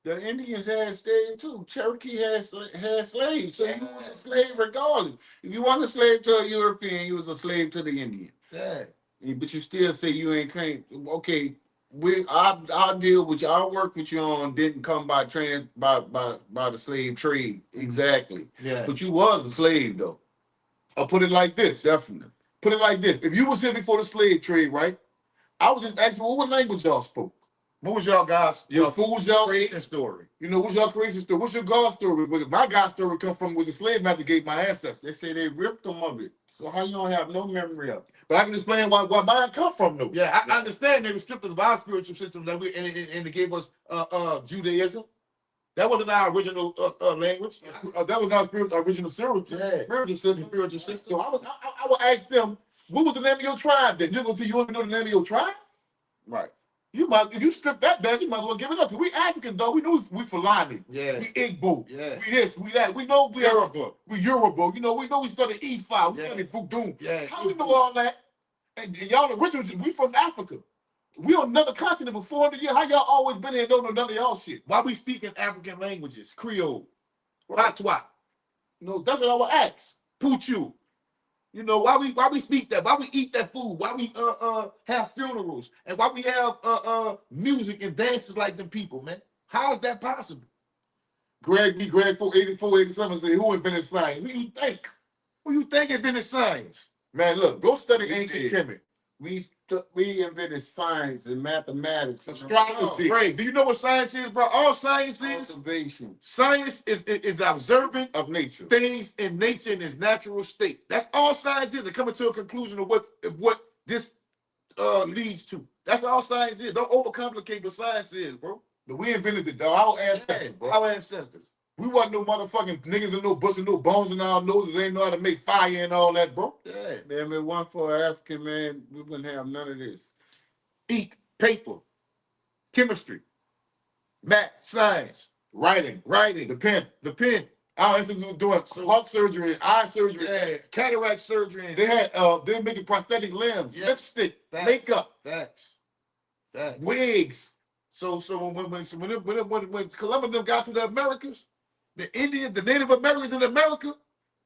The Indians had slaves too. Cherokee had slaves. So you was a slave regardless. If you want a slave to a European, you was a slave to the Indian. Yeah. But you still say you ain't came. Okay, our deal with you, our work with you on didn't come by the slave trade. Exactly. Yeah. But you was a slave though. I'll put it like this. Definitely. Put it like this. If you was here before the slave trade, right? I was just asking, what language y'all spoke? What was y'all guys' Your foods, y'all creation story? What's your creation story? What's your God story? Because my God story come from was a slave master gave my ancestors. They say they ripped them of it. So how you don't have no memory of it? But I can explain why mine come from though. Yeah, I understand they stripped us of our spiritual system and they gave us Judaism. That wasn't our original language. That was not original spiritual system. Spiritual system. So I would ask them, what was the name of your tribe then? You're gonna tell you want to know the name of your tribe? Right. If you strip that back, you might as well give it up. We African though. We know we Fulani. Yeah. We Igbo. Yeah. We this, we that. We know we Yoruba. We Yoruba. We know we study Ifa. We study Voodoo. Yeah. How we know all that? And y'all originals, we from Africa. We on another continent for 400 years. How y'all always been here and don't know none of y'all shit? Why we speaking African languages? Creole, Patois. That's what I would ask. Puchu. Why we speak that? Why we eat that food? Why we have funerals? And why we have music and dances like them people, man? How is that possible? Greg 484, 87 say, who invented science? Who you think? Who you think invented science? Man, look, go study ancient chemistry. We invented science and mathematics. Astrology. Great. Do you know what science is, bro? All science is observation. Science is observing of nature, things in nature in its natural state. That's all science is. To come to a conclusion of what this leads to. That's all science is. Don't overcomplicate what science is, bro. But we invented it, our ancestors, bro. Our ancestors. We wasn't no motherfucking niggas and no bush and no bones in our noses. They ain't know how to make fire and all that, bro. Yeah. Man, if it weren't for an African man, we wouldn't have none of this. Eat, paper, chemistry, math, science, writing, the pen. Our ancestors were doing heart surgery, eye surgery, cataract surgery. They were making prosthetic limbs, lipstick, makeup, facts, wigs. So when Columbus them got to the Americas, the Native Americans in America,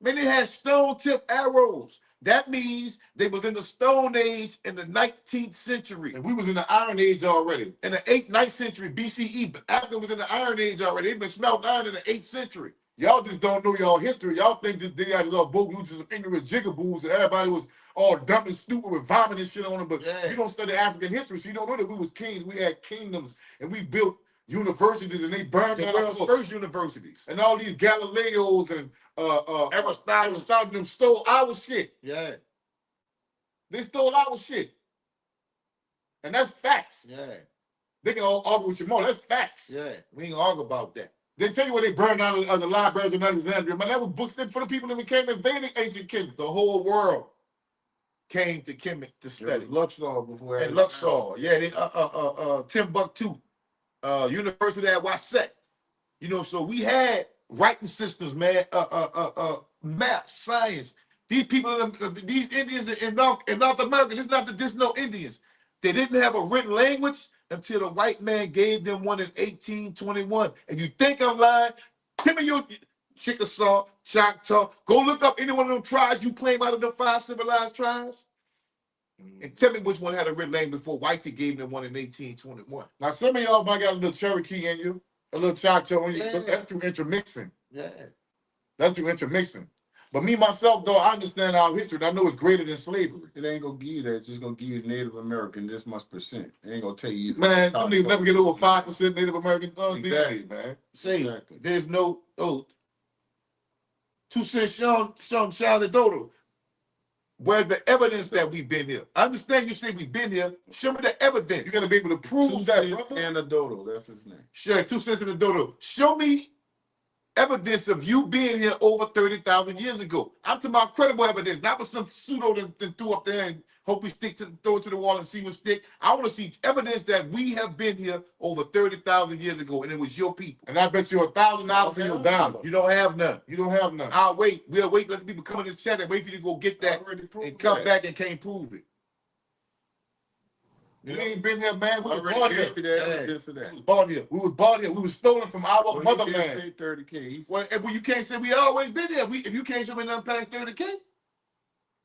man, they had stone-tipped arrows. That means they was in the Stone Age in the 19th century. And we was in the Iron Age already. In the 9th century BCE, but Africa was in the Iron Age already. They've been smelting iron in the 8th century. Y'all just don't know y'all history. Y'all think this they got this all boat loose some ignorant jigaboos and everybody was all dumb and stupid with vomiting shit on them. But you don't study African history, so you don't know that we was kings. We had kingdoms and we built universities and they burned the down world's first universities. And all these Galileos and Aristotle them stole our shit. Yeah. They stole our shit. And that's facts. Yeah. They can all argue with you more. That's facts. Yeah. We ain't argue about that. They tell you what they burned down the libraries in Alexandria. Man, that was books for the people that became invading ancient Kemet. The whole world came to Kemet to study. Luxor before. And Luxor, yeah, they Timbuktu, University at Wasset. So we had writing systems, man, math, science. These people, these Indians in North America, there's no Indians. They didn't have a written language until the white man gave them one in 1821. And you think I'm lying? Give me your Chickasaw, Choctaw. Go look up any one of them tribes you claim out of the 5 civilized tribes. And tell me which one had a written language before Whitey gave them one in 1821. Now, some of y'all might got a little Cherokee in you, a little Choctaw in you, but that's through intermixing. Yeah. That's through intermixing. But me, myself, though, I understand our history. And I know it's greater than slavery. It ain't gonna give you that. It's just gonna give you Native American this much percent. It ain't gonna tell you. Man, them niggas never get over 5% Native American Exactly. DNA, man. Say, Exactly. there's no, 2 cents Sean the Dodo. Where's the evidence that we've been here? I understand you say we've been here. Show me the evidence. You gotta be able to prove 2 that, cents brother. and a dodo. That's his name. Sure, 2 cents in the Dodo. Show me evidence of you being here over 30,000 years ago. I'm talking about credible evidence, not with some pseudo that threw up there and hope we throw it to the wall and see what stick. I want to see evidence that we have been here over 30,000 years ago, and it was your people. And I bet you $1,000 for your dollar. You don't have none. You don't have none. I'll wait. We'll wait. Let the people come in this chat and wait for you to go get that and come back and can't prove it. We ain't been here, man. We was Already born here. gave you that evidence for that. We was born here. We was born here. We was stolen from our Well, motherland. He did say 30K. Well, you can't say we always been here. If you can't show me nothing past 30K,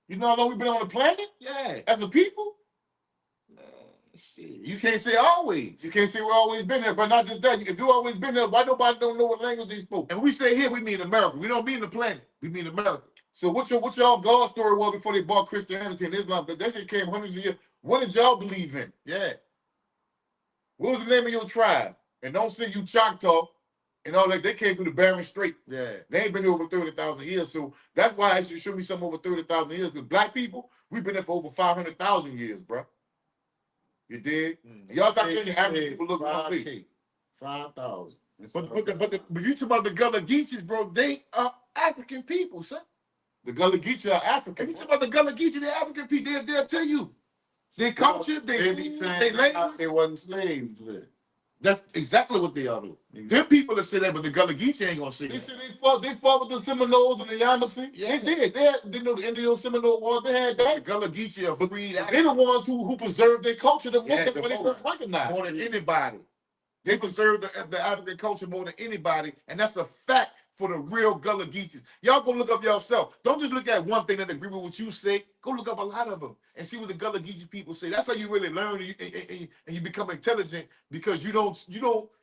You know how long we been on the planet yeah. as a people? Shit. You can't say always. You can't say we always been there, but not just that. If you always been there, why nobody don't know what language they spoke? And when we say here, we mean America. We don't mean the planet. We mean America. So what y'all God story was before they bought Christianity and Islam? That shit came hundreds of years. What did y'all believe in? Yeah. What was the name of your tribe? And don't say you Choctaw and all that. They came through the Bering Strait. Yeah. They ain't been there over 30,000 years. So that's why I asked you to show me something over 30,000 years. Because black people, we've been there for over 500,000 years, bro. You dig? And y'all stop getting your African people look one way. 5,000. But you talk about the Gullah Geechees, bro, they are African people, son. The Gullah Geechee are If African. you talk about the Gullah Geechee, they're African people. They'll tell you. Their culture, their be food, saying their language. they wasn't slaves with. That's exactly what they are doing. Them people that say that, but the Gullah Geechee ain't gonna say They that. said they fought with the Seminoles and the Yamasee. Yeah. They did. They know the Indian Seminole wars. They had The that. Gullah Geechee are free. They're the ones who preserved their culture the most. Yeah, That's the why they most. don't recognize. More than anybody. They preserve the African culture more than anybody, and that's a fact for the real Gullah Geechees. Y'all go look up yourself. Don't just look at one thing that agree with what you say. Go look up a lot of them and see what the Gullah Geechee people say. That's how you really learn and you become intelligent, because you don't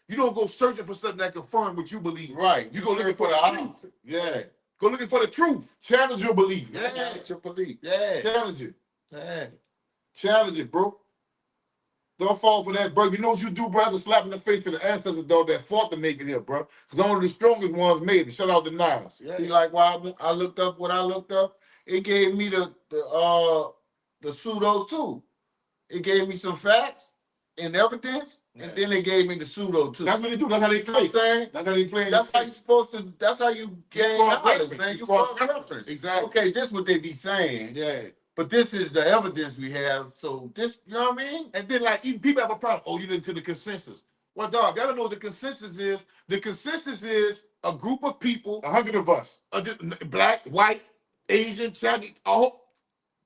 go searching for something that confirm what you believe. Right. You go looking for the truth. Yeah. Go looking for the truth. Challenge your belief. Yeah. That's your belief. Yeah. Challenge it. Yeah. Challenge it, bro. Don't fall for that, bro. You know what you do, bro? That's a slap in the face to the ancestors, though, that fought to make it here, bro. Because only the strongest ones made it. Shout out to Nas. Yeah. See, like why I looked up what I looked up, it gave me the pseudo too. It gave me some facts and evidence, and then it gave me the pseudo too. That's what they do. That's how they You know what I'm play. saying? That's how they play. That's how you supposed to. That's how you gain knowledge, man. You cross-reference. Exactly. Okay, this is what they be saying, Yeah. but this is the evidence we have. So this, you know what I mean? And then, like, even people have a problem. Oh, you didn't to the consensus. Well, dog, gotta know what the consensus is. The consensus is a group of people, 100 of us. black, white, Asian, Chinese, all,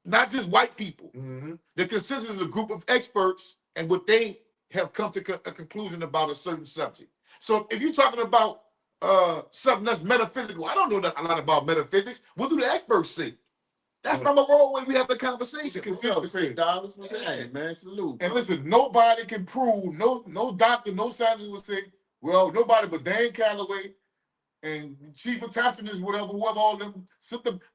not just white people. Mm-hmm. The consensus is a group of experts and what they have come to a conclusion about a certain subject. So if you're talking about something that's metaphysical, I don't know a lot about metaphysics. What do the experts say? That's not the role when we have the conversation. Consistency. $6 was hey, man. Salute. And listen, nobody can prove, no doctor, no scientist will say, well, nobody but Dan Calloway and Chief of Thompson is whatever, whoever all them,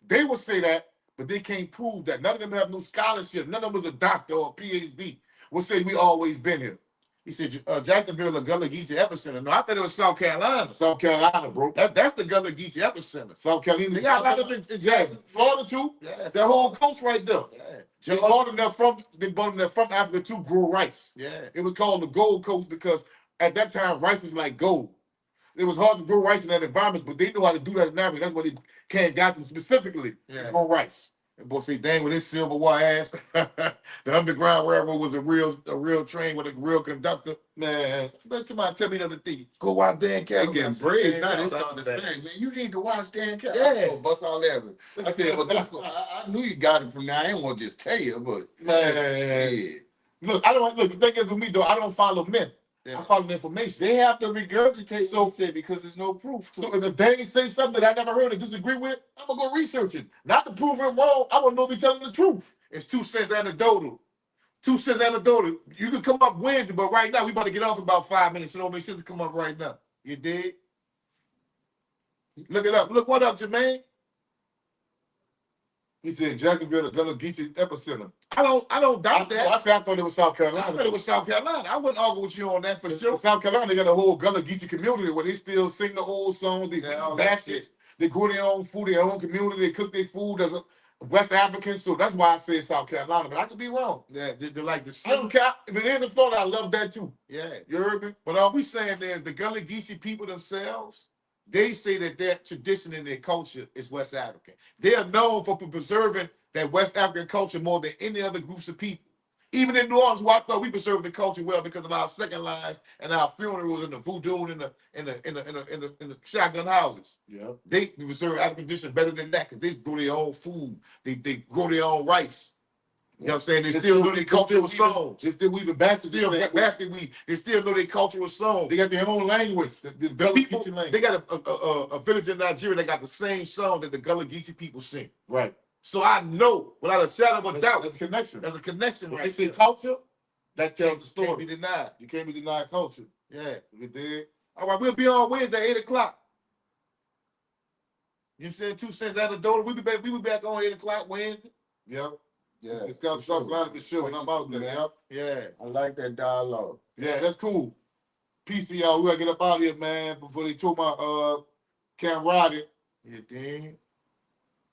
they will say that, but they can't prove that. None of them have no scholarship. None of them is a doctor or a PhD. Will say we always been here. He said Jacksonville, the Gullah Geechee epicenter. No, I thought it was South Carolina. South Carolina, bro. That's the Gullah Geechee epicenter. South Carolina. They got a lot of it in Jackson. Florida too. Yeah, That whole coast right there. yeah. They brought them there from Africa to grow rice. Yeah. It was called the Gold Coast because at that time rice was like gold. It was hard to grow rice in that environment, but they knew how to do that in Africa. That's what they got them specifically. Yeah. Grow rice. And boy say, dang, with his silver wire ass. The Underground Railroad was a real train with a real conductor. Man, let somebody tell me another thing. Go watch Dan They Catholic. getting brave now. They start to say, man, you need to watch Dan Catholic. Yeah. Oh, bust all that. I said, well, I knew you got it from now. I ain't want to just tell you, but Man. Look, I don't look. The thing is with me though, I don't follow men. Yeah. I follow the information. they have to regurgitate what he said because there's no proof. So if they ain't say something that I never heard or disagree with, I'm gonna go research it. Not to prove it wrong. I want to know if he's telling the truth. It's 2 cents anecdotal. 2 cents anecdotal. You can come up Wednesday, but right now we about to get off in about 5 minutes. So don't make sense to come up right now. You dig? Look it up. Look what up, Jermaine. He said Jacksonville, the Gullah Geechee epicenter. I don't doubt that. I said I thought it was South Carolina. I thought it was South Carolina. I wouldn't argue with you on that for sure. South Carolina, they got a whole Gullah Geechee community where they still sing the old songs. They all that baskets. They grow their own food, their own community. They cook their food as a West African. So that's why I say South Carolina. But I could be wrong. Yeah, they're like the I don't care. If it is in Florida, I love that too. Yeah. You heard me? But all we saying is the Gullah Geechee people themselves, they say that their tradition and their culture is West African. They are known for preserving that West African culture more than any other groups of people. Even in New Orleans, who I thought we preserved the culture well because of our second lines and our funerals and the voodoo and in the shotgun houses. Yeah. They preserve African tradition better than that because they grow their own food. They grow their own rice. You know what I'm saying? They still know their cultural songs. They still weaving baskets. Still basket weave. They still know their cultural songs. They got their own language. The Gullah People, Geechee language. they got a village in Nigeria that got the same song that the Gullah Geechee people sing. Right. So I know, without a shadow of a doubt, That's a connection. there's a connection When right they say there. culture, that tells the Can't story. be denied. You can't be denied culture. Yeah. You dig? All right, we'll be on Wednesday, 8 o'clock. You said 2 cents out of the door. We be back on 8 o'clock Wednesday. Yep. Yeah, It's got for South sure. Carolina for sure, and I'm out there. Man. Yep. Yeah. I like that dialogue. Yeah, that's cool. Peace to y'all. We gotta get up out of here, man, before they told my camaraderie. You think?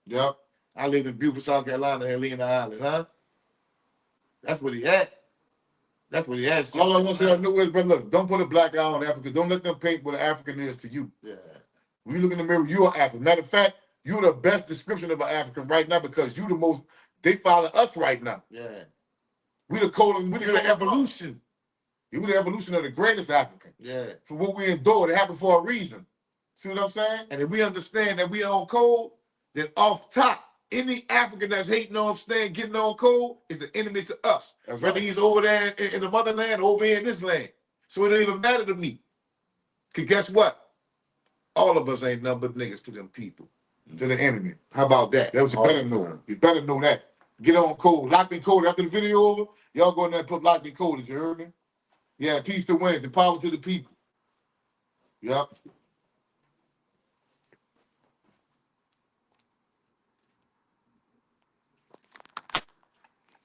Yep. I lived in beautiful South Carolina, Helena Island, huh? That's what he had. That's what he had. All I want you to know is, but look, don't put a black eye on Africa. Don't let them paint what an African is to you. Yeah. When you look in the mirror, you are African. Matter of fact, you're the best description of an African right now because you the most, they follow us right now. Yeah. We the coding, we You're the evolution. You the evolution of the greatest African. Yeah. For what we endured, it happened for a reason. See what I'm saying? And if we understand that we on code, then off top, any African that's hating on staying, getting on code is an enemy to us. That's Whether right. he's over there in the motherland or over here in this land. So it don't even matter to me. Cause guess what? All of us ain't nothing but niggas to them people. To the enemy. How about that? That was you better know. You better know that. Get on code. Locked in code. After the video over, y'all go in there and put locked in code. Did you hear me? Yeah, peace to Wednesday. Power to the people. Yep.